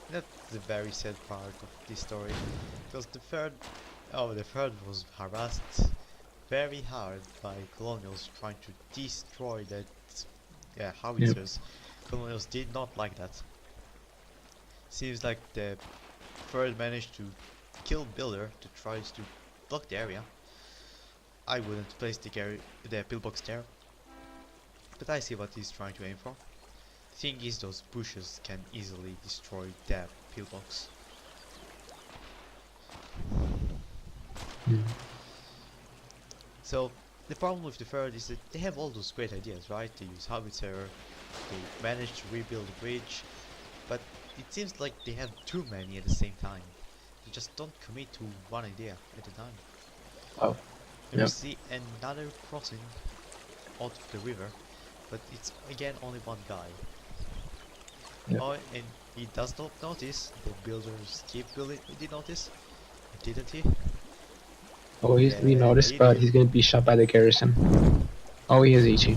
That's the very sad part of this story, because the third was harassed very hard by colonials trying to destroy that howitzers. Colonials did not like that. Seems like the third managed to kill builder that tries to block the area. I wouldn't place the pillbox there, but I see what he's trying to aim for. Thing is, those bushes can easily destroy the pillbox. So the problem with the third is that they have all those great ideas, right? They use howitzer, they manage to rebuild the bridge, but it seems like they have too many at the same time. They just don't commit to one idea at a time. Oh. And we Yep. see another crossing out of the river, but it's again only one guy. Yep. Oh, and he does not notice. The builders keep building. He did notice, didn't he? Oh, we Yeah, noticed, he but did. he's gonna be shot by the garrison. Oh, he has Ichi.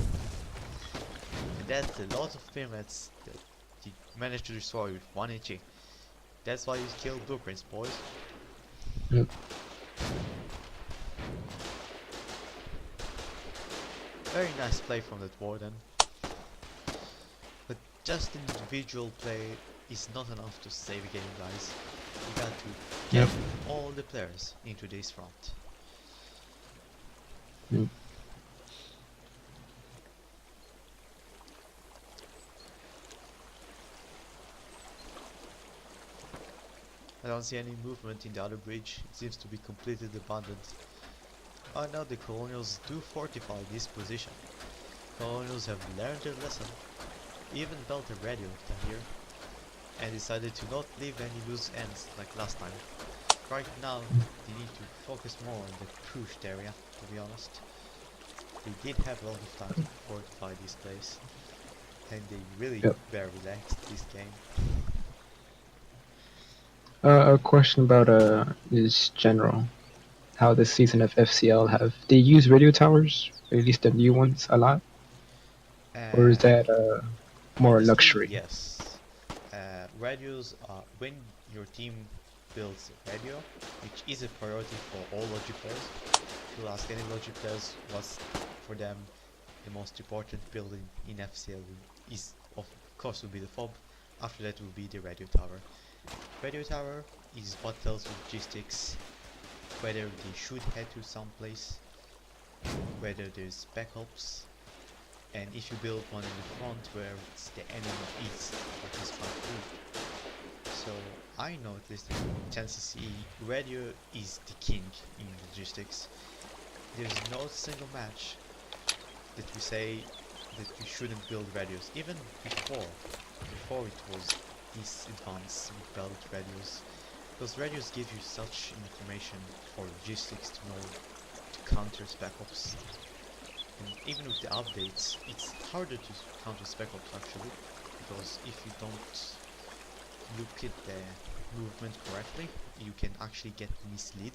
And that's a lot of pyramids that he managed to destroy with one HE. That's why you kill blueprints, boys. Yep. Very nice play from that warden. But just individual play is not enough to save a game, guys. You got to get Yep. all the players into this front. Yep. I don't see any movement in the other bridge. It seems to be completely abandoned. Oh no, the colonials do fortify this position. Colonials have learned their lesson, even built a radio here, and decided to not leave any loose ends like last time. Right now, they need to focus more on the pushed area, to be honest. They did have a lot of time to fortify this place, and they really Yep. were relaxed this game. A question about is general. How this season of FCL have they use radio towers, or at least the new ones, a lot, or is that more Honestly, luxury? yes. Radios are when your team builds a radio, which is a priority for all logic players. If you ask any logic players what's for them the most important building in FCL is of course will be the fob. After that will be the radio tower. Radio tower is what tells logistics whether they should head to some place, whether there's backups, and if you build one in the front where the enemy is participant group. So I know at least in TNCC, radio is the king in logistics. There's no single match that we say that we shouldn't build radios. Even before it was this advanced, we built radios. Because radios give you such information for logistics to know to counter spec ops. And even with the updates, it's harder to counter spec ops actually, because if you don't look at the movement correctly, you can actually get misled.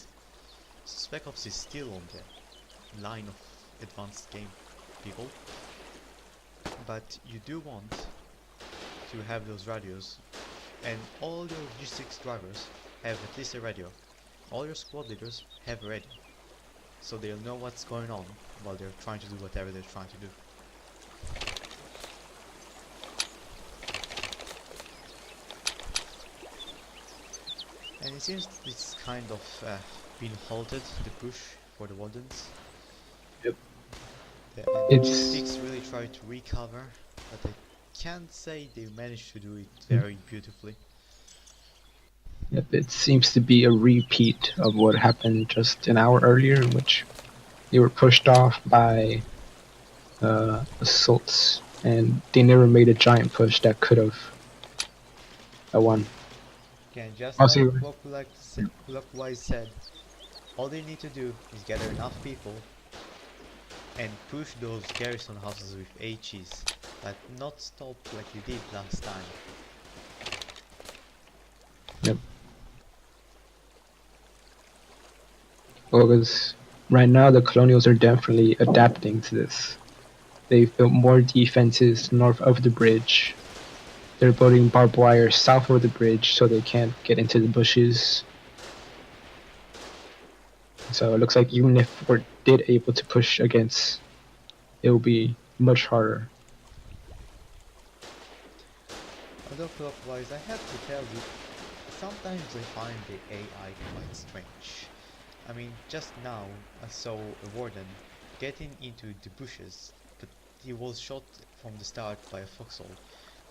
Spec Ops is still on the line of advanced game, people. But you do want to have those radios, and all your G6 drivers have at least a radio. All your squad leaders have a radio, so they'll know what's going on while they're trying to do whatever they're trying to do. And it seems it's kind of been halted, the push for the Wardens. Yep. The G6 really tried to recover, but I can't say they managed to do it very beautifully. Yep, it seems to be a repeat of what happened just an hour earlier, in which they were pushed off by assaults, and they never made a giant push that could have won. Again, just I'll like see. Clockwise said, all they need to do is gather enough people and push those garrison houses with HEs, but not stop like they did last time. Yep. Well, because right now the colonials are definitely adapting to this. They've built more defenses north of the bridge. They're building barbed wire south of the bridge so they can't get into the bushes. So it looks like even if we're able to push against, it will be much harder. Although Clockwise, I have to tell you, sometimes I find the AI quite strange. I mean, just now I saw a warden getting into the bushes, but he was shot from the start by a Foxhole.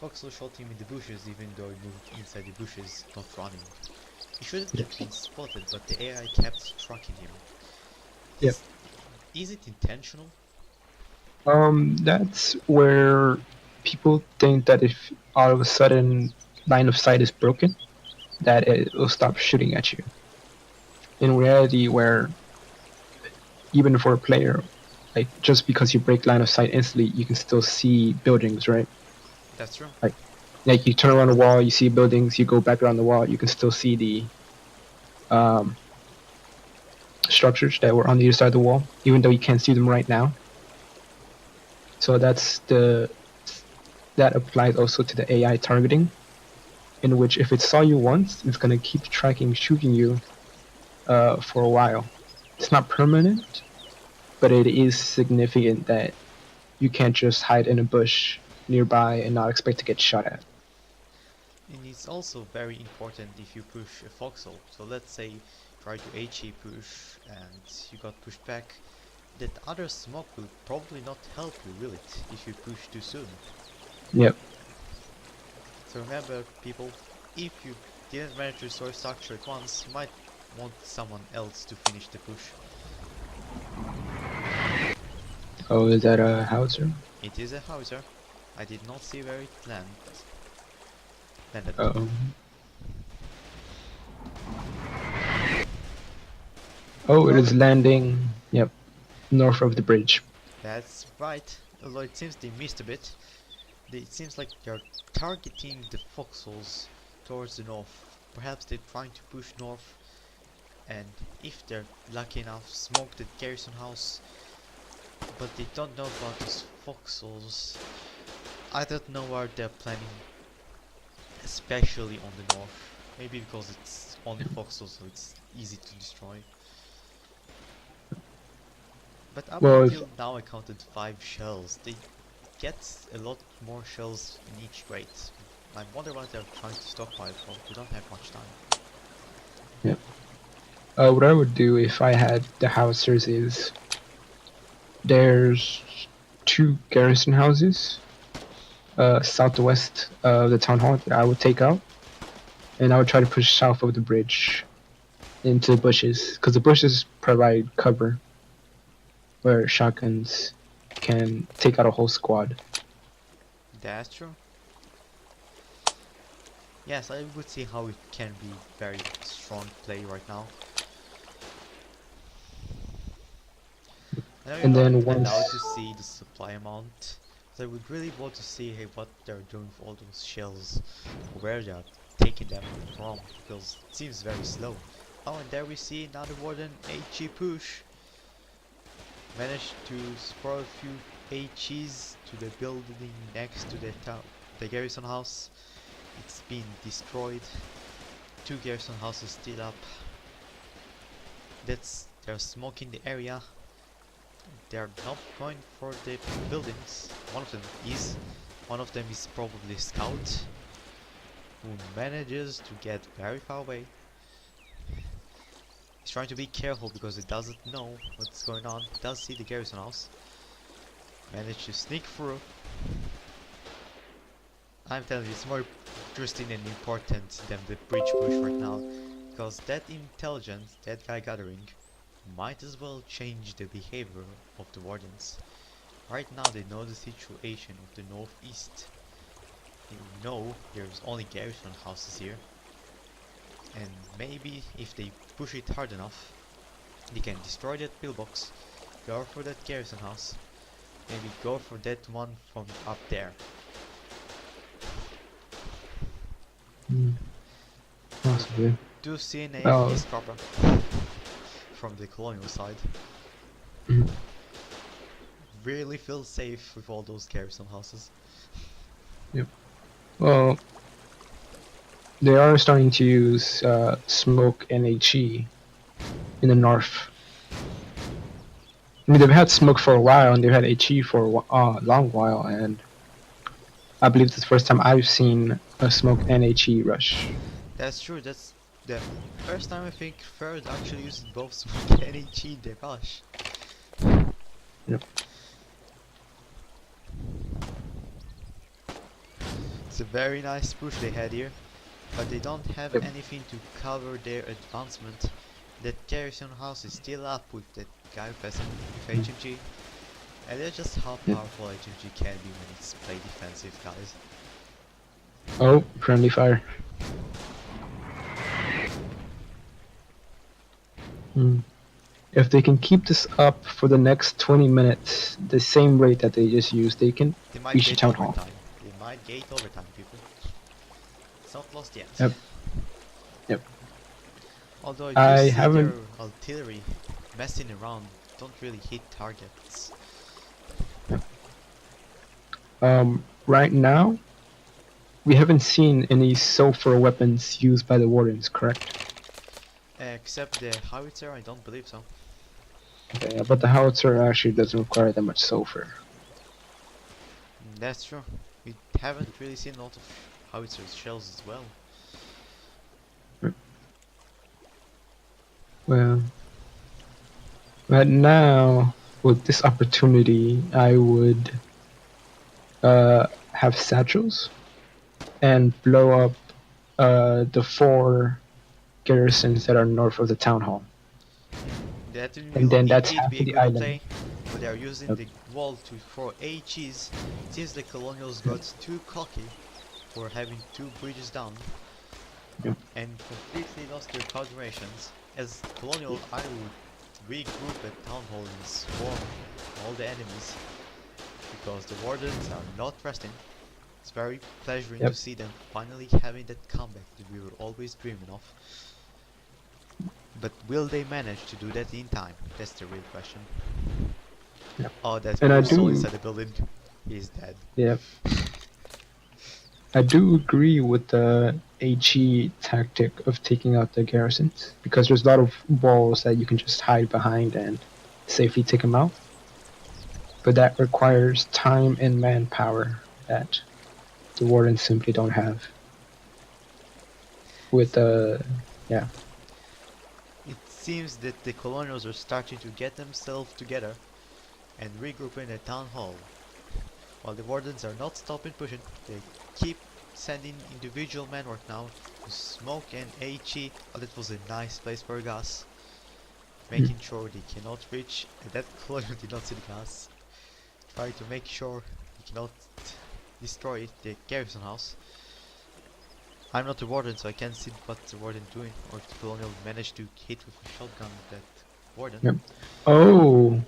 Foxhole shot him in the bushes even though he moved inside the bushes, not running. He shouldn't have been spotted, but the AI kept tracking him. Yep. Is it intentional? That's where people think that if all of a sudden line of sight is broken, that it will stop shooting at you. In reality, where even for a player, like just because you break line of sight instantly, you can still see buildings, right? That's true. Like you turn around the wall, you see buildings, you go back around the wall, you can still see the structures that were on the other side of the wall, even though you can't see them right now. So that applies also to the AI targeting, in which if it saw you once, it's gonna keep tracking, shooting you for a while. It's not permanent, but it is significant that you can't just hide in a bush nearby and not expect to get shot at. And it's also very important if you push a Foxhole. So let's say try to HE push and you got pushed back, that other smoke will probably not help you, will it, if you push too soon. Yep. So remember, people, if you didn't manage to restore structure at once, you might want someone else to finish the push. Oh, is that a howitzer? It is a howitzer. I did not see where it landed. Uh-oh. Oh, it is landing, yep, north of the bridge. That's right, although it seems they missed a bit. It seems like they're targeting the foxholes towards the north. Perhaps they're trying to push north, and if they're lucky enough, smoke the garrison house. But they don't know about those foxholes. I don't know where they're planning, especially on the north. Maybe because it's only foxholes, so it's easy to destroy. But up until now I counted 5 shells. They get a lot more shells in each crate. I wonder what they're trying to stockpile for. We don't have much time. Yep. What I would do if I had the howitzers is there's 2 garrison houses southwest of the town hall that I would take out, and I would try to push south of the bridge into the bushes, because the bushes provide cover where shotguns can take out a whole squad. That's true. Yes, I would see how it can be very strong play right now. Now And you're then not once allowed to see the supply amount, so I would really want to see what they're doing for all those shells, where they're taking them from, because it seems very slow. Oh, and there we see another warden HE push. Managed to spoil a few HEs to the building next to the garrison house. It's been destroyed. 2 garrison houses still up. They're smoking the area. They're not going for the buildings. One of them is probably scout, who manages to get very far away. He's trying to be careful because he doesn't know what's going on. He does see the garrison house. Managed to sneak through. I'm telling you, it's more interesting and important than the bridge push right now, because that intelligence, that guy gathering, might as well change the behavior of the wardens. Right now they know the situation of the northeast. They know there's only garrison houses here, and maybe if they push it hard enough, they can destroy that pillbox, go for that garrison house, maybe go for that one from up there. Possibly. Do see an Oh. AFK Scarborough from the colonial side. Mhm. Really feel safe with all those garrison houses. Well, they are starting to use smoke and HE in the north. I mean, they've had smoke for a while, and they've had HE for a long while, and I believe it's the first time I've seen a smoke and HE rush. That's true, that's the first time I think Third actually used both smoke and HE in their rush. Yep. It's a very nice push they had here, but they don't have Yep. anything to cover their advancement. That garrison house is still up with that guy with HMG, and that's just how Yep. powerful HMG can be when it's play defensive, guys. Oh, friendly fire. If they can keep this up for the next 20 minutes, the same rate that they just used, they can They might reach gate town hall. overtime. They might gate overtime, people. It's not lost yet. Yep. Yep. Although if I you see haven't- their artillery messing around, don't really hit targets. Right now, we haven't seen any sulfur weapons used by the wardens, correct? Except the howitzer, I don't believe so. Okay, but the howitzer actually doesn't require that much sulfur. That's true. We haven't really seen a lot of howitzer shells as well. Well, right now, with this opportunity, I would have satchels and blow up the 4 garrisons that are north of the town hall. That will And then that's indeed half be of a the good island. play, but they are using Yep. the wall to throw HEs. Since the colonials got too cocky for having 2 bridges down, Yep. and completely lost their coordinations. As colonial, I would regroup at town hall and swarm all the enemies, because the wardens are not resting. It's very pleasuring Yep. to see them finally having that comeback that we were always dreaming of. But will they manage to do that in time? That's the real question. Yep. Oh, that's And I Soul do- inside the building. He's dead. Yeah. I do agree with the HE tactic of taking out the garrisons, because there's a lot of walls that you can just hide behind and safely take them out. But that requires time and manpower that the wardens simply don't have. With yeah. It seems that the colonials are starting to get themselves together and regroup in the town hall. While the wardens are not stopping pushing, they keep sending individual men right now to smoke and HE. Oh, that was a nice place for gas. Making sure they cannot reach, and that colonial did not see the gas. Try to make sure they cannot destroy the garrison house. I'm not the warden, so I can't see what the warden doing, or if the colonial managed to hit with a shotgun that warden. Yep. Oh,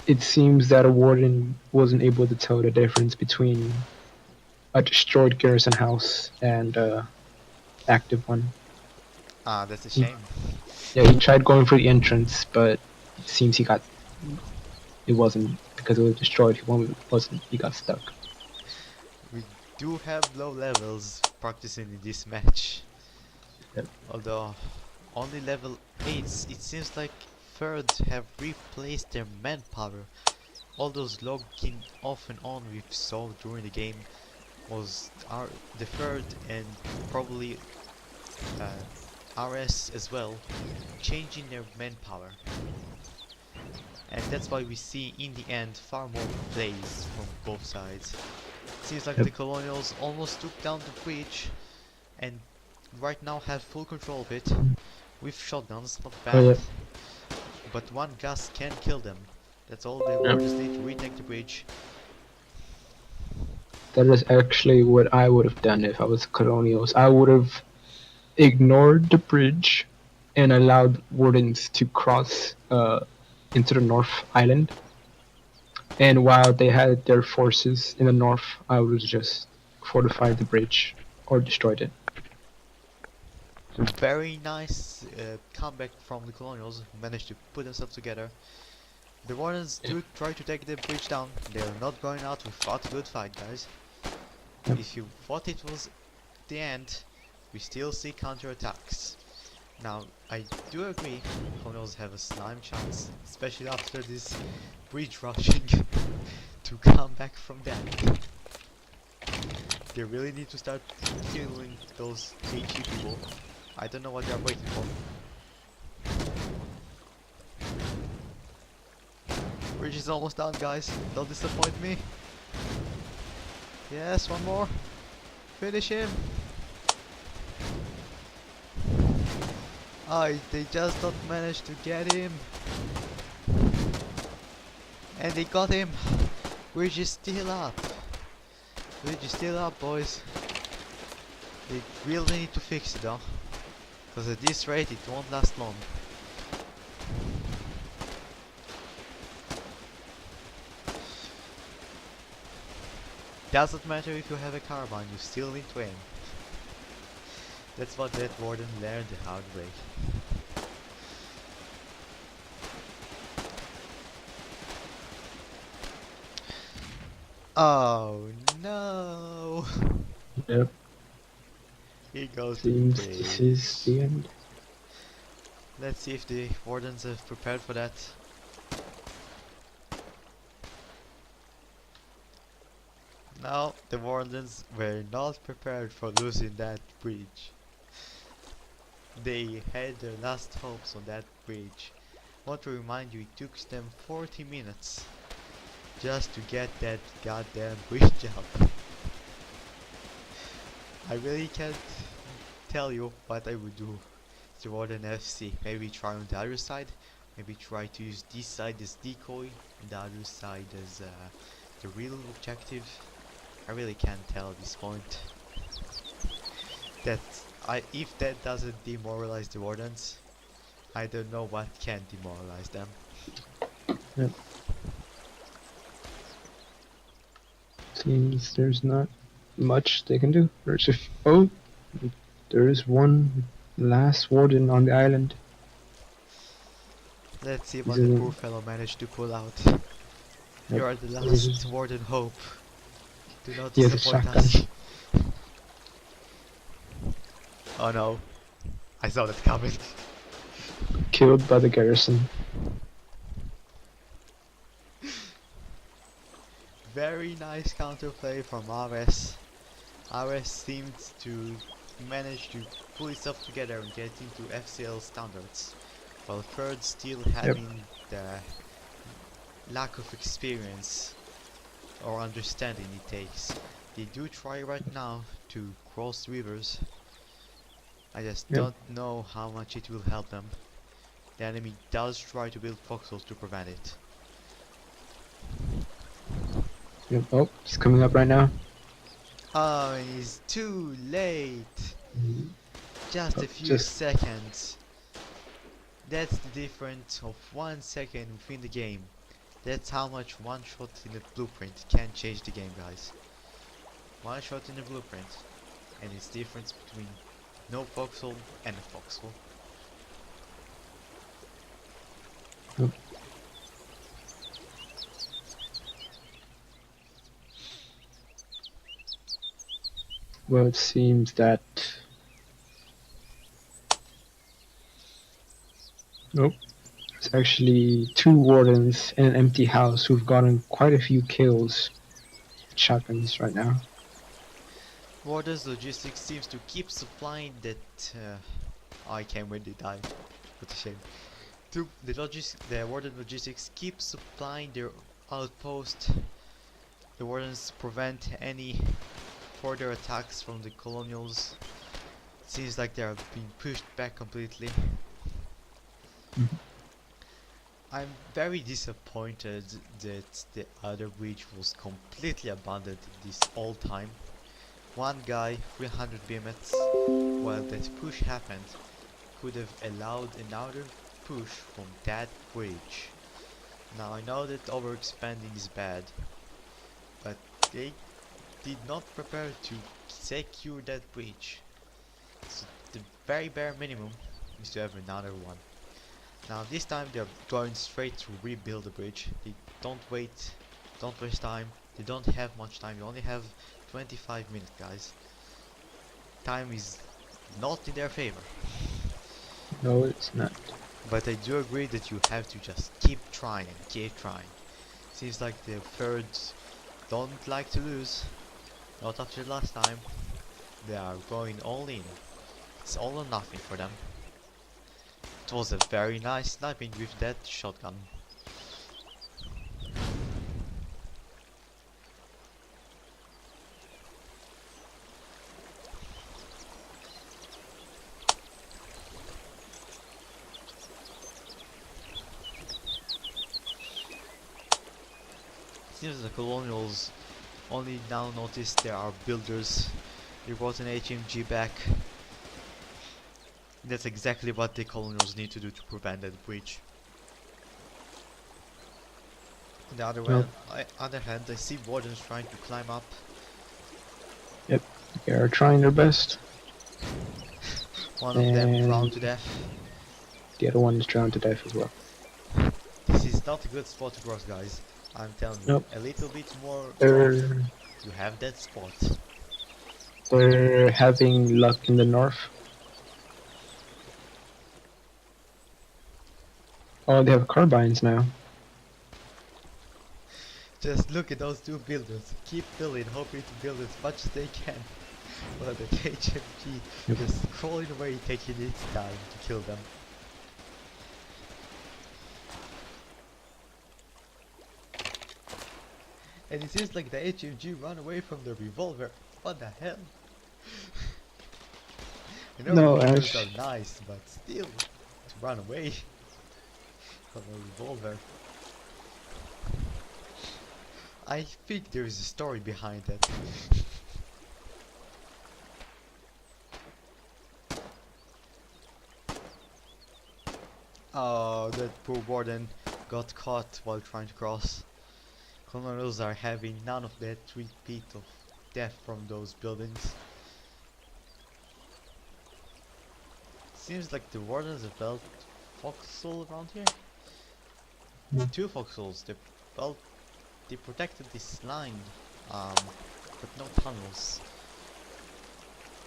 it seems that a warden wasn't able to tell the difference between a destroyed garrison house and active one. Ah, that's a shame. Yeah, he tried going for the entrance, but it seems he got. It wasn't because it was destroyed. Wasn't. He got stuck. We do have low levels practicing in this match. Yep. Although only level 8s, it seems like thirds have replaced their manpower. All those logging off and on we saw during the game was the third and probably RS as well, changing their manpower. And that's why we see in the end far more plays from both sides. Seems like Yep. the Colonials almost took down the bridge and right now have full control of it with shotguns, not bad. Oh, yeah. But one gas can kill them. That's all the Yep. Wardens need to retake the bridge. That is actually what I would have done if I was Colonials. I would have ignored the bridge and allowed Wardens to cross into the North Island. And while they had their forces in the north, I would have just fortified the bridge or destroyed it. Very nice comeback from the Colonials, who managed to put themselves together. The Wardens do try to take the bridge down. They're not going out without a good fight, guys. Yep. If you thought it was the end, we still see counterattacks. Now, I do agree, Colonials have a slim chance, especially after this bridge rushing, to come back from that. They really need to start killing those HE people. I don't know what they are waiting for. Bridge is almost done, guys. Don't disappoint me. Yes, one more. Finish him. They just don't manage to get him. And they got him. Bridge is still up. Bridge is still up, boys. They really need to fix it though. Because at this rate it won't last long. Doesn't matter if you have a carbine, you still need to aim. That's what that warden learned the hard way. Oh no! Yep. Here goes Seems the this bridge. is the end. Let's see if the wardens have prepared for that. No, the wardens were not prepared for losing that bridge. They had their last hopes on that bridge. Want to remind you, it took them 40 minutes just to get that goddamn bridge up. I really can't tell you what I would do to Warden FC. Maybe try on the other side, maybe try to use this side as decoy and the other side as the real objective. I really can't tell at this point. If that doesn't demoralize the Wardens, I don't know what can demoralize them. Yep. Seems there's not much they can do. There is one last warden on the island. Let's see He's what the in- poor fellow managed to pull out. Yep. You are the He's- last Warden hope. Do not He has a disappoint shotgun. us. Oh no. I saw that coming. Killed by the garrison. Very nice counterplay from RS. RS seemed to manage to pull itself together and get into FCL standards, while third still having the lack of experience or understanding it takes. They do try right now to cross rivers. I just Yep. don't know how much it will help them. The enemy does try to build foxholes to prevent it. Yep. Oh, he's coming up right now. Oh, it's too late. Just a few Just- seconds. That's the difference of 1 second within the game. That's how much one shot in the blueprint can change the game, guys. One shot in the blueprint, and it's difference between No foxhole and a foxhole. Well, it seems that. Nope. There's actually 2 wardens in an empty house who've gotten quite a few kills with shotguns right now. Warden's logistics seems to keep supplying that. I came when they died. What a shame. The Warden logistics keep supplying their outpost. The Wardens prevent any further attacks from the colonials. Seems like they are being pushed back completely. I'm very disappointed that the other bridge was completely abandoned this whole time. One guy, 300 BMS, while that push happened, could have allowed another push from that bridge. Now I know that overexpanding is bad, but they did not prepare to secure that bridge. So the very bare minimum is to have another one. Now this time they're going straight to rebuild the bridge. They don't wait, don't waste time. They don't have much time. You only have 25 minutes, guys. Time is not in their favor. No, it's not. But I do agree that you have to just keep trying and keep trying. Seems like the thirds don't like to lose. Not after last time. They are going all in. It's all or nothing for them. It was a very nice sniping with that shotgun. Seems the colonials only now notice there are builders. They brought an HMG back. That's exactly what the colonials need to do to prevent that breach. On the other hand, I see wardens trying to climb up. Yep, they are trying their best. One of them drowned to death. The other one is drowned to death as well. This is not a good spot to cross, guys. I'm telling you, Nope. a little bit more They're north, you have that spot. they're having luck in the north. Oh, they have carbines now. Just look at those two builders. Keep building, hoping to build as much as they can. While the HMG just crawling away, taking its time to kill them. And it seems like the HMG ran away from the revolver. What the hell? I know No, revolvers Ash. are nice, but still, to run away from a revolver. I think there is a story behind that. Oh, that poor warden got caught while trying to cross. Colonels are having none of that repeat of death from those buildings. Seems like the wardens have built foxhole around here. Two foxholes. They protected this line, but no tunnels.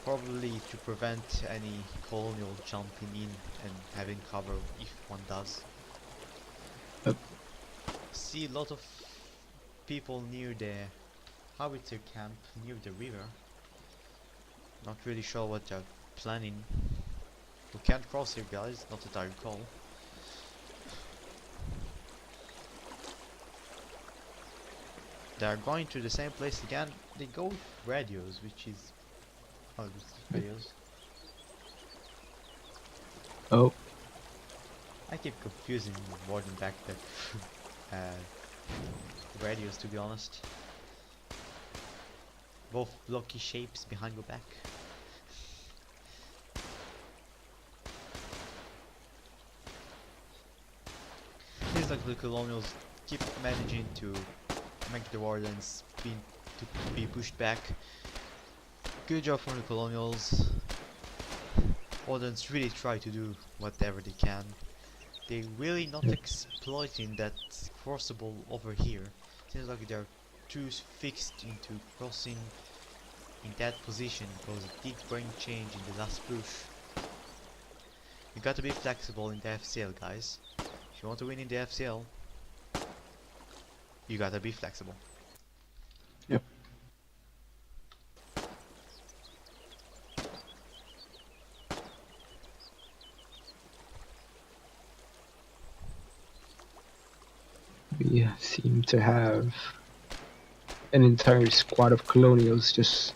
Probably to prevent any colonial jumping in and having cover if one does. Yep. See a lot of people near the howitzer camp near the river. Not really sure what they're planning. We can't cross here, guys, not that I recall. They're going to the same place again. They go with radios, which is... oh, this is radios. Oh, I keep confusing Warden back that radios, to be honest. Both blocky shapes behind your back. Seems like the colonials keep managing to make the wardens be pushed back. Good job from the colonials. Ordnance really try to do whatever they can. They really not exploiting that crossable over here. Seems like they're too fixed into crossing in that position because it did bring change in the last push. You gotta be flexible in the FCL, guys. If you want to win in the FCL, you gotta be flexible. Yep. We seem to have an entire squad of colonials just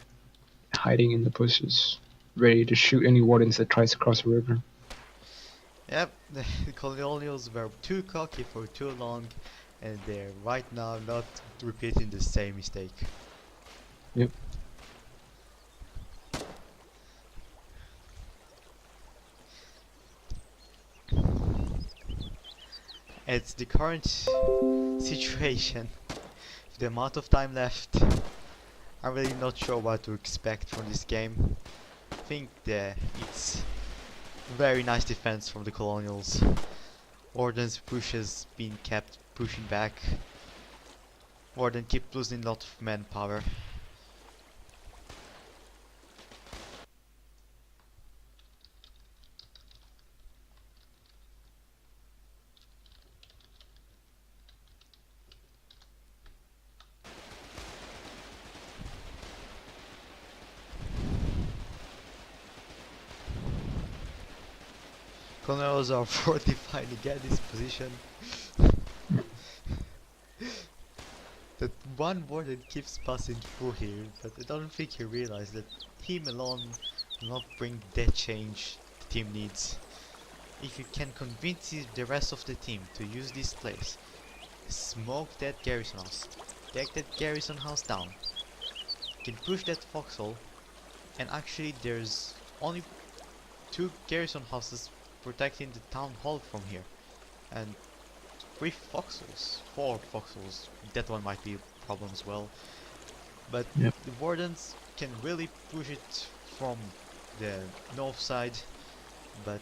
hiding in the bushes, ready to shoot any wardens that tries to cross the river. Yep, the colonials were too cocky for too long, and they're right now not repeating the same mistake. Yep. It's the current situation. The amount of time left, I'm really not sure what to expect from this game. I think it's very nice defense from the colonials. Ordnance pushes being kept pushing back. Warden keep losing a lot of manpower. Colonels are fortifying again this position. That one warden keeps passing through here, but I don't think he realized that him alone will not bring that change the team needs. If you can convince the rest of the team to use this place, smoke that garrison house, take that garrison house down, you can push that foxhole, and actually there's only 2 garrison houses protecting the town hall from here, and 3 foxholes, 4 foxholes. That one might be a problem as well, but Yep. the wardens can really push it from the north side, but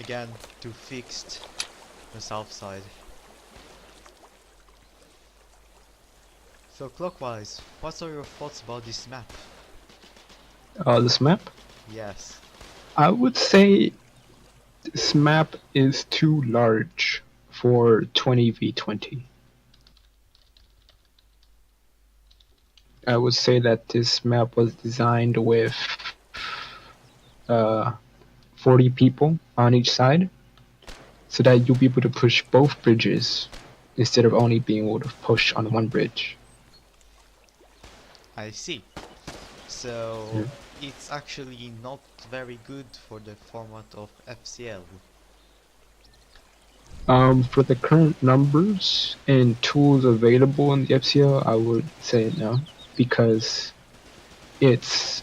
again too fixed the south side. So clockwise, what are your thoughts about this map? This map? Yes. I would say this map is too large for 20v20. I would say that this map was designed with 40 people on each side, so that you'll be able to push both bridges instead of only being able to push on one bridge. I see. So Yeah. it's actually not very good for the format of FCL. For the current numbers and tools available in the FCL, I would say no, because it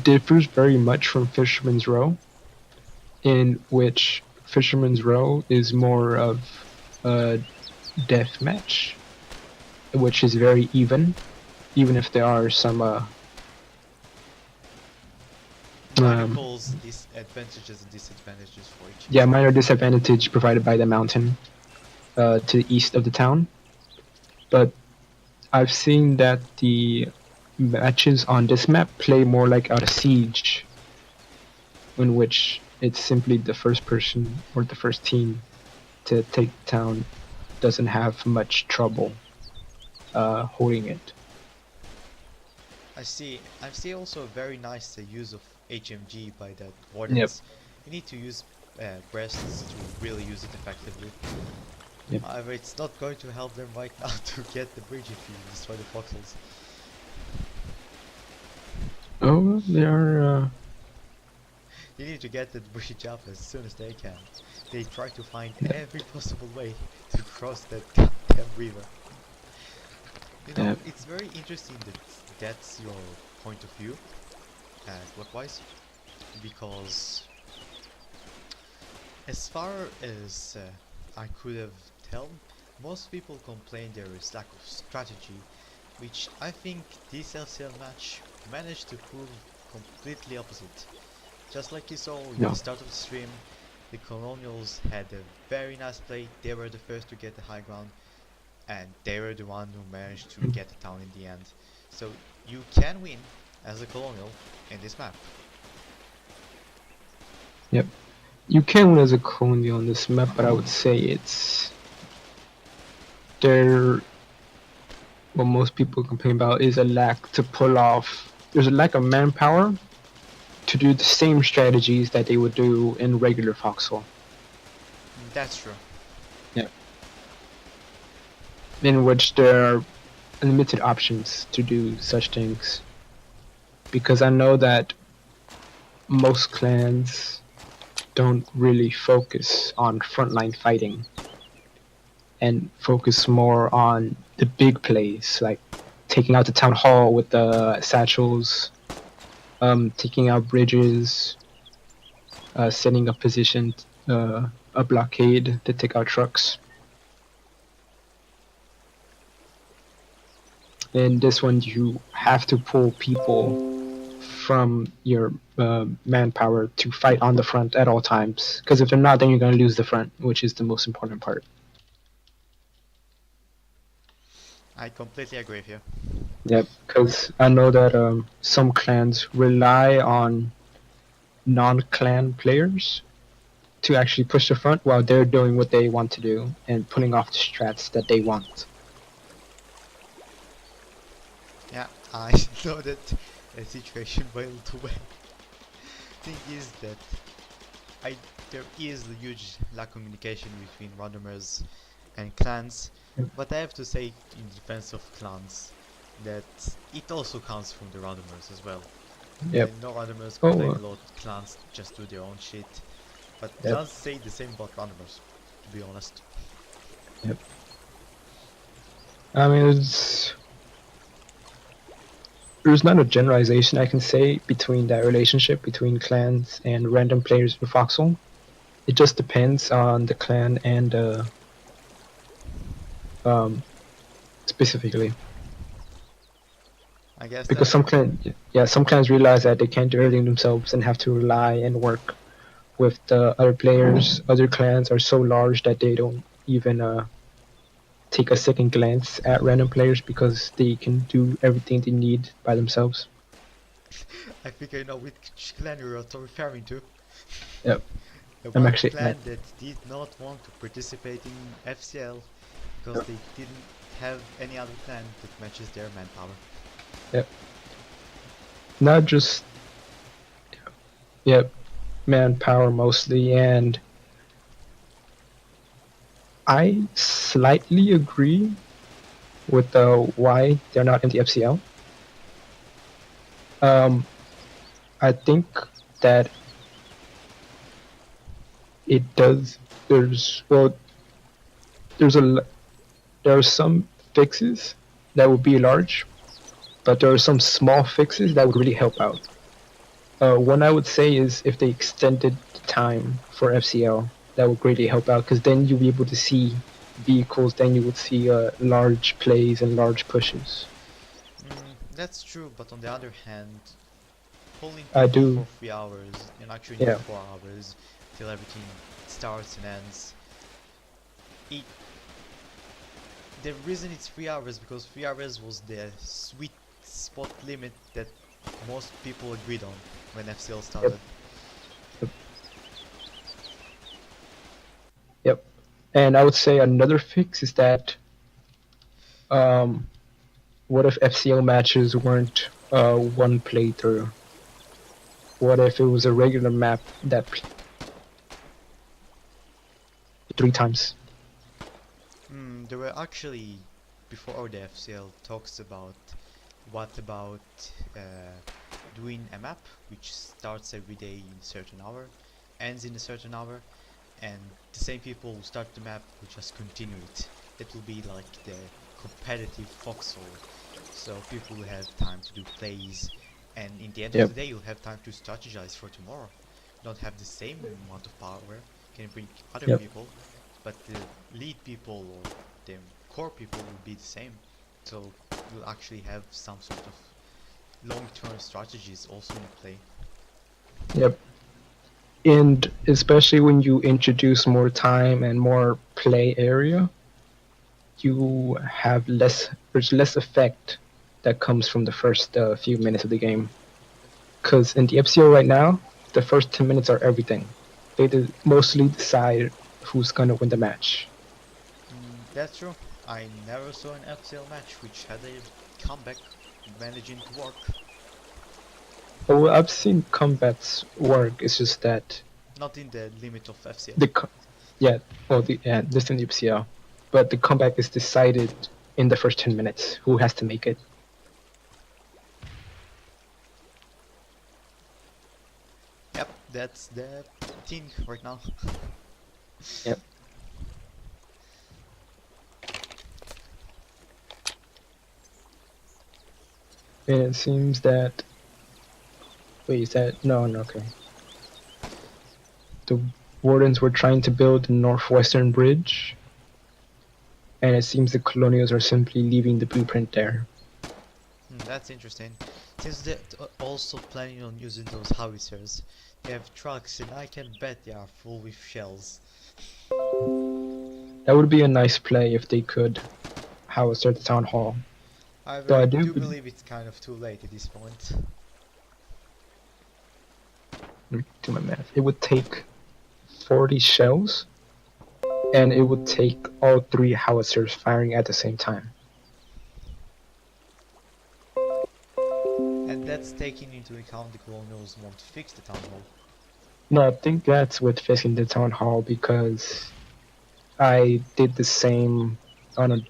differs very much from Fisherman's Row, in which Fisherman's Row is more of a death match, which is very even if there are some Multiples disadvantages and disadvantages for each. minor disadvantage provided by the mountain to the east of the town. But I've seen that the matches on this map play more like out of siege, in which it's simply the first person or the first team to take the town doesn't have much trouble holding it. I see also a very nice use of HMG by the wardens. You need to use breasts to really use it effectively. Yep. However, it's not going to help them right now to get the bridge if you destroy the foxholes. Oh, they are. You need to get the bridge up as soon as they can. They try to find every possible way to cross that goddamn river. You know, it's very interesting that that's your point of view, clockwise, because as far as I could have tell, most people complain there is lack of strategy, which I think this LCL match managed to prove completely opposite. Just like you saw in Yeah. the start of the stream, the Colonials had a very nice play. They were the first to get the high ground, and they were the one who managed to get the town in the end. So you can win as a Colonial in this map. You can win as a colony on this map, but I would say it's there. What most people complain about is a lack to pull off. There's a lack of manpower to do the same strategies that they would do in regular Foxhole. That's true. In which there are limited options to do such things. Because I know that most clans don't really focus on frontline fighting and focus more on the big plays, like taking out the town hall with the satchels, taking out bridges, setting up position, a blockade to take out trucks. In this one, you have to pull people from your manpower to fight on the front at all times. Because if they're not, then you're going to lose the front, which is the most important part. I completely agree with you. Yep, because I know that some clans rely on non-clan players to actually push the front while they're doing what they want to do and pulling off the strats that they want. Yeah, I know that situation well too well. Thing is that there is a huge lack of communication between randomers and clans, but I have to say in defense of clans that it also comes from the randomers as well. Yep. And no randomers Oh, complain a lot, clans just do their own shit, but Yep. clans say the same about randomers, to be honest. I mean, there's not a generalization I can say between that relationship between clans and random players in Foxhole. It just depends on the clan and specifically. I guess Because that's some clans realize that they can't do everything themselves and have to rely and work with the other players. Other clans are so large that they don't even take a second glance at random players because they can do everything they need by themselves. I think I know which clan you're referring to. Yep. The I'm one actually- clan that did not want to participate in FCL because they didn't have any other clan that matches their manpower. Not just manpower mostly, and I slightly agree with why they're not in the FCL. I think that it does. There are some fixes that would be large, but there are some small fixes that would really help out. One I would say is if they extended the time for FCL, that would greatly help out because then you'll be able to see vehicles, then you would see large plays and large pushes. That's true, but on the other hand, holding I people do- for 3 hours and actually Yeah. not 4 hours till everything starts and ends. The reason it's 3 hours because 3 hours was the sweet spot limit that most people agreed on when FCL started. Yep. And I would say another fix is that what if FCL matches weren't one playthrough? What if it was a regular map that 3 times? There were actually, before the FCL, talks about what about doing a map which starts every day in a certain hour, ends in a certain hour, and the same people who start the map will just continue it. It will be like the competitive Foxhole, so people will have time to do plays, and in the end Yep. of the day you'll have time to strategize for tomorrow. You don't have the same amount of power, you can bring other Yep. people, but the lead people or the core people will be the same, so you'll actually have some sort of long-term strategies also in play. Yep. And especially when you introduce more time and more play area, you have there's less effect that comes from the first few minutes of the game. Because in the FCL right now, the first 10 minutes are everything. They mostly decide who's gonna win the match. That's true. I never saw an FCL match which had a comeback managing to work. But what I've seen comebacks work, it's just that Not in the limit of FCL. this in the FCL. But the comeback is decided in the first 10 minutes who has to make it. Yep, that's the thing right now. Yep. And it seems that. Wait, is that. No, okay. The Wardens were trying to build the northwestern bridge, and it seems the Colonials are simply leaving the blueprint there. That's interesting. Since they're also planning on using those howitzers, they have trucks and I can bet they are full with shells. That would be a nice play if they could howitzer the town hall. However, I I do do be- believe it's kind of too late at this point. Let me do my math. It would take 40 shells, and it would take all 3 howitzers firing at the same time. And that's taking into account the colonials won't fix the town hall. No, I think that's with fixing the town hall because I did the same on a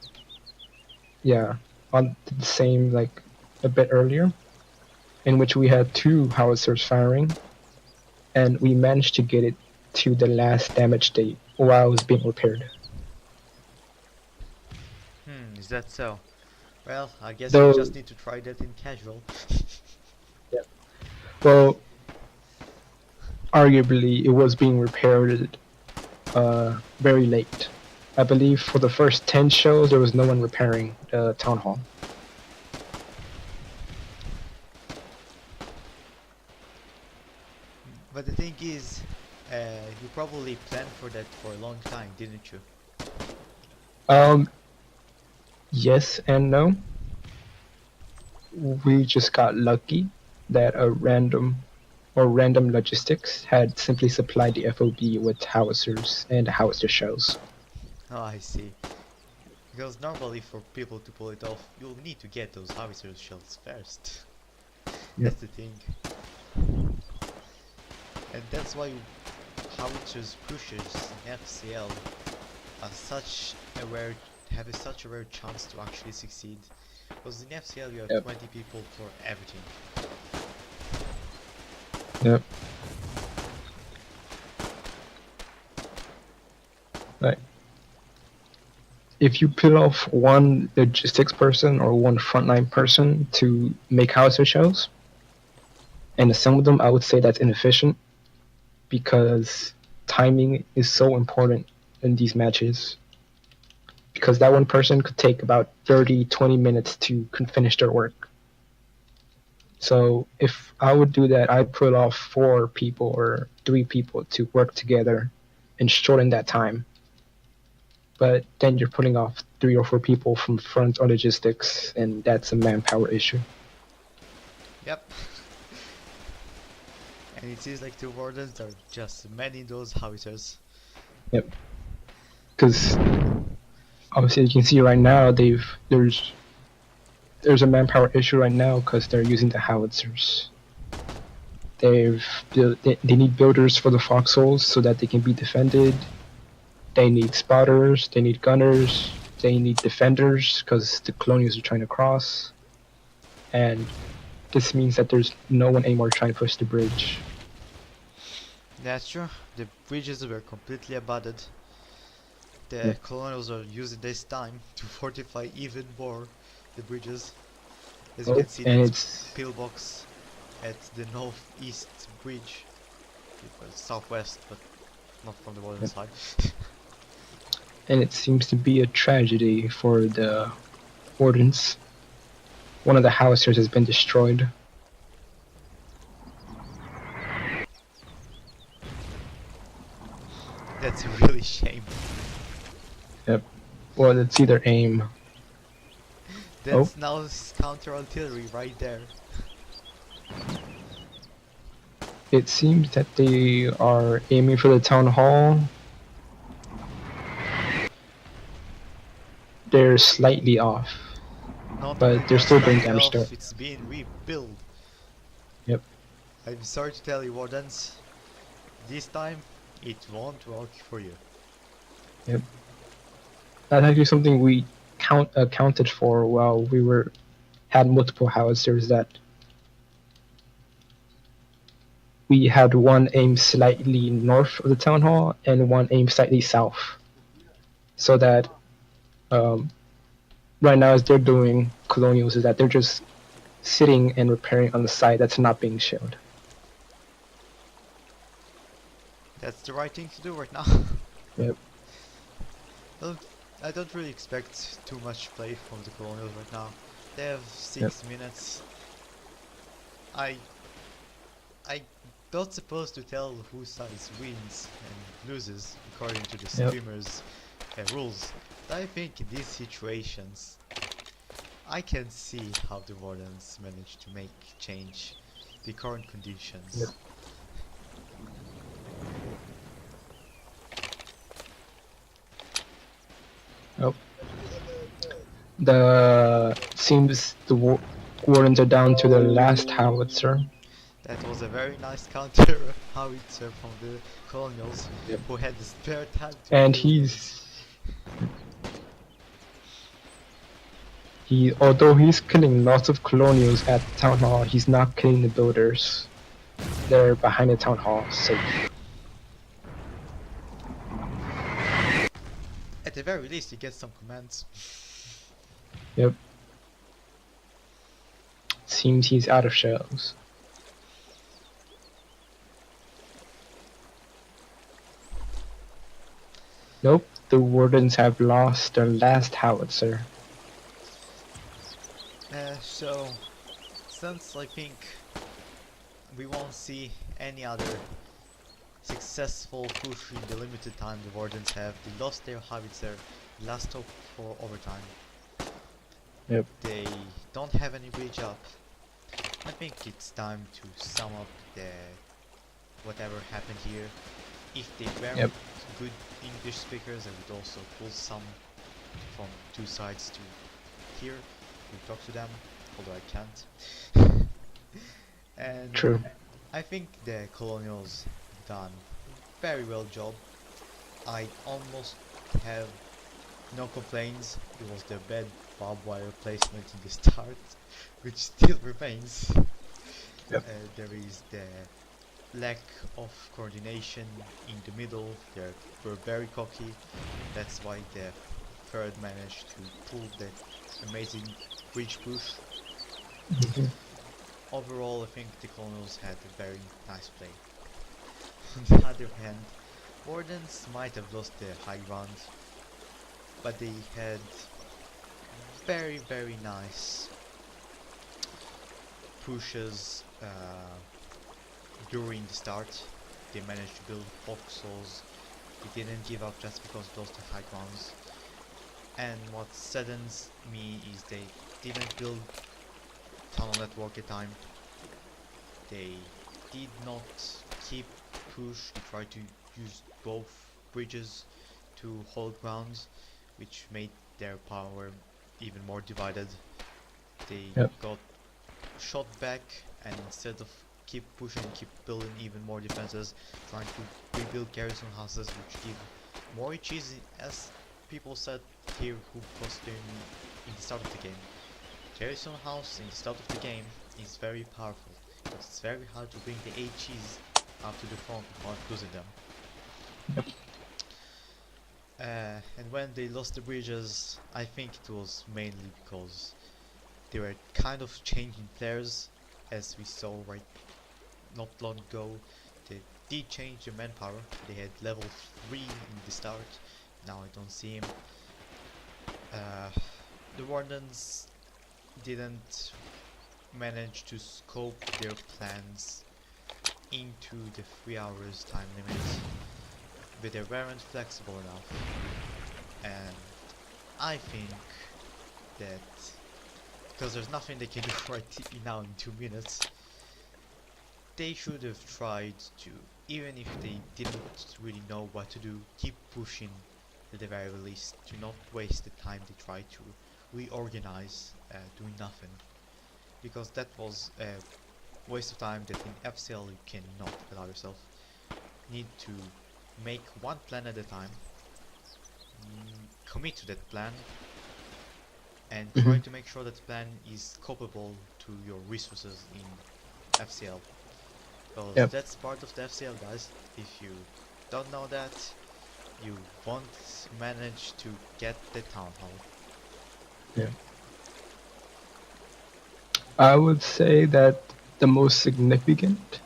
the same like a bit earlier, in which we had 2 howitzers firing, and we managed to get it to the last damage date while it was being repaired. Is that so? Well, I guess Though- we just need to try that in casual. Well, arguably, it was being repaired very late. I believe for the first 10 shows, there was no one repairing the town hall. But the thing is, you probably planned for that for a long time, didn't you? Yes and no. We just got lucky that random logistics had simply supplied the FOB with howitzers and howitzer shells. Oh, I see. Because normally for people to pull it off, you'll need to get those howitzer shells first. That's the thing. And that's why howitzers pushers in FCL are have such a rare chance to actually succeed. Because in FCL you have Yep. 20 people for everything. Yep. Right. If you peel off one logistics person or one frontline person to make howitzer shells and assemble them, I would say that's inefficient because timing is so important in these matches. Because that one person could take about 30-20 minutes to finish their work. So if I would do that, I'd put off 4 people or 3 people to work together and shorten that time. But then you're putting off 3 or 4 people from front or logistics, and that's a manpower issue. Yep. And it seems like the wardens are just manning those howitzers. Because obviously you can see right now there's a manpower issue right now because they're using the howitzers. They need builders for the foxholes so that they can be defended. They need spotters, they need gunners, they need defenders because the colonials are trying to cross. And this means that there's no one anymore trying to push the bridge. That's true. The bridges were completely abandoned. The colonials are using this time to fortify even more the bridges. As you can see, and that it's pillbox at the northeast bridge, southwest, but not from the northern side. and it seems to be a tragedy for the wardens. One of the howitzers has been destroyed That's a really shame. Well, it's either aim. That's now counter artillery right there. It seems that they are aiming for the town hall. They're slightly off, Not but only they're they're still doing slightly damage off, to it. it's being rebuilt. Yep. I'm sorry to tell you, Wardens, this time it won't work for you. That's actually something we accounted for while we had multiple howitzers. That we had one aim slightly north of the town hall and one aim slightly south, so that right now as they're doing colonials is that they're just sitting and repairing on the side that's not being shelled. That's the right thing to do right now. Yep. Well, I don't really expect too much play from the Colonials right now. They have 6 minutes. I'm not supposed to tell whose side wins and loses according to the streamers' rules. But I think in these situations, I can see how the Wardens managed to make change the current conditions. Yep. Oh. Seems the Wardens are down to the last howitzer. That was a very nice counter howitzer from the Colonials, who had the spare time to And build although he's killing lots of colonials at the town hall, he's not killing the builders. They're behind the town hall, safe. At the very least, he gets some commands. Yep. Seems he's out of shells. Nope, the Wardens have lost their last howitzer. So, since I think we won't see any other successful push in the limited time the Wardens have, they lost their howitzer, last hope for overtime. Yep. They don't have any bridge up. I think it's time to sum up whatever happened here. If they weren't good English speakers, I would also pull some from two sides to here to talk to them, although I can't. And True. I think the Colonials done very well job. I almost have no complaints. It was the bad barbed wire placement in the start, which still remains. Yep. There is the lack of coordination in the middle. They were very cocky. That's why the third managed to pull that amazing bridge push. Overall, I think the Colonials had a very nice play. On the other hand, Wardens might have lost their high ground, but they had very nice pushes during the start. They managed to build foxholes. They didn't give up just because they lost the high grounds. And what saddens me is they didn't build tunnel network at time. They did not keep push. They tried to use both bridges to hold grounds, which made their power even more divided. They got shot back, and instead of keep pushing, keep building even more defenses, trying to rebuild garrison houses, which give more HEs, as people said here who was in the start of the game. Garrison house in the start of the game is very powerful, but it's very hard to bring the HEs up to the front without losing them. And when they lost the bridges, I think it was mainly because they were kind of changing players, as we saw not long ago. They did change their manpower. They had level 3 in the start. Now I don't see him. The Wardens didn't manage to scope their plans into the 3 hours time limit. but they weren't flexible enough. And I think that because there's nothing they can do now in 2 minutes, they should have tried to, even if they didn't really know what to do, keep pushing at the very least, to not waste the time they try to reorganize doing nothing, because that was a waste of time that in FCL you cannot allow yourself. You need to make one plan at a time, commit to that plan, and try to make sure that the plan is couplable to your resources in FCL. Because that's part of the FCL, guys. If you don't know that, you won't manage to get the town hall. Yeah. I would say that the most significant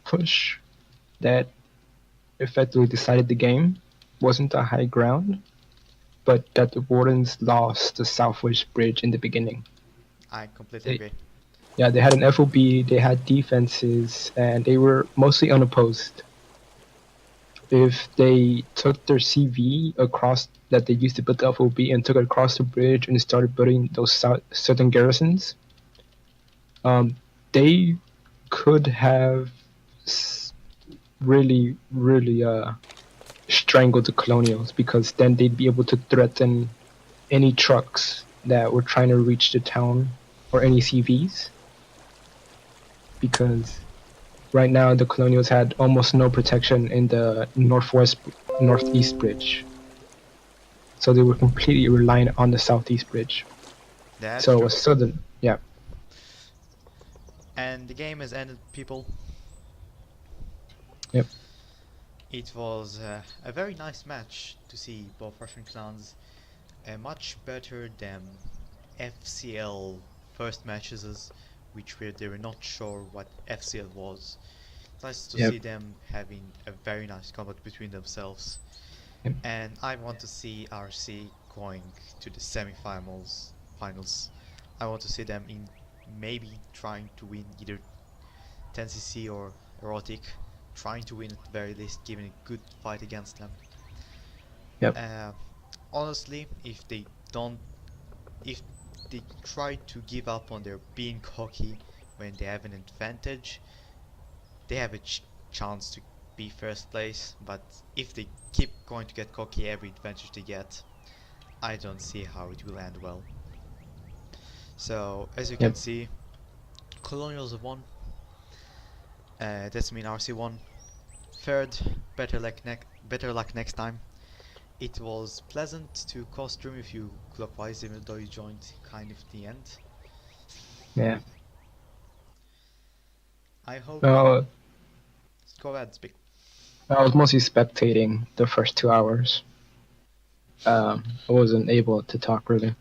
push that effectively decided the game wasn't a high ground, but that the Wardens lost the Southwest Bridge in the beginning. I completely agree. Yeah, they had an FOB, they had defenses, and they were mostly unopposed. If they took their CV across that they used to build the FOB and took it across the bridge and started building those southern garrisons, they could have really strangled the colonials, because then they'd be able to threaten any trucks that were trying to reach the town or any CVs. Because right now the colonials had almost no protection in the northeast bridge, so they were completely reliant on the southeast bridge. That's so true. a southern, yeah. And the game has ended, people. Yep. It was a very nice match to see both Russian clans, much better than FCL first matches, they were not sure what FCL was. Nice to Yep. see them having a very nice combat between themselves. Yep. And I want to see RC going to the finals. I want to see them in maybe trying to win either 10cc or erotic, trying to win at the very least, giving a good fight against them. Yep. Honestly, if they try to give up on their being cocky when they have an advantage, they have a chance to be first place. But if they keep going to get cocky every advantage they get, I don't see how it will end well. So as you can see, Colonials have won. That's mean RC won. Third, better luck next time. It was pleasant to co-stream with you clockwise, even though you joined kind of the end. Yeah. I hope. Go ahead, speak. I was mostly spectating the first 2 hours. I wasn't able to talk really.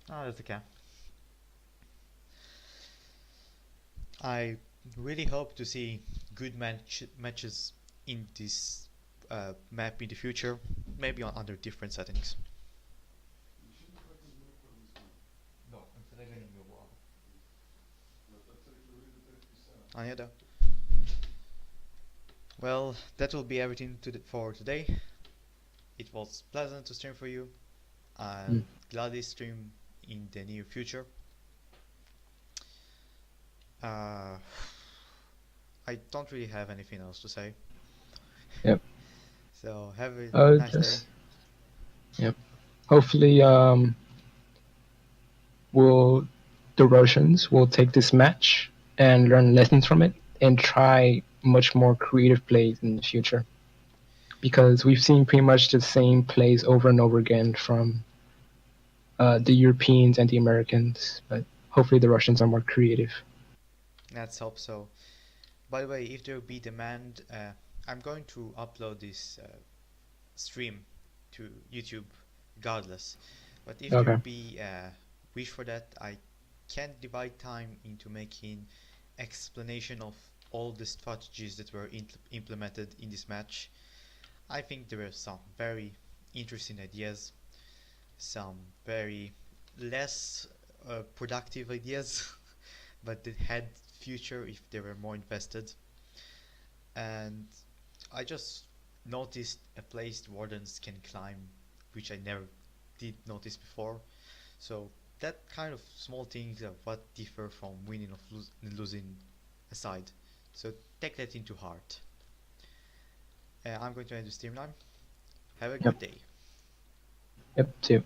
Oh, that's okay. I really hope to see good matches in this map in the future, maybe under different settings. Well, that will be everything for today. It was pleasant to stream for you. I'll gladly stream in the near future. I don't really have anything else to say. Yep. So have a nice day. Yep. Hopefully, the Russians will take this match and learn lessons from it and try much more creative plays in the future. Because we've seen pretty much the same plays over and over again from the Europeans and the Americans, but hopefully the Russians are more creative. Let's hope so. By the way, if there will be demand, I'm going to upload this stream to YouTube regardless. But if there will be a wish for that, I can divide time into making explanation of all the strategies that were implemented in this match. I think there were some very interesting ideas, some very less productive ideas, but that had future if they were more invested. And I just noticed a place the wardens can climb, which I never did notice before. So that kind of small things are what differ from winning or losing a side. So take that into heart. I'm going to end the stream now. Have a good day. Yep, see you.